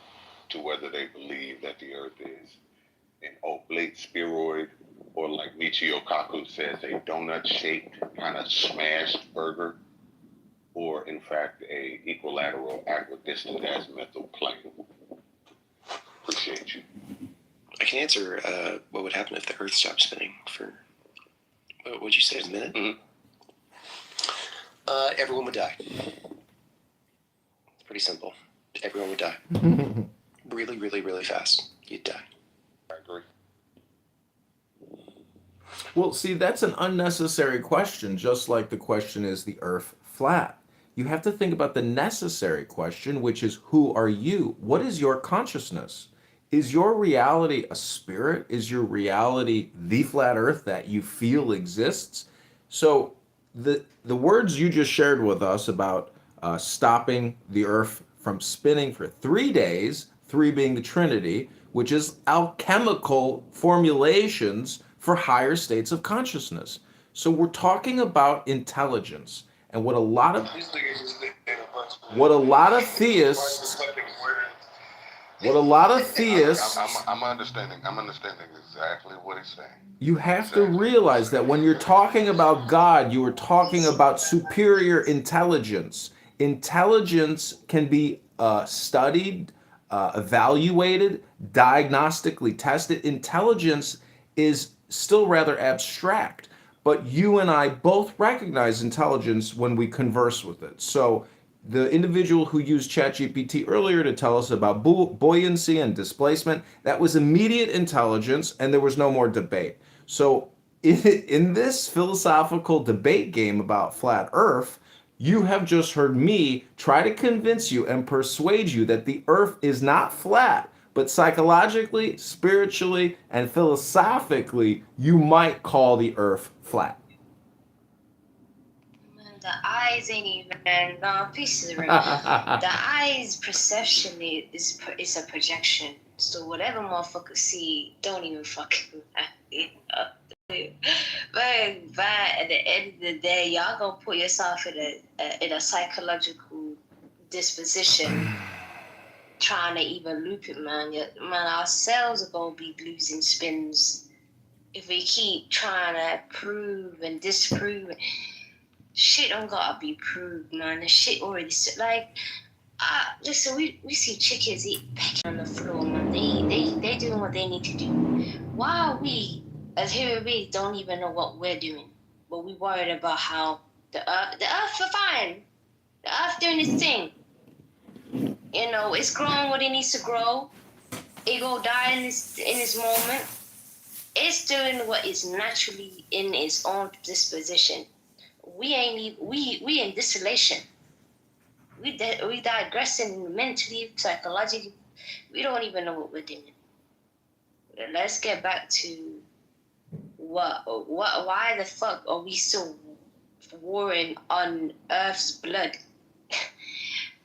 to whether they believe that the earth is an oblate spheroid, or like Michio Kaku says, a donut-shaped kind of smashed burger, or in fact a equilateral equidistant azimuthal plane. Appreciate you. I can answer what would happen if the Earth stopped spinning for, what would you say, a minute? Mm-hmm. Everyone would die. It's pretty simple. Everyone would die. Really, really, really fast. You'd die. I agree. Well, see, that's an unnecessary question, just like the question, is the earth flat? You have to think about the necessary question, which is, who are you? What is your consciousness? Is your reality a spirit? Is your reality the flat earth that you feel exists? So the words you just shared with us about stopping the earth from spinning for 3 days, 3 being the Trinity, which is alchemical formulations for higher states of consciousness. So we're talking about intelligence, and what a lot of theists What a lot of theists... I'm understanding exactly what he's saying. You have to realize that when you're talking about God, you are talking about superior intelligence. Intelligence can be studied, evaluated, diagnostically tested. Intelligence is still rather abstract, but you and I both recognize intelligence when we converse with it. So the individual who used ChatGPT earlier to tell us about buoyancy and displacement, that was immediate intelligence, and there was no more debate. So in this philosophical debate game about flat Earth, you have just heard me try to convince you and persuade you that the Earth is not flat, but psychologically, spiritually, and philosophically, you might call the Earth flat. The eyes ain't even pieces of the eyes perception is a projection. So whatever motherfuckers see don't even fucking matter. But at the end of the day, y'all gonna put yourself in a psychological disposition trying to even loop it, man. Man, ourselves are gonna be losing spins if we keep trying to prove and disprove. Shit don't gotta be proved, man. The shit already like. Listen, we see chickens eat back on the floor, man. They doing what they need to do. While we, as human beings, don't even know what we're doing, but we worried about how the earth are fine. The earth doing its thing. You know, it's growing what it needs to grow. It go die in this moment. It's doing what is naturally in its own disposition. We in desolation. We digressing mentally, psychologically. We don't even know what we're doing. Let's get back to why the fuck are we still warring on Earth's blood?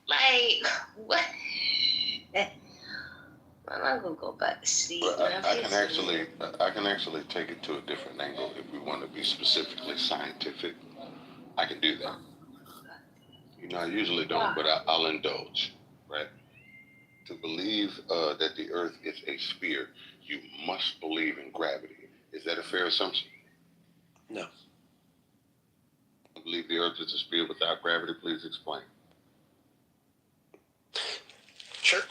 Like, what? I'm gonna go back to sleep. I can actually take it to a different angle if we want to be specifically scientific. I can do that. You know, I usually don't, but I'll indulge, right? To believe that the Earth is a sphere, you must believe in gravity. Is that a fair assumption? No. I believe the Earth is a sphere without gravity. Please explain. Sure.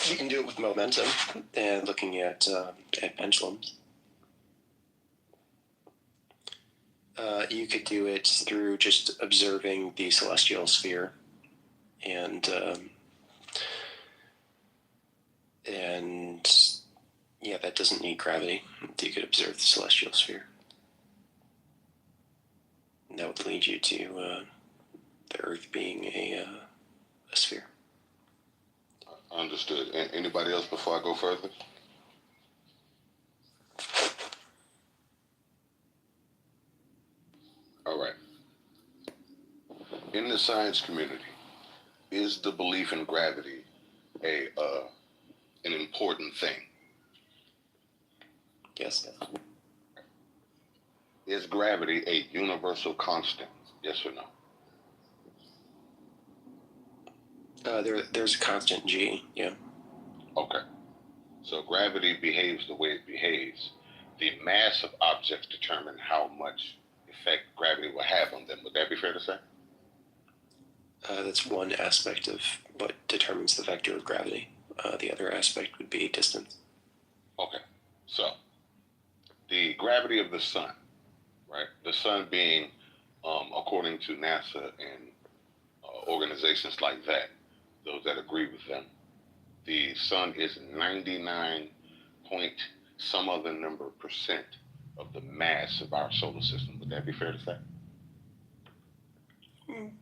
You can do it with momentum and looking at pendulums. You could do it through just observing the celestial sphere, and yeah, that doesn't need gravity. You could observe the celestial sphere. And that would lead you to the Earth being a sphere. Understood. Anybody else before I go further? All right. In the science community, is the belief in gravity an important thing? Yes. Is gravity a universal constant? Yes or no? There's a constant G, yeah. Okay. So gravity behaves the way it behaves. The mass of objects determine how much effect gravity will have on them. Would that be fair to say? That's one aspect of what determines the vector of gravity. The other aspect would be distance. Okay. So the gravity of the sun, right? The sun being, according to NASA and organizations like that, those that agree with them, the sun is 99 point some other number percent of the mass of our solar system. Would that be fair to say?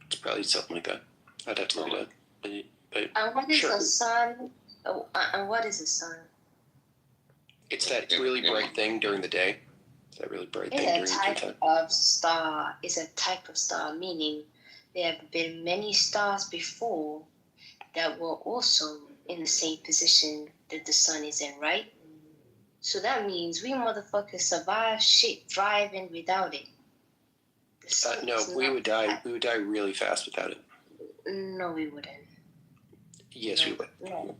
It's probably something like that. I'd have to look it up. But And what is sure. a sun? And what is a sun? It's that really bright thing during the day. It's that really bright thing It's during a the daytime. type of star. It's a type of star, meaning there have been many stars before that were also in the same position that the sun is in, right? So that means we motherfuckers survive shit thriving without it. No, we would die. We would die really fast without it. No, we wouldn't. Yes, we would. No.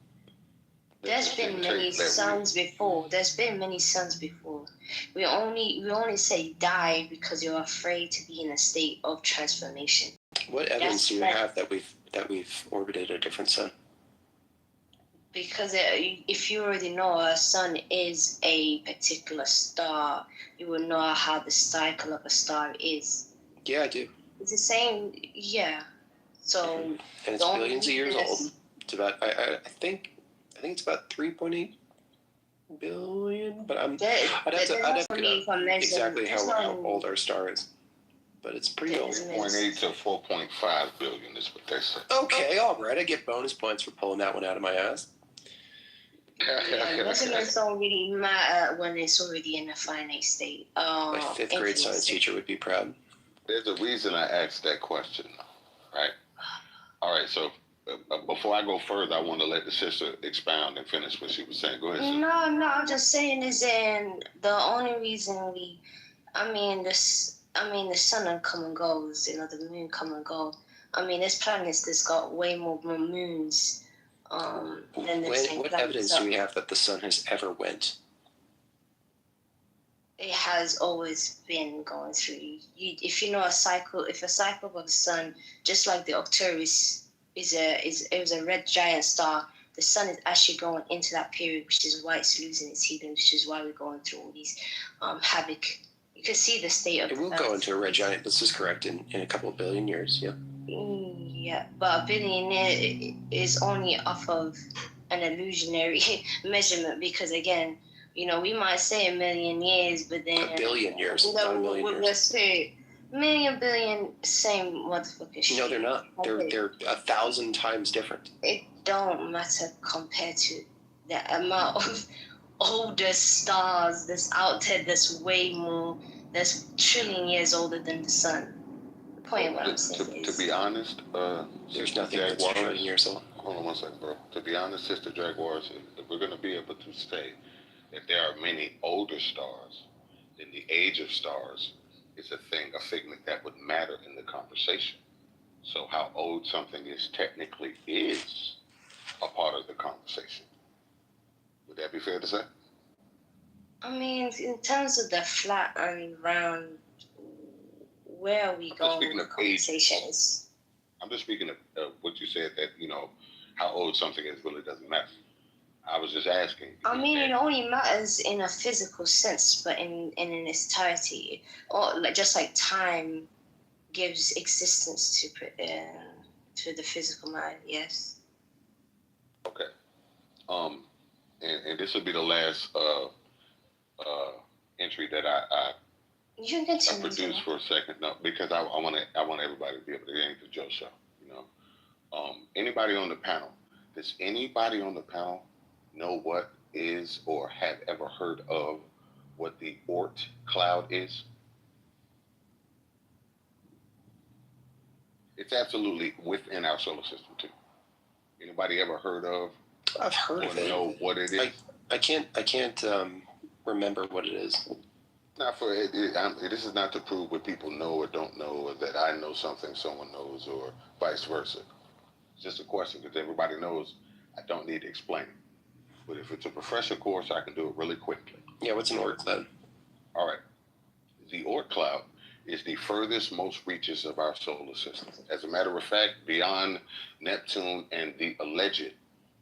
There's been many suns before. There's been many suns before. We only say died because you're afraid to be in a state of transformation. What evidence do you have that we've orbited a different sun? Because if you already know a sun is a particular star, you will know how the cycle of a star is. Yeah, I do. It's the same, yeah. So and it's billions of years old. It's about I think it's about 3.8 billion. But I'd have to look up exactly how old our star is. But it's pretty old. 3.8 to 4.5 billion is what they say. Okay, all right. I get bonus points for pulling that one out of my ass. Yeah, measurements don't really matter when it's already in a finite state. My fifth grade science teacher would be proud. There's a reason I asked that question, right? All right, so before I go further, I want to let the sister expound and finish what she was saying. Go ahead, sister. No, I'm just saying is in the only reason the sun will come and goes, the moon come and go. There's planets that's got way more moons. What evidence do we have that the sun has ever went? It has always been going through. If you know a cycle of the sun, just like the Arcturus it was a red giant star. The sun is actually going into that period, which is why it's losing its heat, which is why we're going through all these havoc. You can see the state of. It will go into a red giant. This is correct in a couple of billion years. Yeah. Yeah, but a billion is only off of an illusionary measurement because again, we might say a million years, but then a billion years, not a million years. Let's say million, billion, same motherfucker shit. No, they're not. They're 1,000 times different. It don't matter compared to the amount of older stars that's out there. That's way more. That's trillion years older than the sun. To be honest, there's nothing that's a trillion years old. Hold on one second, bro. To be honest, Sister Jaguars, if we're going to be able to say that there are many older stars, then the age of stars is a figment that would matter in the conversation. So how old something is technically is a part of the conversation. Would that be fair to say? In terms of the flat and round, where are we going with conversations? I'm just speaking of what you said that, how old something is really doesn't matter. I was just asking. It only matters in a physical sense, but in an entirety, or just like time gives existence to the physical mind. Yes. Okay. And this will be the last entry that I produced for a second. No, because I want everybody to be able to get into Joe's show. Anybody on the panel? Does anybody on the panel know what is or have ever heard of what the Oort cloud is? It's absolutely within our solar system too. Anybody ever heard of? I've heard of it. Know what it is? I can't remember what it is. Not for it. This is not to prove what people know or don't know, or that I know something someone knows, or vice versa. It's just a question because everybody knows. I don't need to explain it. But if it's a refresher course, I can do it really quickly. Yeah, what's an Oort cloud? All right. The Oort cloud is the furthest most reaches of our solar system. As a matter of fact, beyond Neptune and the alleged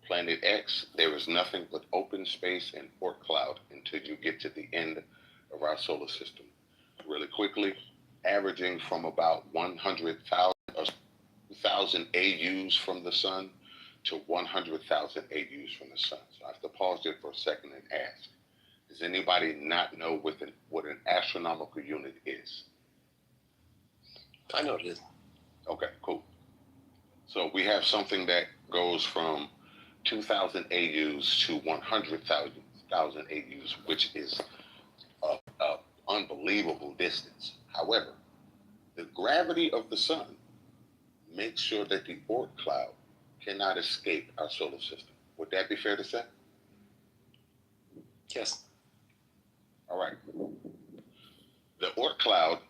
Planet X, there is nothing but open space and Oort cloud until you get to the end of our solar system. Really quickly, averaging from about 100,000 AUs from the sun to 100,000 AUs from the sun. So I have to pause there for a second and ask, does anybody not know what an astronomical unit is? I know what it is. Okay, cool. So we have something that goes from 2,000 AUs to 100,000 AUs, which is an unbelievable distance. However, the gravity of the sun makes sure that the Oort cloud cannot escape our solar system. Would that be fair to say? Yes. All right. The Oort cloud,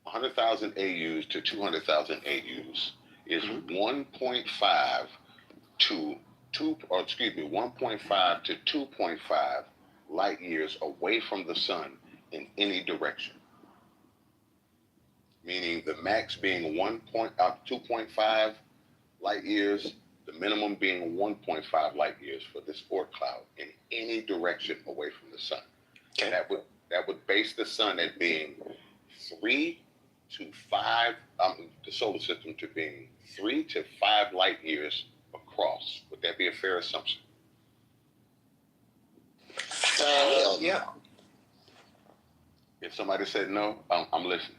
100,000 AUs to 200,000 AUs, is 1.5 to 1.5 to 2.5 light years away from the sun in any direction. Meaning the max being 2.5 light years, the minimum being 1.5 light years for this Oort cloud in any direction away from the sun. Okay. That would base the sun at being 3 to 5, the solar system to being 3 to 5 light years across. Would that be a fair assumption? Yeah. If somebody said no, I'm listening.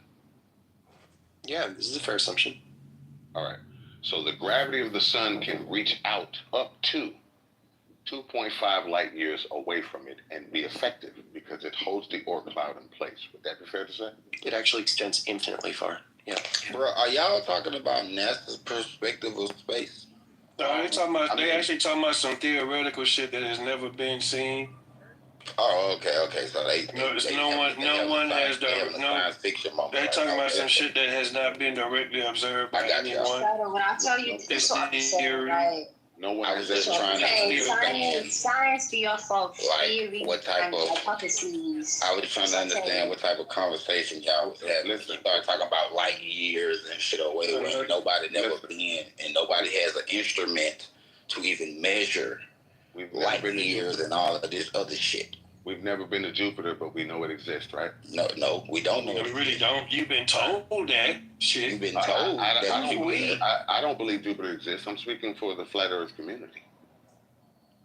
Yeah, this is a fair assumption. All right. So the gravity of the sun can reach out up to 2.5 light years away from it and be effective because it holds the Oort cloud in place. Would that be fair to say? It actually extends infinitely far. Yeah. Bro, are y'all talking about NASA's perspective of space? No, they actually talking about some theoretical shit that has never been seen. Oh, okay. So no one has science fiction moment. They're talking about some shit that has not been directly observed by anyone. When I tell you this, is what I'm saying, like, no one was just trying to science be off of theory what type of hypotheses. I was trying to understand what type of conversation y'all was having. Listen, you started talking about light years and shit away where nobody never been, and nobody has an instrument to even measure light years and all of this other shit. We've never been to Jupiter, but we know it exists, right? No, we don't know. We really don't. You've been told that shit. You've been told I don't believe Jupiter exists. I'm speaking for the flat Earth community.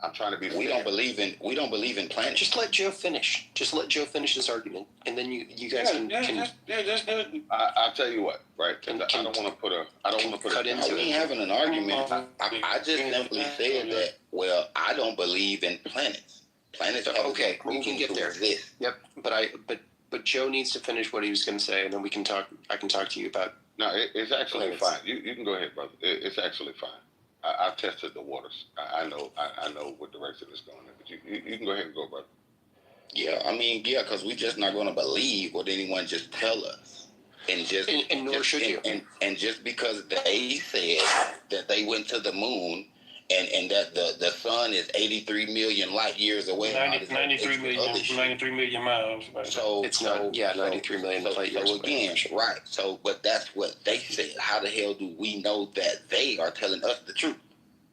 I'm trying to be. We don't believe in planets. Just let Joe finish. Just let Joe finish his argument, and then you guys can. I'll tell you what, right? I don't want to put a. Cut into it. Having an argument. I just simply said that. Well, I don't believe in planets. Planets are okay. We can get there. Yep. But Joe needs to finish what he was going to say, and then we can talk. I can talk to you about. No, it's actually fine. You can go ahead, brother. It's actually fine. I've tested the waters. I know what direction it's going in. But you can go ahead and go, brother. Yeah, I mean, because we're just not going to believe what anyone just tell us, and nor should you. And just because they said that they went to the moon. And that the sun is 83 million light years away. 93 million miles. Right? So it's not. 93 million light years. So again, right. So, but that's what they said. How the hell do we know that they are telling us the truth?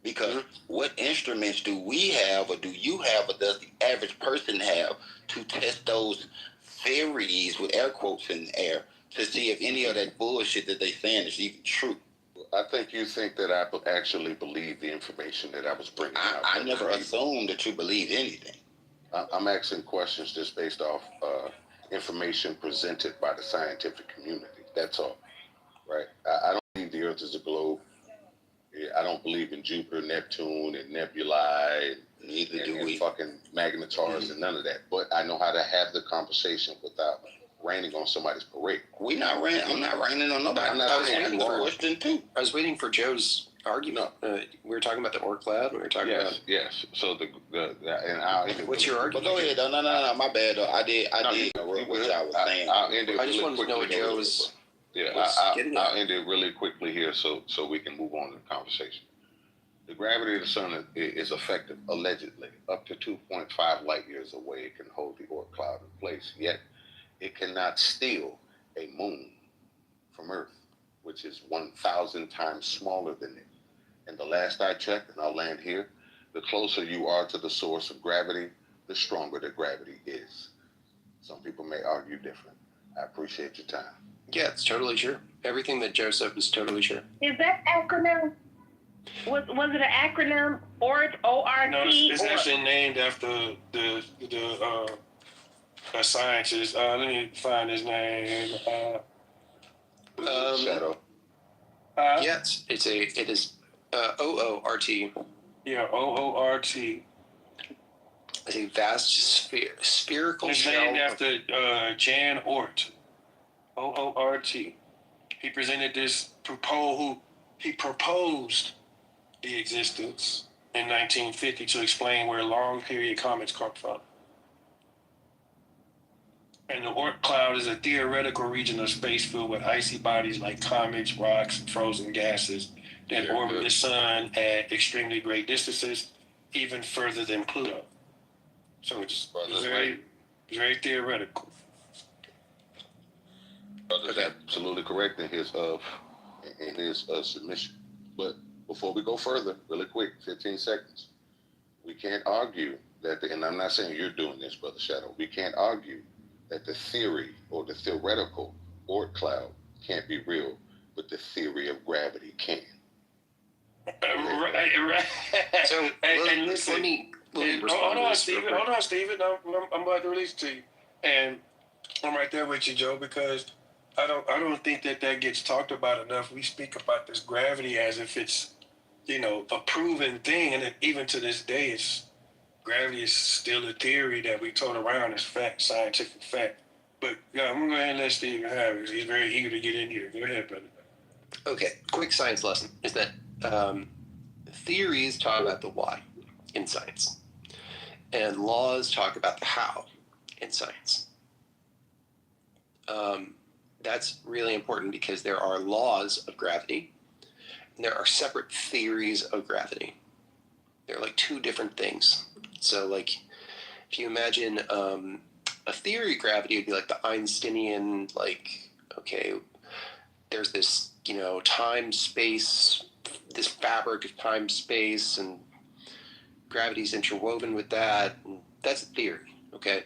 Because what instruments do we have, or do you have, or does the average person have to test those theories with air quotes in the air to see if any of that bullshit that they saying is even true? I think you think that I actually believe the information that I was bringing out. I never assumed that you believed anything. I'm asking questions just based off information presented by the scientific community. That's all, right? I don't believe the Earth is a globe. I don't believe in Jupiter, Neptune, and nebulae. Neither do we. Fucking magnetars and none of that. But I know how to have the conversation without raining on somebody's parade. I'm not raining on nobody. I was waiting for Joe's argument. We were talking about the Oort cloud. We were talking about. Yes. So what's your argument? But go ahead. No. My bad. Though. I did. What I was saying. I just wanted to know what Joe was. I'll end it really quickly here, so we can move on to the conversation. The gravity of the sun is effective, allegedly, up to 2.5 light years away. It can hold the Oort cloud in place. Yet it cannot steal a moon from Earth, which is 1,000 times smaller than it. And the last I checked, and I'll land here, the closer you are to the source of gravity, the stronger the gravity is. Some people may argue different. I appreciate your time. Yeah, it's totally true. Everything that Joe said was totally true. Is that acronym? Was it an acronym? Oort, O-R-T? No, it's actually named after the scientist. Let me find his name. Shadow. Yes, it is O-O-R-T. Yeah, O-O-R-T. It's a vast spherical it's shell. It's named after Jan Oort. O-O-R-T. He presented this he proposed the existence in 1950 to explain where long period comets come from. And the Oort cloud is a theoretical region of space filled with icy bodies like comets, rocks, and frozen gases that orbit the sun at extremely great distances, even further than Pluto. So it's very theoretical. Brother's absolutely correct in his submission. But before we go further, really quick, 15 seconds. We can't argue that, and I'm not saying you're doing this, Brother Shadow, we can't argue that the theory or the theoretical Oort cloud can't be real, but the theory of gravity can. Right. So and listen, let me hold on, Stephen. I'm about to release it to you, and I'm right there with you, Joe, because I don't think that gets talked about enough. We speak about this gravity as if it's, a proven thing, and even to this day, gravity is still a theory that we told around as fact, scientific fact. But yeah, I'm gonna go ahead and let Stephen have it. He's very eager to get in here. Go ahead, brother. Okay, quick science lesson is that theories talk about the why in science, and laws talk about the how in science. That's really important because there are laws of gravity, and there are separate theories of gravity. They're like two different things. So, like, if you imagine a theory of gravity would be like the Einsteinian, like, okay, there's this, time, space, this fabric of time, space, and gravity's interwoven with that. And that's a theory, okay?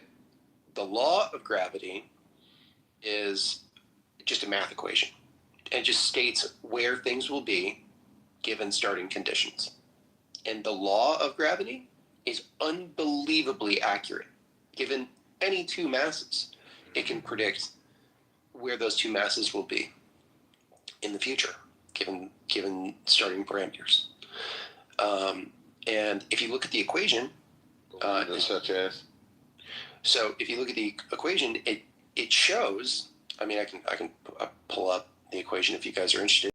The law of gravity is just a math equation. It just states where things will be given starting conditions. And the law of gravity is unbelievably accurate. Given any two masses, it can predict where those two masses will be in the future, given starting parameters. And if you look at the equation, such as, so if you look at the equation, it shows. I mean, I can pull up the equation if you guys are interested.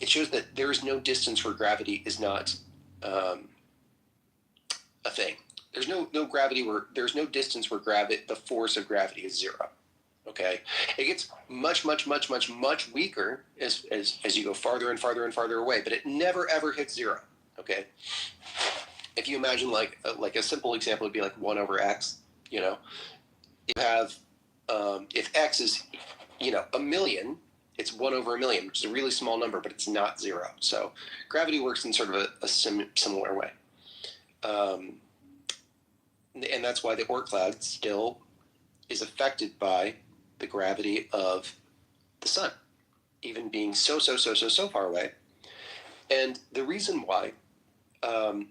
It shows that there is no distance where gravity is not a thing. There's no gravity where there's no distance where the force of gravity is zero. Okay, it gets much weaker as you go farther and farther and farther away, but it never ever hits zero. Okay, if you imagine like a simple example would be like 1 over x. You have if x is 1 million, it's 1 over 1 million, which is a really small number, but it's not zero. So gravity works in sort of a similar way. And that's why the Oort cloud still is affected by the gravity of the sun, even being so far away. And the reason why the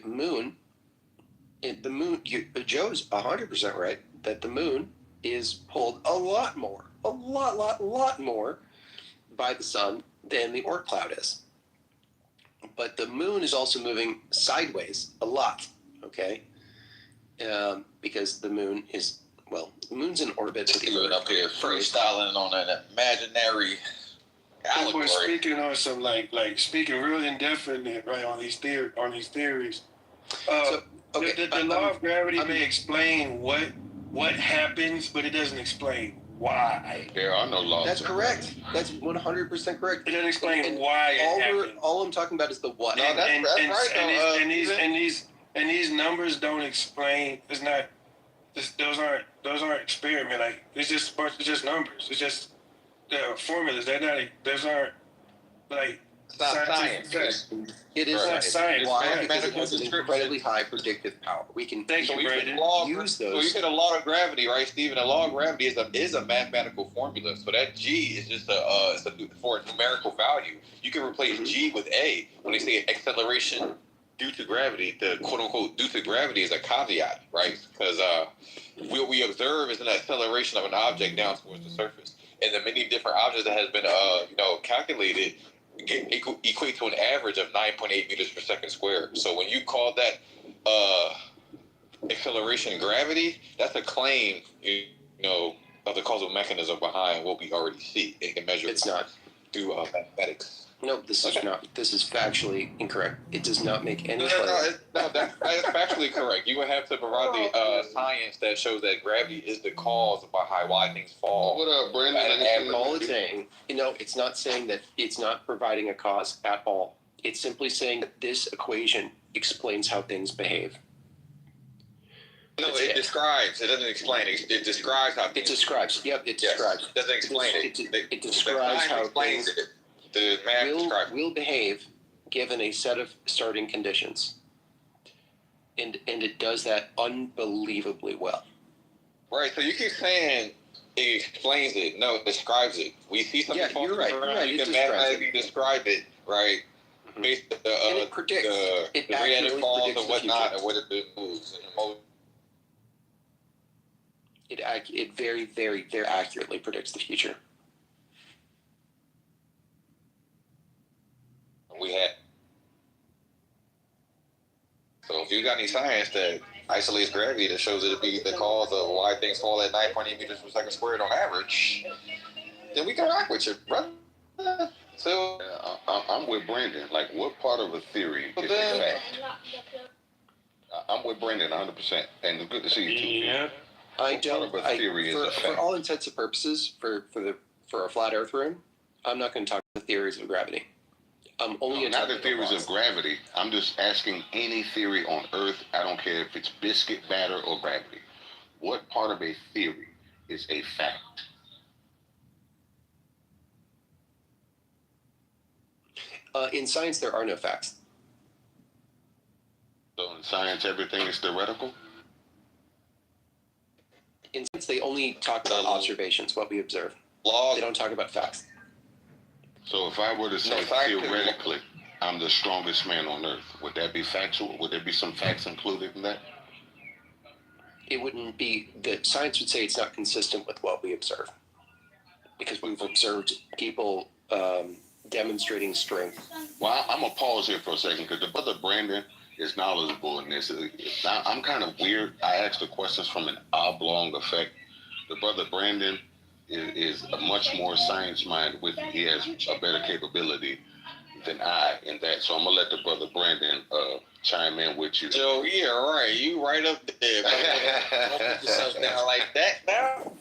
moon, Joe's 100% right, that the moon is pulled a lot more by the sun than the Oort cloud is. But the moon is also moving sideways a lot, okay? Because the moon is, the moon's in orbit with the Earth. Up here freestyling on an imaginary allegory. We're speaking on some like speaking real indefinite, right, on these theories. The law of gravity may explain what happens, but it doesn't explain why. There are no laws. That's correct. That's 100% correct. It doesn't explain why it happened. All I'm talking about is the what. No, that's right. And these numbers don't explain. It's not. Those aren't experiment. Like it's just numbers. It's just formulas. Those aren't like science. It is not science. Why? Because it has an incredibly high predictive power. We can use those. So you said a law of gravity, right, Stephen? A law of gravity is a mathematical formula. So that G is just for a numerical value. You can replace G with A. When they say acceleration due to gravity, the quote unquote due to gravity is a caveat, right? Because what we observe is an acceleration of an object down towards the surface, and the many different objects that has been calculated equate to an average of 9.8 meters per second squared. So when you call that acceleration gravity, that's a claim, of the causal mechanism behind what we already see. It can measure. It's not. through mathematics. No, this is not. This is factually incorrect. It does not make any No, claim. that is factually correct. You would have to provide the science that shows that gravity is the cause behind why things fall. What up, Brandon? All it's saying, it's not saying that it's not providing a cause at all. It's simply saying that this equation explains how things behave. No, it describes. It doesn't explain. It describes how. It describes. Yep, it describes. It doesn't explain it. It describes how explains things it. The math will behave given a set of starting conditions, and it does that unbelievably well. Right. So you keep saying it explains it. No, it describes it. We see something. Yeah, you're right. You can mathematically describe it, right? Mm-hmm. Based on and it predicts. the random falls and whatnot, and what it moves and moves. It very, very, very accurately predicts the future. We had. So if you got any science that isolates gravity that shows it to be the cause of why things fall at 9.8 meters per second squared on average, then we can rock with you, brother. So I'm with Brandon. Like, what part of a theory is a fact? I'm with Brandon 100%, and it's good to see you too. Yeah. For all intents and purposes, for a flat Earth room, I'm not going to talk about the theories of gravity. Not the theories of gravity. I'm just asking any theory on Earth. I don't care if it's biscuit batter or gravity. What part of a theory is a fact? In science, there are no facts. So in science, everything is theoretical? In science, they only talk about observations, what we observe. They don't talk about facts. So if I were to say theoretically, I'm the strongest man on Earth, would that be factual? Would there be some facts included in that? It wouldn't be. The science would say it's not consistent with what we observe, because we've observed people demonstrating strength. Well, I'm gonna pause here for a second because the brother Brandon is knowledgeable in this. Now, I'm kind of weird. I ask the questions from an oblong effect. The brother Brandon is a much more science minded with. He has a better capability than I in that. So I'm gonna let the brother Brandon chime in with you. Joe, yeah, right. You right up there. Don't put yourself down like that now.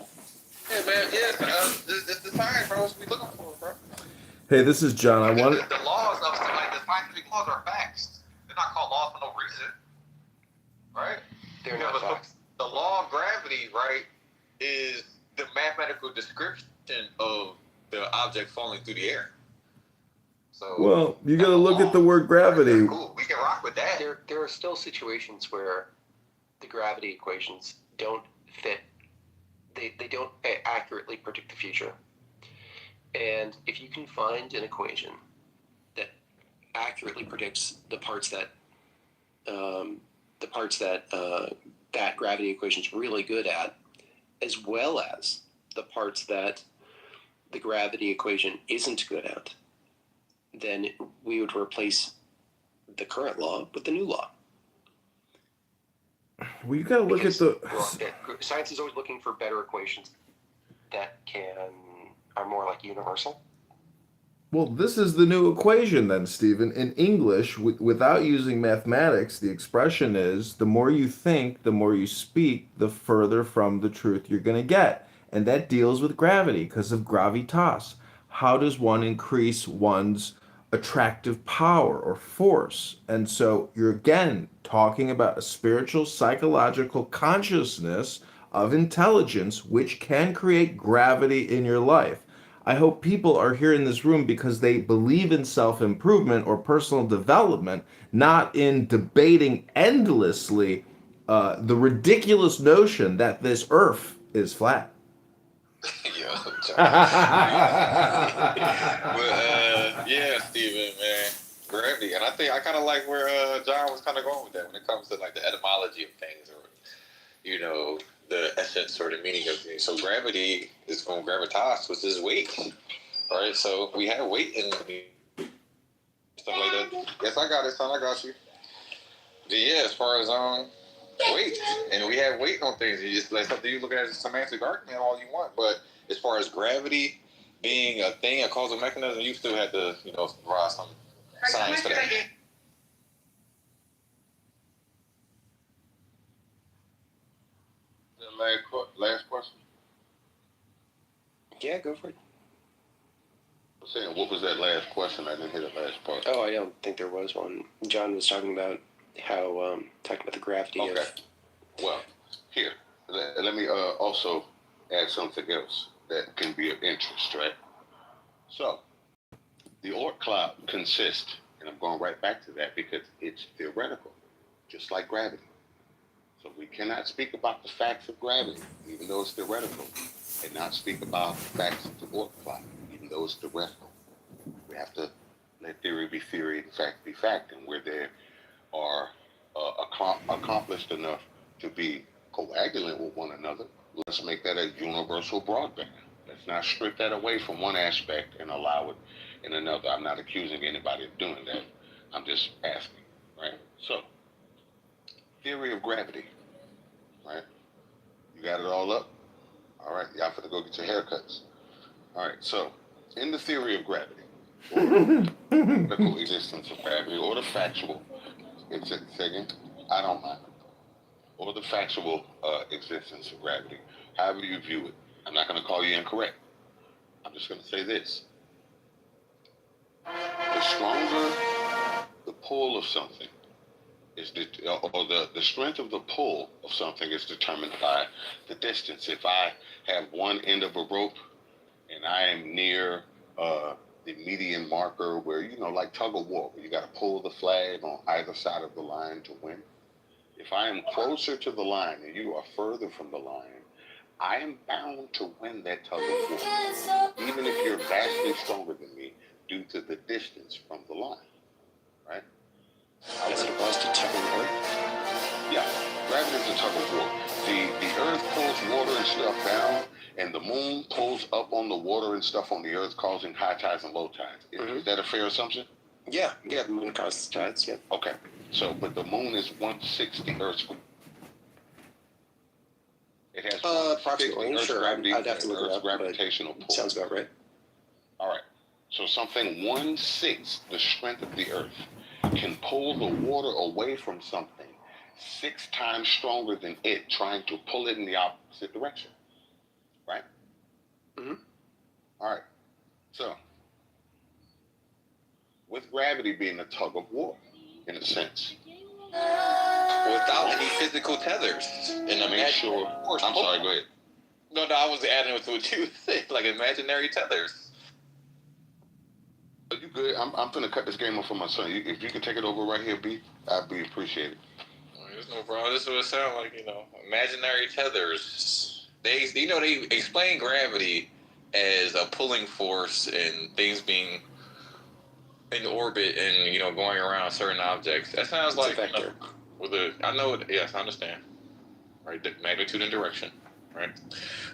Yeah, man. Yeah, it's the science, bro. It's what we looking for, bro. Hey, this is John. I wanted. The laws of the scientific laws are facts. They're not called laws for no reason, right? They're not facts. The law of gravity, right, is the mathematical description of the object falling through the air. So, Well, you got to look at the word gravity. cool. We can rock with that. There are still situations where the gravity equations don't fit. They don't accurately predict the future. And if you can find an equation that accurately predicts the parts that that gravity equation is really good at, as well as the parts that the gravity equation isn't good at, then we would replace the current law with the new law. Well, you got to look at the. Science is always looking for better equations that are more like universal. Well, this is the new equation then, Stephen. In English, without using mathematics, the expression is the more you think, the more you speak, the further from the truth you're going to get. And that deals with gravity because of gravitas. How does one increase one's attractive power or force? And so you're again talking about a spiritual, psychological consciousness of intelligence which can create gravity in your life. I hope people are here in this room because they believe in self-improvement or personal development, not in debating endlessly the ridiculous notion that this earth is flat. Yeah, Stephen, man, gravity, and I think I kind of like where John was kind of going with that when it comes to like the etymology of things, or the essence or the meaning of things. So gravity is from gravitas, which is weight, right? So we have weight in stuff like that. Yes, I got it, son. I got you. But yeah, as far as weight, and we have weight on things. You just like something you look at as a semantic argument all you want, but as far as gravity being a thing, a causal mechanism, you still had to, provide some science for that. Last question? Yeah, go for it. I'm saying, what was that last question? I didn't hear the last part. Oh, I don't think there was one. John was talking about how, talking about the gravity of... Well, here, let me also add something else that can be of interest, right? So, the Oort cloud consists, and I'm going right back to that because it's theoretical, just like gravity. So we cannot speak about the facts of gravity, even though it's theoretical, and not speak about the facts of the Oort cloud, even though it's theoretical. We have to let theory be theory and fact be fact, and where they are accomplished enough to be coagulant with one another, let's make that a universal broadband. Let's not strip that away from one aspect and allow it in another. I'm not accusing anybody of doing that. I'm just asking, right? So, theory of gravity, right? You got it all up? All right, y'all finna go get your haircuts. All right, so, in the theory of gravity, or the technical existence of gravity, or the factual, second, I don't mind, or the factual existence of gravity, however you view it. I'm not going to call you incorrect. I'm just going to say this. The stronger the pull of something is, the strength of the pull of something is determined by the distance. If I have one end of a rope and I am near the median marker where, like tug of war, where you got to pull the flag on either side of the line to win. If I am closer to the line and you are further from the line, I am bound to win that tug of war, even if you're vastly stronger than me due to the distance from the line, right? As it opposed to tug of war? Yeah, gravity is a tug of war. The earth pulls water and stuff down, and the moon pulls up on the water and stuff on the earth, causing high tides and low tides. Is that a fair assumption? Yeah, the moon causes tides, yeah. Okay, so, but the moon is 1/6 the Earth's. It has approximately, sure. I'd have to look it up, gravitational pull. Sounds about right. All right, so something 1/6 the strength of the Earth can pull the water away from something 6 times stronger than it, trying to pull it in the opposite direction, right? Mm-hmm. All right, so with gravity being a tug of war, in a sense. Without any physical tethers. And make sure. I'm sorry, go ahead. No, I was adding to what you said, like imaginary tethers. You good? I'm finna cut this game off for my son. If you could take it over right here, B, I'd be appreciated. There's no problem. This would sound like, imaginary tethers. They explain gravity as a pulling force and things being in orbit and, going around certain objects. That sounds like, yes, I understand. Right, the magnitude and direction. Right?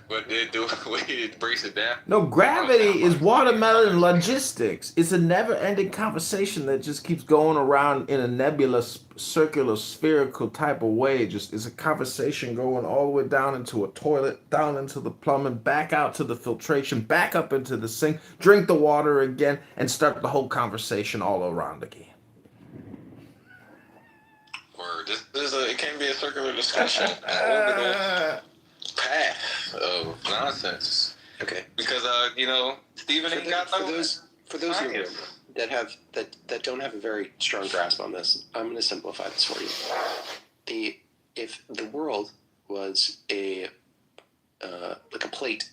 But the way it breaks it down. No, gravity is watermelon logistics. It's a never-ending conversation that just keeps going around in a nebulous, circular, spherical type of way. It's a conversation going all the way down into a toilet, down into the plumbing, back out to the filtration, back up into the sink, drink the water again, and start the whole conversation all around again. Or it can be a circular discussion, an orbital path of nonsense. Okay. Because Stephen ain't got for those in the room that don't have a very strong grasp on this, I'm going to simplify this for you. If the world was a plate,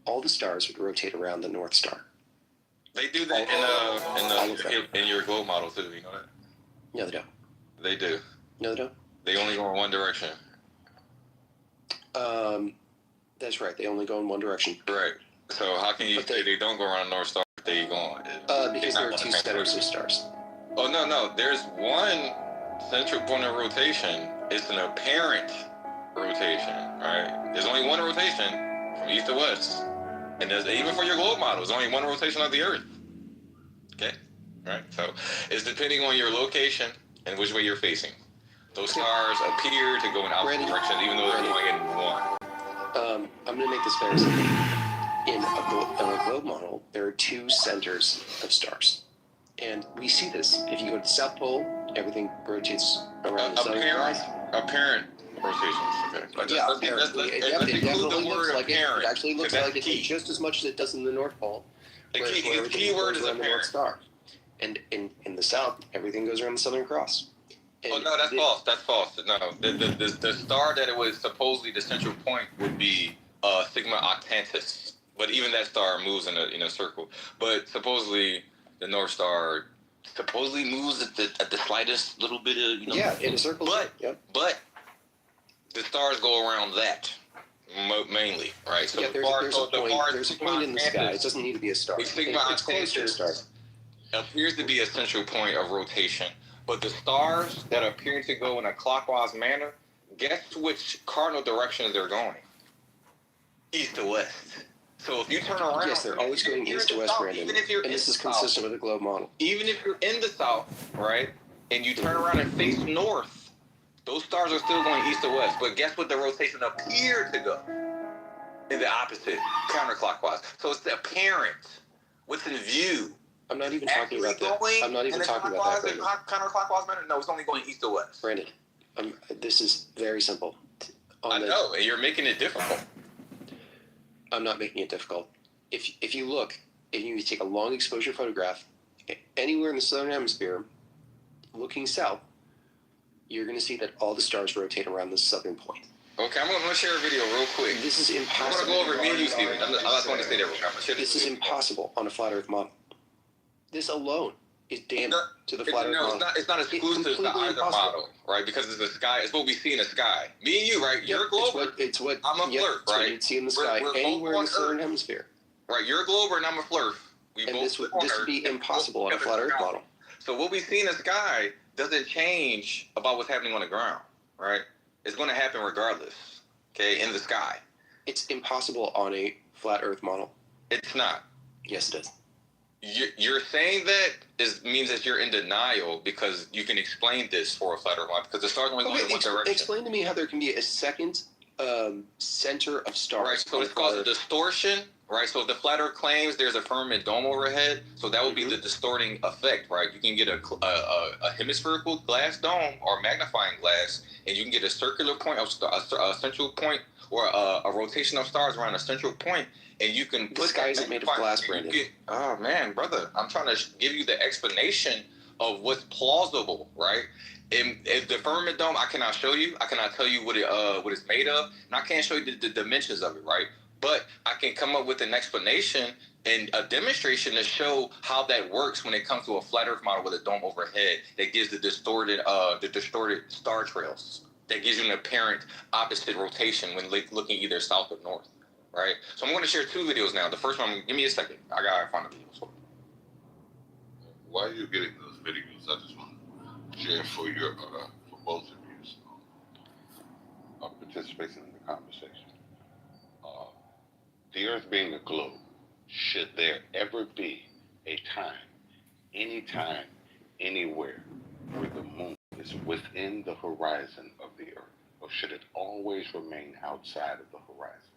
all the stars would rotate around the North Star. They do that in your globe model too. You know that? No, they don't. They do. No, they don't. They only go in one direction. That's right. They only go in one direction. Right. So how can you say they don't go around the North Star if they go on? Because there are 2 centers of stars. Oh, no. There's one central point of rotation. It's an apparent rotation, right? There's only one rotation from east to west. And even for your globe model, there's only one rotation of the Earth. Okay? Right? So it's depending on your location and which way you're facing. Those stars appear to go in opposite directions, even though they're going in one. I'm going to make this very simple. in a globe model, there are two centers of stars. And we see this. If you go to the South Pole, everything rotates around the southern cross. Apparent rotations. Okay. Yeah, apparently. It definitely looks like it. It actually looks like it just as much as it does in the North Pole. The where key everything word goes is around the North Star. And in the South, everything goes around the Southern Cross. Oh no, that's false. That's false. No, the star that it was supposedly the central point would be Sigma Octantis, but even that star moves in a circle. But supposedly the North Star supposedly moves at the slightest little bit of in a circle. But the stars go around that mainly, right? So there's a point in the sky. It doesn't need to be a star. The Sigma Octantis appears to be a central point of rotation. But the stars that appear to go in a clockwise manner, guess which cardinal directions they're going? East to west. So if you turn around... Yes, they're always going east to west, Brandon. And this is consistent with the globe model. Even if you're in the south, right, and you turn around and face north, those stars are still going east to west. But guess what the rotation appeared to go? In the opposite, counterclockwise. So it's the apparent, what's in view. I'm not even talking about that. I'm not even talking about that. Counterclockwise manner? No, it's only going east to west. Brandon, this is very simple. I know, and you're making it difficult. I'm not making it difficult. If you look, and you take a long exposure photograph, anywhere in the southern hemisphere, looking south, you're going to see that all the stars rotate around the southern point. Okay, I'm going to share a video real quick. This is impossible. I'm going to go over me and you, Steven. I just want to say that real quick. This is impossible on a flat Earth model. This alone is damning to the flat Earth model. It's not exclusive to either model, right? Because it's the sky. It's what we see in the sky. Me and you, right? You're a glober. It's what I'm a flirt, right? What you'd see in the sky anywhere in the southern hemisphere. Right, you're a glober and I'm a flirt. This would be impossible on a flat Earth model. So what we see in the sky doesn't change about what's happening on the ground, right? It's going to happen regardless, okay, in the sky. It's impossible on a flat Earth model. It's not. Yes, it is. You're saying that means that you're in denial because you can explain this for a flat Earth model because the stars only go in one direction. Explain to me how there can be a second center of stars. Right, so it's called a distortion. Right, so if the flat Earth claims there's a firmament dome overhead, so that would be the distorting effect, right? You can get a hemispherical glass dome or magnifying glass, and you can get a circular point, a central point, or a rotation of stars around a central point, and you can put the sky isn't made of glass, Brandon. Oh man, brother, I'm trying to give you the explanation of what's plausible, right? If the firmament dome, I cannot show you. I cannot tell you what it's made of, and I can't show you the dimensions of it, right? But I can come up with an explanation and a demonstration to show how that works when it comes to a flat Earth model with a dome overhead that gives the distorted star trails. That gives you an apparent opposite rotation when looking either south or north, right? So I'm going to share two videos now. The first one, give me a second. I got to find the videos. While you're getting those videos, I just want to share for both of you participation in the conversation. The Earth being a globe, should there ever be a time, anytime, anywhere, where the moon is within the horizon of the Earth, or should it always remain outside of the horizon?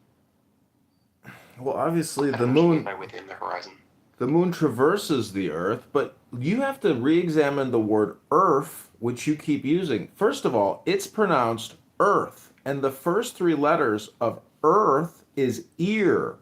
Well, obviously the moon. By within the horizon. The moon traverses the Earth, but you have to re-examine the word Earth, which you keep using. First of all, it's pronounced Earth, and the first three letters of Earth is ear.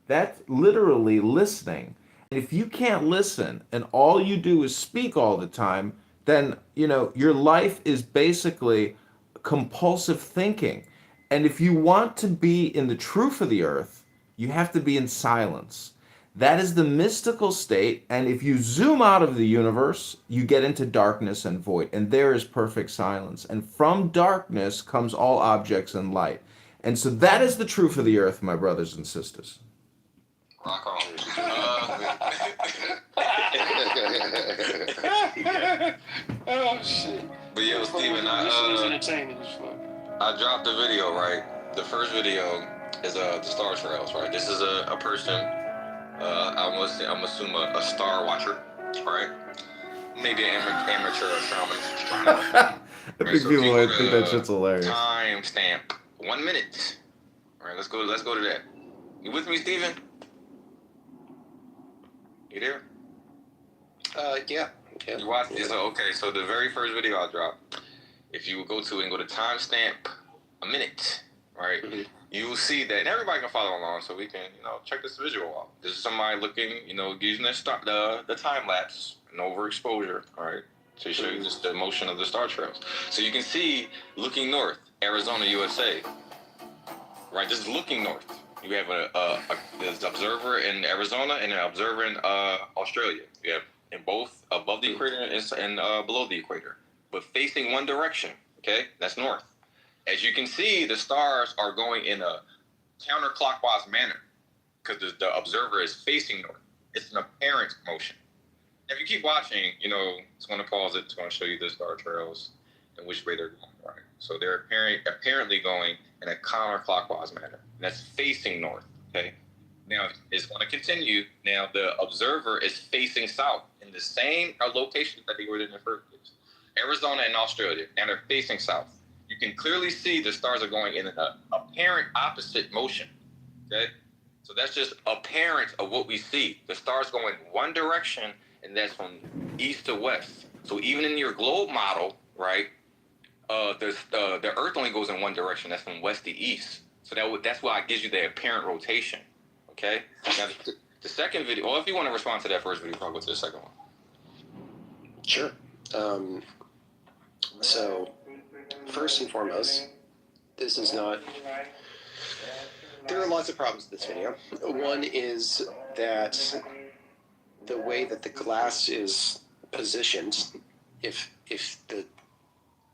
That's literally listening. If you can't listen and all you do is speak all the time, then, your life is basically compulsive thinking. And if you want to be in the truth of the earth, you have to be in silence. That is the mystical state, and if you zoom out of the universe, you get into darkness and void, and there is perfect silence. And from darkness comes all objects and light. And so that is the truth of the earth, my brothers and sisters. Rock on. Oh shit. But yo, Steven, I dropped the video, right? The first video is the star trails, right? This is a person, I'm assuming a star watcher, right? Maybe an amateur astronomer. I think people think that shit's hilarious. Time stamp 1 minute. All right, let's go to that. You with me, Steven? You there? Yeah. You watched it? So, okay, so the very first video I dropped, if you go to it and go to timestamp a minute, right, you will see that, and everybody can follow along so we can, check this visual out. This is somebody looking, using the time lapse and overexposure, all right, to show you just the motion of the star trails. So you can see, looking north, Arizona, USA, right, just looking north. You have there's an observer in Arizona and an observer in Australia. You have in both above the equator and below the equator, but facing one direction, okay? That's north. As you can see, the stars are going in a counterclockwise manner because the observer is facing north. It's an apparent motion. If you keep watching, it's going to pause it. It's going to show you the star trails and which way they're going, right? So they're apparently going in a counterclockwise manner. That's facing north, okay? Now, it's going to continue. Now, the observer is facing south in the same location that they were in the first place. Arizona and Australia, and they're facing south. You can clearly see the stars are going in an apparent opposite motion, okay? So that's just apparent of what we see. The stars go in one direction, and that's from east to west. So even in your globe model, right, the Earth only goes in one direction. That's from west to east. So that's why it gives you the apparent rotation, okay? Now, the second video, or if you want to respond to that first video, I'll go to the second one. Sure. So, first and foremost, this is not... There are lots of problems with this video. One is that the way that the glass is positioned, if the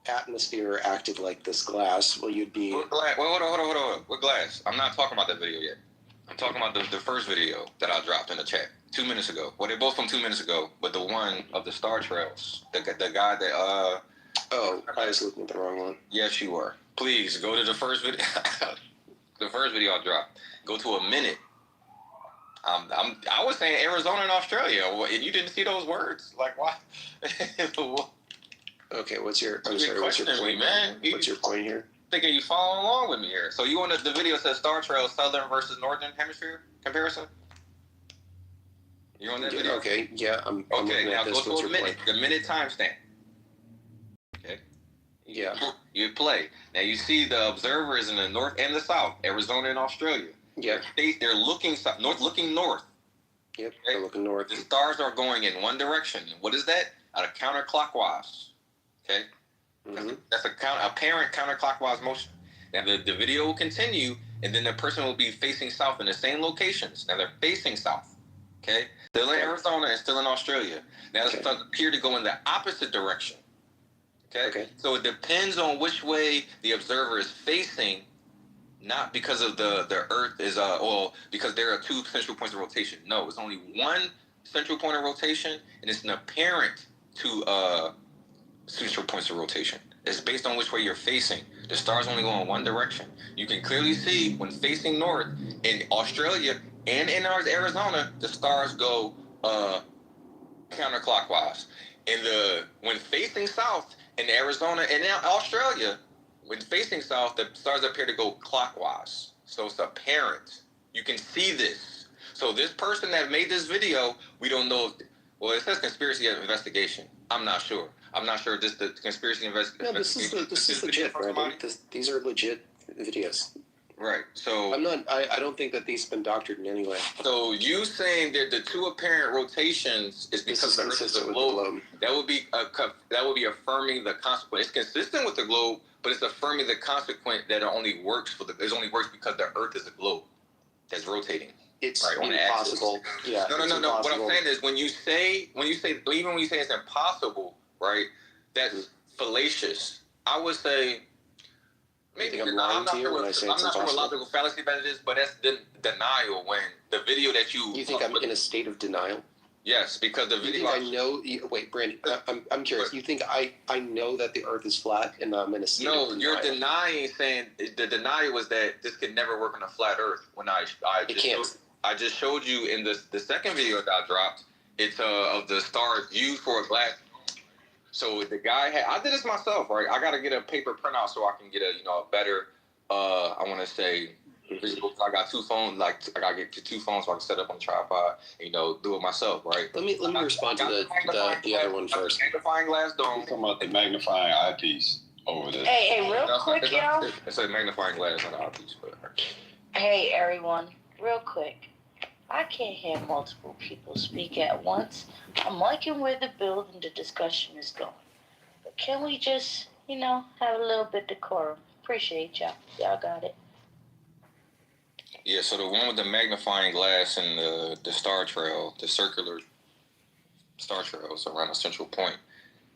atmosphere acted like this glass, well, you'd be... What glass? Hold on. What glass? I'm not talking about that video yet. I'm talking about the first video that I dropped in the chat 2 minutes ago. Well, they're both from 2 minutes ago, but the one of the star trails, the guy that... Oh, I was looking at the wrong one. Yes, you were. Please, go to the first video. The first video I dropped. Go to a minute. I was saying Arizona and Australia, and you didn't see those words. Like, why? Okay, what's your point, man? What's your point here? Thinking you following along with me here. So you want the video says Star Trail Southern versus Northern Hemisphere comparison? You on that video? Okay, yeah, I'm okay, now this. go to a minute. The minute timestamp. Okay. Yeah. You play. Now you see the observer is in the north and the south, Arizona and Australia. Yeah. They're looking looking north. Yep, okay? they're looking north. The stars are going in one direction. What is that? At a counterclockwise. Okay? Mm-hmm. That's apparent counterclockwise motion. Now the video will continue, and then the person will be facing south in the same locations. Now they're facing south. Okay? Still in Arizona and still in Australia. Now the stars appear to go in the opposite direction. Okay? So it depends on which way the observer is facing, not because of the Earth is because there are two central points of rotation. No, it's only one central point of rotation, and it's an apparent two central points of rotation. It's based on which way you're facing. The stars only go in one direction. You can clearly see when facing north in Australia and in Arizona, the stars go counterclockwise. When facing south in Arizona and now Australia, when facing south, the stars appear to go clockwise. So it's apparent. You can see this. So this person that made this video, we don't know. Well, it says conspiracy investigation. I'm not sure. I'm not sure this the conspiracy investigation. No, this is legit, Brandon. These are legit videos. Right. So I don't think that these have been doctored in any way. So you saying that the two apparent rotations is because the Earth is a globe. That would be affirming the consequent. It's consistent with the globe, but it's affirming the consequent that it only works because the Earth is a globe that's rotating. It's right, impossible. Yeah. No. What I'm saying is when you say it's impossible, right? That's fallacious. I would say maybe I'm not sure what logical fallacy that it is, but that's denial. When the video that you think I'm in a state of denial? Yes, because the video. You think I know? Wait, Brandon, I'm curious. You think I know that the Earth is flat and I'm in a state of denial? No, you're denying. Saying the denial was that this could never work on a flat Earth. When I just showed you in the second video that I dropped. It's of the stars used for a glass. So the guy I did this myself, right? I got to get a paper printout so I can get a better, I want to say, visual. I got 2 phones. Like I gotta get 2 phones so I can set up on the tripod and do it myself. Right. Let me respond to the other one first. Magnifying glass dome. Talking about the magnifying eyepiece over there. Hey, real quick, y'all. It's a magnifying glass, not an eyepiece, but. Hey, everyone, real quick. I can't hear multiple people speak at once. I'm liking where the build and the discussion is going. But can we just, have a little bit decorum? Appreciate y'all. Y'all got it. Yeah, so the one with the magnifying glass and the star trail, the circular star trails around a central point,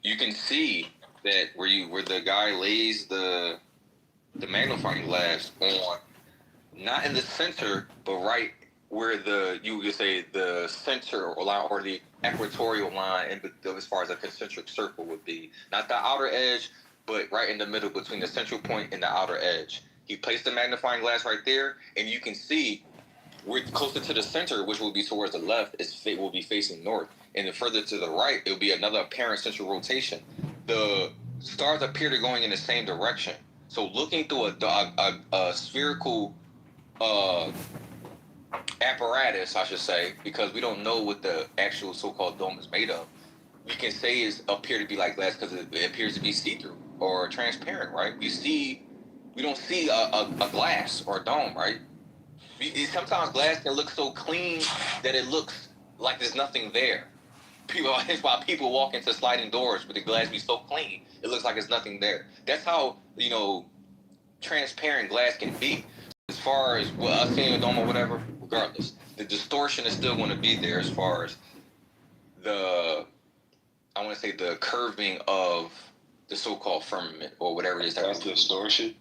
you can see that where the guy lays the magnifying glass on, not in the center, but right where you could say the center or the equatorial line as far as a concentric circle would be. Not the outer edge, but right in the middle between the central point and the outer edge. He placed the magnifying glass right there, and you can see we're closer to the center, which will be towards the left, it will be facing north. And then further to the right, it will be another apparent central rotation. The stars appear to going in the same direction. So looking through a spherical apparatus, I should say, because we don't know what the actual so-called dome is made of, we can say it appear to be like glass because it appears to be see-through or transparent, right? We don't see a glass or a dome, right? Sometimes glass can look so clean that it looks like there's nothing there. That's why people walk into sliding doors, but the glass be so clean, it looks like there's nothing there. That's how, transparent glass can be. As far as us seeing a dome or whatever, regardless, the distortion is still going to be there as far as the curving of the so-called firmament or whatever it is. That's distortion.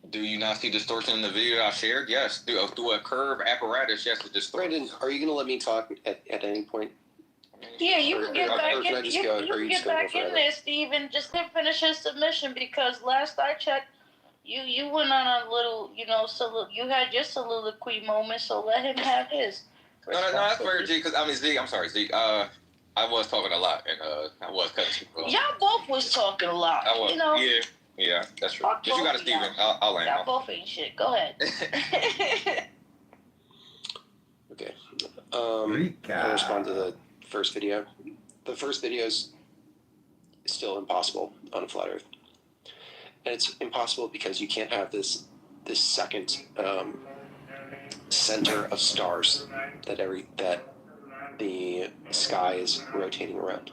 Do you not see distortion in the video I shared? Yes, through a curve apparatus. Yes, it distorts. Brandon, are you going to let me talk at any point? Yeah, you can get back in. You can get back in there, Steve, and just finish his submission because last I checked, you went on a little, you had your soliloquy moment, so let him have his. No, that's fair, G. Because Zeke. I'm sorry, Zeke. I was talking a lot, and I was cutting people off. Y'all both was talking a lot. I was, yeah, that's true. But you got to, Steven. I'll land. Y'all both ain't shit. Go ahead. Okay. I'll respond to the first video. The first video is still impossible on a flat Earth, and it's impossible because you can't have this second center of stars that the sky is rotating around.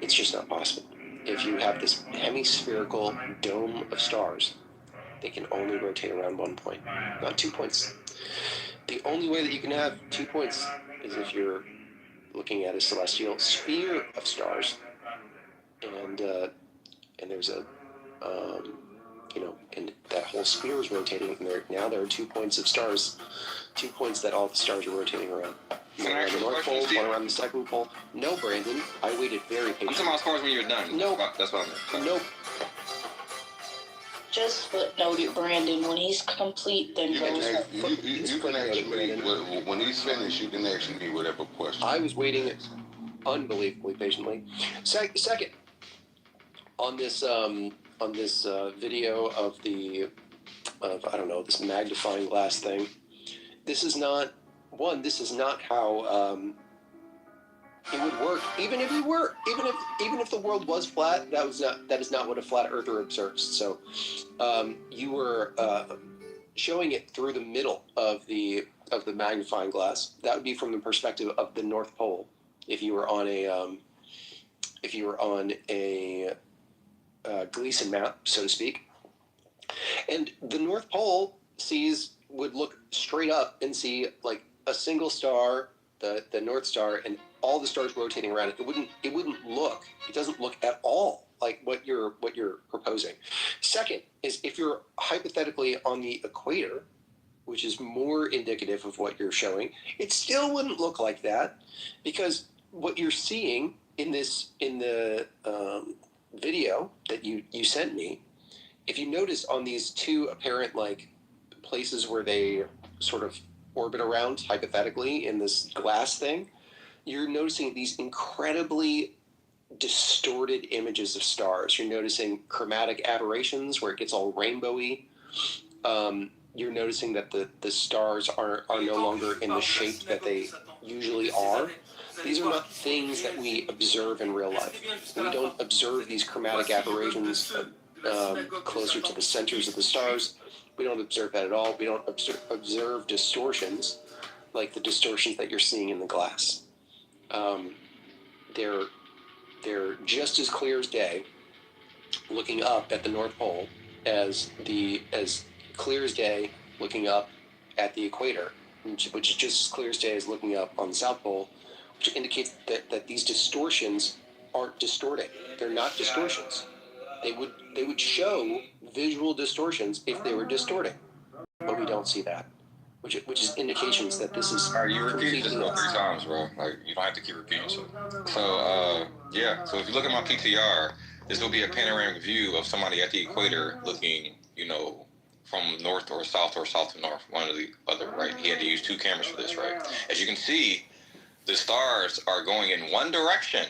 It's just not possible. If you have this hemispherical dome of stars, they can only rotate around 1 point, not 2 points. The only way that you can have 2 points is if you're looking at a celestial sphere of stars, and there's a and that whole sphere is rotating, and there are 2 points of stars, 2 points that all the stars are rotating around. One around the North Pole, one around the second pole. No, Brandon, I waited very patiently. I'm talking about as far as when you're done. No. That's what I meant. Nope. Just footnote it, Brandon. When he's complete, then You go. can ask me, when he's finished, you can ask me whatever question. I was waiting unbelievably patiently. Second, on this video of this magnifying glass thing, this is not how it would work. Even if the world was flat, that is not what a flat earther observes. So you were showing it through the middle of the magnifying glass. That would be from the perspective of the North Pole. If you were on a Gleason map, so to speak, and the North Pole would look straight up and see like a single star, the North Star, and all the stars rotating around it. It doesn't look at all like what you're proposing. Second is if you're hypothetically on the equator, which is more indicative of what you're showing, it still wouldn't look like that, because what you're seeing in the video that you sent me, if you notice on these two apparent like places where they sort of orbit around hypothetically in this glass thing, you're noticing these incredibly distorted images of stars. You're noticing chromatic aberrations where it gets all rainbowy. you're noticing that the stars are no longer in the shape that they usually are. These are not things that we observe in real life. We don't observe these chromatic aberrations closer to the centers of the stars. We don't observe that at all. We don't observe distortions like the distortions that you're seeing in the glass. They're just as clear as day, looking up at the North Pole, as clear as day looking up at the equator, which is just as clear as day as looking up on the South Pole, which indicates that these distortions aren't distorting. They're not distortions. They would show visual distortions if they were distorting, but we don't see that, which is indications that this is. All right, you repeated this 3 times, bro. Like, you don't have to keep repeating shit. So, yeah. So if you look at my PTR, this will be a panoramic view of somebody at the equator looking, from north or south to north, one or the other, right? He had to use 2 cameras for this, right? As you can see, the stars are going in one direction,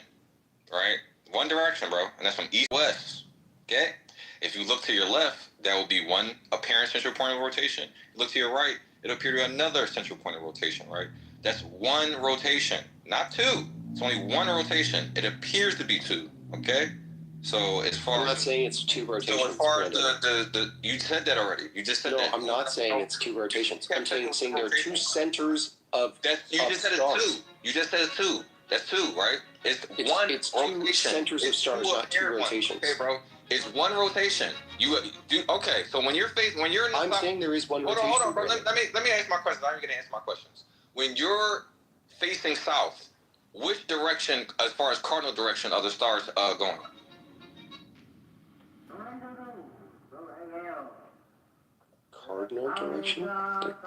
right? One direction, bro. And that's from east to west, okay? If you look to your left, that will be one apparent central point of rotation. You look to your right, it'll appear to another central point of rotation, right? That's one rotation, not 2. It's only one rotation. It appears to be 2, okay? So as far I'm not saying it's 2 rotations. So as far as the you said that already. You just said that. No, I'm not saying it's 2 rotations. I'm saying there are 2 centers of You just said it's 2. You just said it's 2. That's 2, right? It's one it's rotation. 2 centers of stars, not 2 rotations. Okay, bro. It's one rotation. Okay? So when you're in the I'm saying there is one rotation. Hold on, bro. Let me ask my questions. I'm gonna answer my questions. When you're facing south, which direction, as far as cardinal direction, are the stars going? Cardinal direction?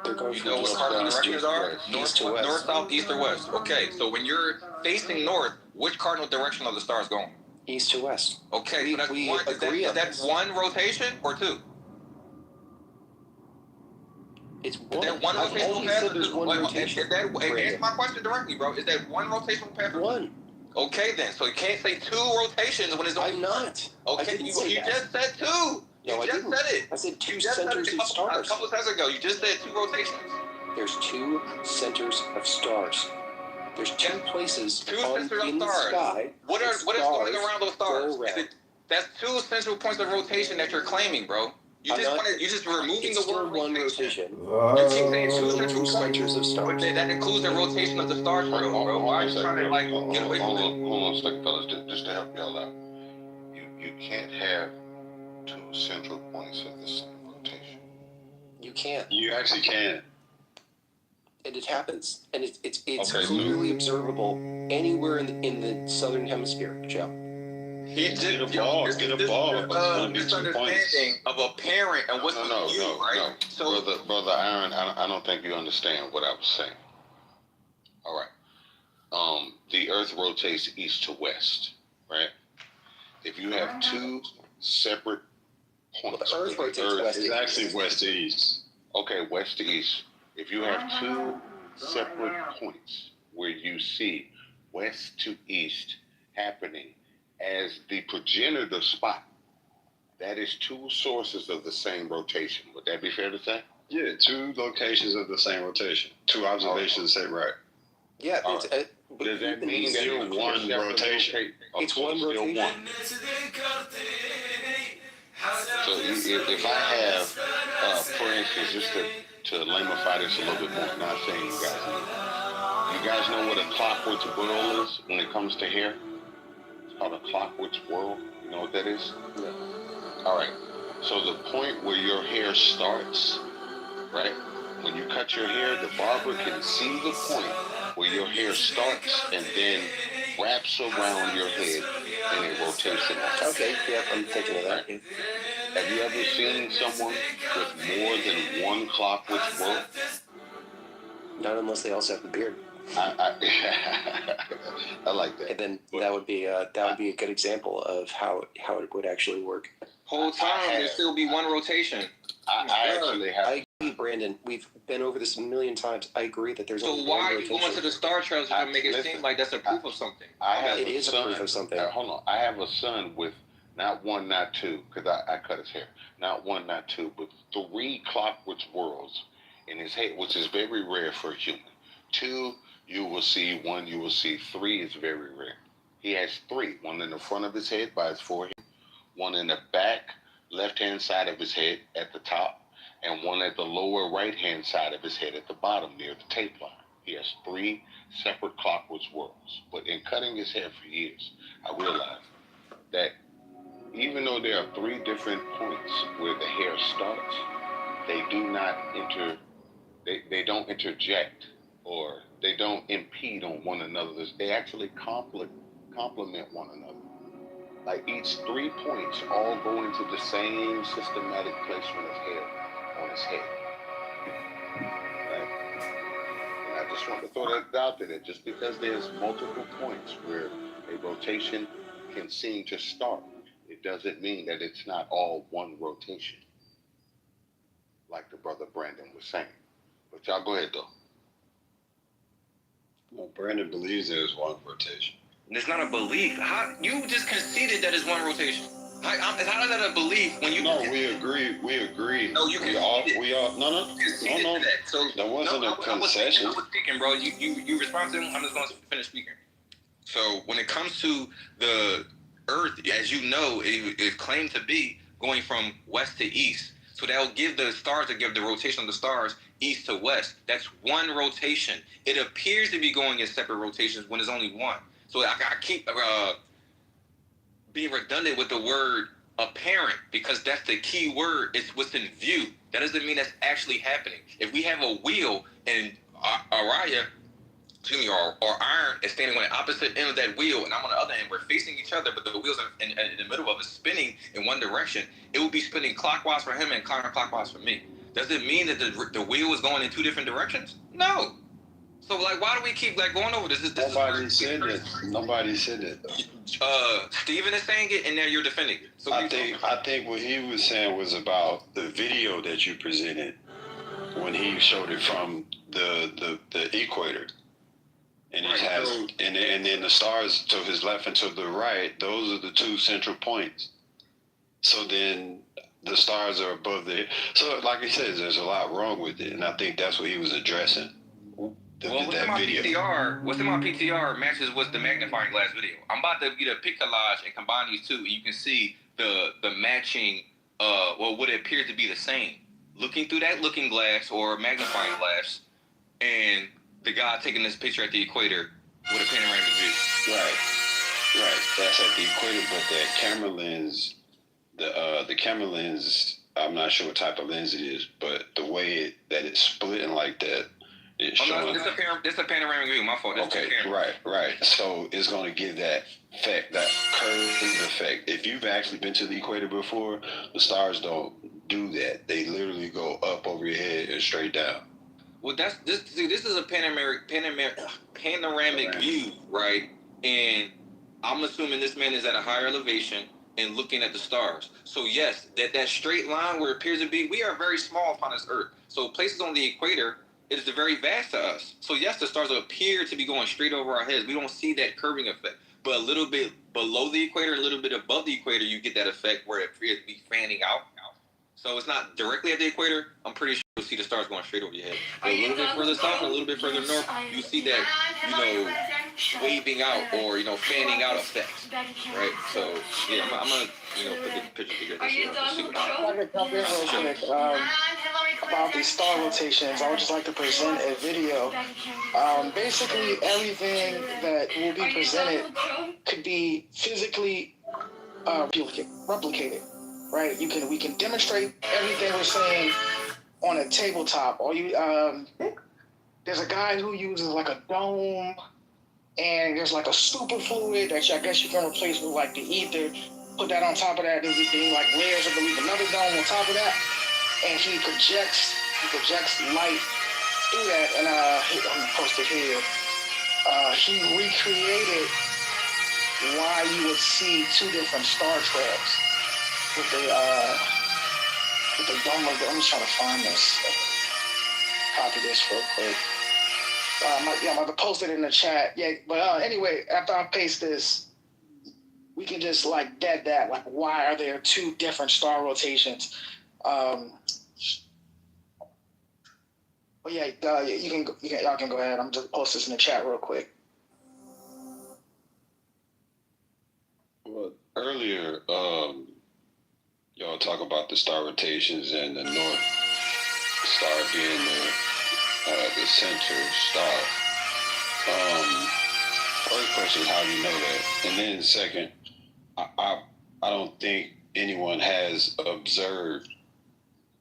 They're going You know what cardinal directions are? North, south, east, or west. Okay, so when you're facing north, which cardinal direction are the stars going? East to west. Okay, so that's one. Is that one rotation or 2? It's one. Is that one rotational path? There's one rotation. Answer my question directly, bro. Is that one rotational path? One. Okay, then. So you can't say 2 rotations when it's only. I'm not. Okay, you just said 2. No, I didn't. Said it. I said 2 centers of stars. A couple of seconds ago, you just said 2 rotations. There's 2 centers of stars. There's 2 places in the sky. What is going around those stars? That's 2 central points of rotation that you're claiming, bro. You're just removing the word rotation. You're saying 2 central centers of stars. That includes the rotation of the stars, bro. Why are you trying to get away from it? Hold on a second, fellas, just to help y'all out. You can't have 2 central points of the same rotation. You can't. You actually can. And it happens, and it's clearly observable anywhere in the southern hemisphere, Joe. He did a ball. Misunderstanding of a parent and what's right? So, brother Aaron, I don't think you understand what I was saying. All right. The Earth rotates east to west, right? If you have 2 separate points, the Earth rotates west to east. It's actually west to east. Okay, west to east. If you have 2 separate points where you see west to east happening as the progenitor spot, that is 2 sources of the same rotation. Would that be fair to say? Yeah, 2 locations of the same rotation. 2 observations say right. Yeah. Does that mean that it's one rotation? It's one rotation. So if I have, for instance, just to lamify this a little bit more, not saying you guys know. You guys know what a clockwork whirl is when it comes to hair? It's called a clockwork whirl. You know what that is? Yeah. All right. So the point where your hair starts, right? When you cut your hair, the barber can see the point where your hair starts and then wraps around your head and it rotates in that. Okay, yeah, I'm thinking of that. Yeah. Have you ever seen someone with more than one clockwork whirl? Not unless they also have a beard. I like that. And then that would be a good example of how it would actually work. Whole time there'd still be one rotation. I actually have. I agree, Brandon. We've been over this a million times. I agree that there's only one So why are rotation. you going to the star trails to make it seem like that's a proof of something? I have it is a proof of something. Hold on. I have a son with Not one, not two, because I cut his hair. Not one, not two, but 3 clockwork worlds in his head, which is very rare for a human. 2, you will see. 1, you will see. 3 is very rare. He has 3. 1 in the front of his head by his forehead, 1 in the back left-hand side of his head at the top, and 1 at the lower right-hand side of his head at the bottom near the tape line. He has 3 separate clockwork worlds. But in cutting his hair for years, I realized that even though there are 3 different points where the hair starts, they do not they don't interject, or they don't impede on one another. They actually complement one another. Like each 3 points all go into the same systematic placement of hair on his head. Right? And I just want to throw that out there, that just because there's multiple points where a rotation can seem to start, it doesn't mean that it's not all one rotation, like the brother Brandon was saying. But y'all go ahead, though. Well, Brandon believes there's one rotation. It's not a belief. How you just conceded that it's one rotation? How is that a belief when you? No, we agree. We agree. No, you conceded. We all. No. That. So that wasn't a concession. I was speaking, bro. You respond to him. I'm just going to finish speaking. So when it comes to the Earth, as you know, it claimed to be going from west to east. So that will give the stars, give the rotation of the stars east to west. That's one rotation. It appears to be going in separate rotations when there's only one. So I keep being redundant with the word apparent, because that's the key word. It's what's in view. That doesn't mean that's actually happening. If we have a wheel and Araya, or Iron is standing on the opposite end of that wheel, and I'm on the other end, we're facing each other, but the wheels are in the middle of it spinning in one direction, it will be spinning clockwise for him and counterclockwise for me. Does it mean that the wheel is going in 2 different directions? No. So, why do we keep, going over this? Nobody said it. Nobody said it, though. Steven is saying it, and now you're defending it. So I think what he was saying was about the video that you presented when he showed it from the equator. And it has, and then the stars to his left and to the right, those are the 2 central points. So then the stars are above there. So, like he says, there's a lot wrong with it, and I think that's what he was addressing. What's in my PTR matches what's the magnifying glass video. I'm about to get a pic collage and combine these 2, and you can see the matching, what it appears to be the same. Looking through that looking glass or magnifying glass, and the guy taking this picture at the equator with a panoramic view. Right. That's at the equator, but that camera lens, the camera lens, I'm not sure what type of lens it is, but the way that it's splitting like that, it's showing. It's a panoramic view. My fault. Okay, right. So it's going to give that effect, that curved effect. If you've actually been to the equator before, the stars don't do that. They literally go up over your head and straight down. Well, this is a panoramic view, right? And I'm assuming this man is at a higher elevation and looking at the stars. So yes, that straight line where it appears to be, we are very small upon this Earth. So places on the equator, it is very vast to us. So yes, the stars appear to be going straight over our heads. We don't see that curving effect. But a little bit below the equator, a little bit above the equator, you get that effect where it appears to be fanning out. So it's not directly at the equator. I'm pretty sure you'll see the stars going straight over your head. But a little bit further south and a little bit further north, you see that, waving out or, fanning out effect. Right? So, yeah, I'm going to put the picture together. I'd like to jump in real quick about these star rotations. I would just like to present a video. Basically, everything that will be presented could be physically replicated. Right, we can demonstrate everything we're saying on a tabletop. Or there's a guy who uses like a dome, and there's like a superfluid that I guess you can replace with like the ether. Put that on top of that, there's like layers of another dome on top of that, and he projects light through that. And I'm gonna post it here. He recreated why you would see 2 different Star Treks. With the dome of I'm just trying to find this. Copy this real quick. I'm about to post it in the chat. Yeah, but anyway, after I paste this, we can just like dead that. Like, why are there two different star rotations? But yeah, y'all can go ahead. I'm just post this in the chat real quick. Well, earlier, y'all talk about the star rotations and the North Star being the center star. First question is how do you know that? And then second, I don't think anyone has observed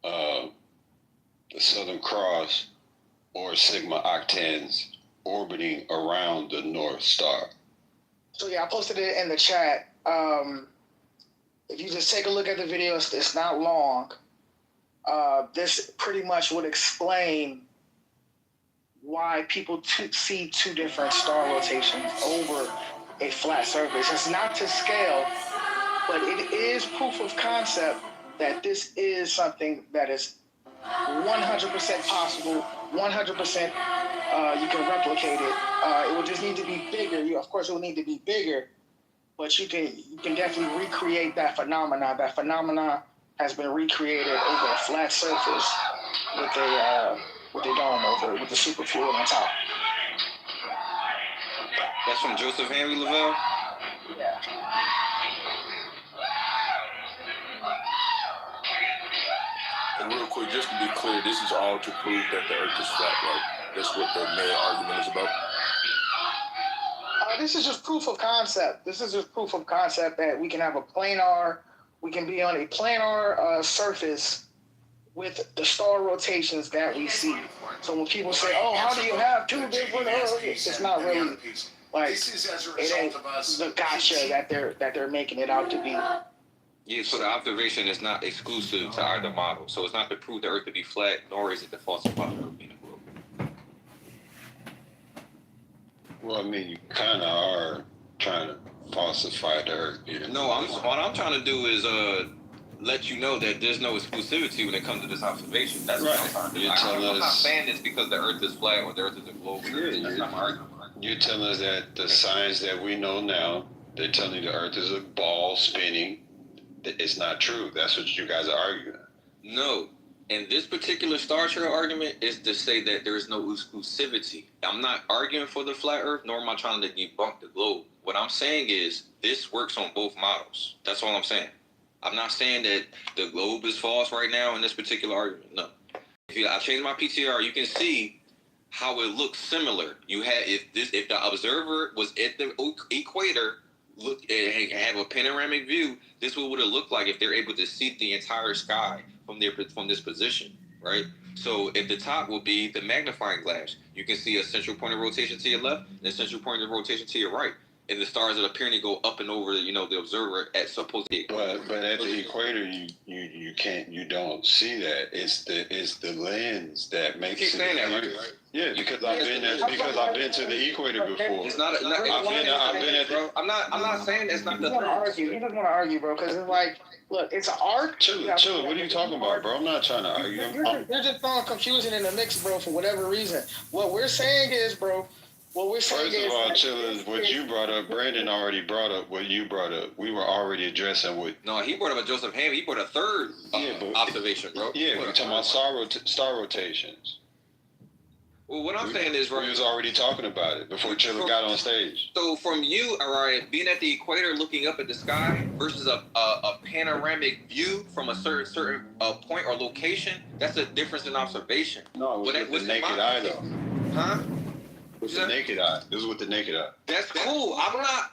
the Southern Cross or Sigma Octans orbiting around the North Star. So yeah, I posted it in the chat. If you just take a look at the video, it's not long. This pretty much would explain why people see two different star rotations over a flat surface. It's not to scale, but it is proof of concept that this is something that is 100% possible, 100% you can replicate it. It would just need to be bigger. Of course, it would need to be bigger, but you can definitely recreate that phenomena. That phenomena has been recreated over a flat surface with a dome over it, with the superfluid on top. That's from Joseph Henry Lavelle? Yeah. And real quick, just to be clear, this is all to prove that the Earth is flat, right? That's what the main argument is about. This is just proof of concept. This is just proof of concept that we can have we can be on a planar surface with the star rotations that we see. So when people say, "Oh, how do you have two different Earths?" It's not really like it ain't the gotcha that they're making it out to be. Yeah, so the observation is not exclusive to either model. So it's not to prove the Earth to be flat, nor is it to falsify the Earth being a globe. Well, I mean, you kind of are trying to falsify the Earth. No, what I'm trying to do is let you know that there's no exclusivity when it comes to this observation. That's what I'm trying to do. I'm not saying this because the Earth is flat or the Earth is a globe. That's not my argument. You're telling us that the science that we know now, they're telling you the Earth is a ball spinning. It's not true. That's what you guys are arguing. No. And this particular Star Trek argument is to say that there is no exclusivity. I'm not arguing for the flat Earth, nor am I trying to debunk the globe. What I'm saying is this works on both models. That's all I'm saying. I'm not saying that the globe is false right now in this particular argument. No. I change my PTR, you can see how it looks similar. If the observer was at the equator, look and have a panoramic view, this is what would it look like if they're able to see the entire sky from this position, right? So at the top will be the magnifying glass. You can see a central point of rotation to your left and a central point of rotation to your right. And the stars that appear to go up and over, the observer at supposedly. But at the equator, you don't see that. It's the lens that makes. You keep saying that, right? Yeah, because I've been to the equator before. It's not. I've been at. Bro, I'm not saying that's not the. You just want to argue, bro, because it's like, look, it's an art. Chill. What are you talking about, bro? I'm not trying to argue. You're just throwing confusion in the mix, bro, for whatever reason. What we're saying is, bro. First of all, Chillers, what you brought up, Brandon already brought up what you brought up. We were already addressing what. No, he brought up a Joseph Henry. He brought a third observation, bro. Yeah, we're talking about star rotations. Well, what I'm saying is, we was already talking about it before Chiller got on stage. So from you, Araya, being at the equator, looking up at the sky versus a panoramic view from a certain point or location, that's a difference in observation. No, it was with the naked eye, though. Huh? With the naked eye. This is with the naked eye. That's cool. I'm not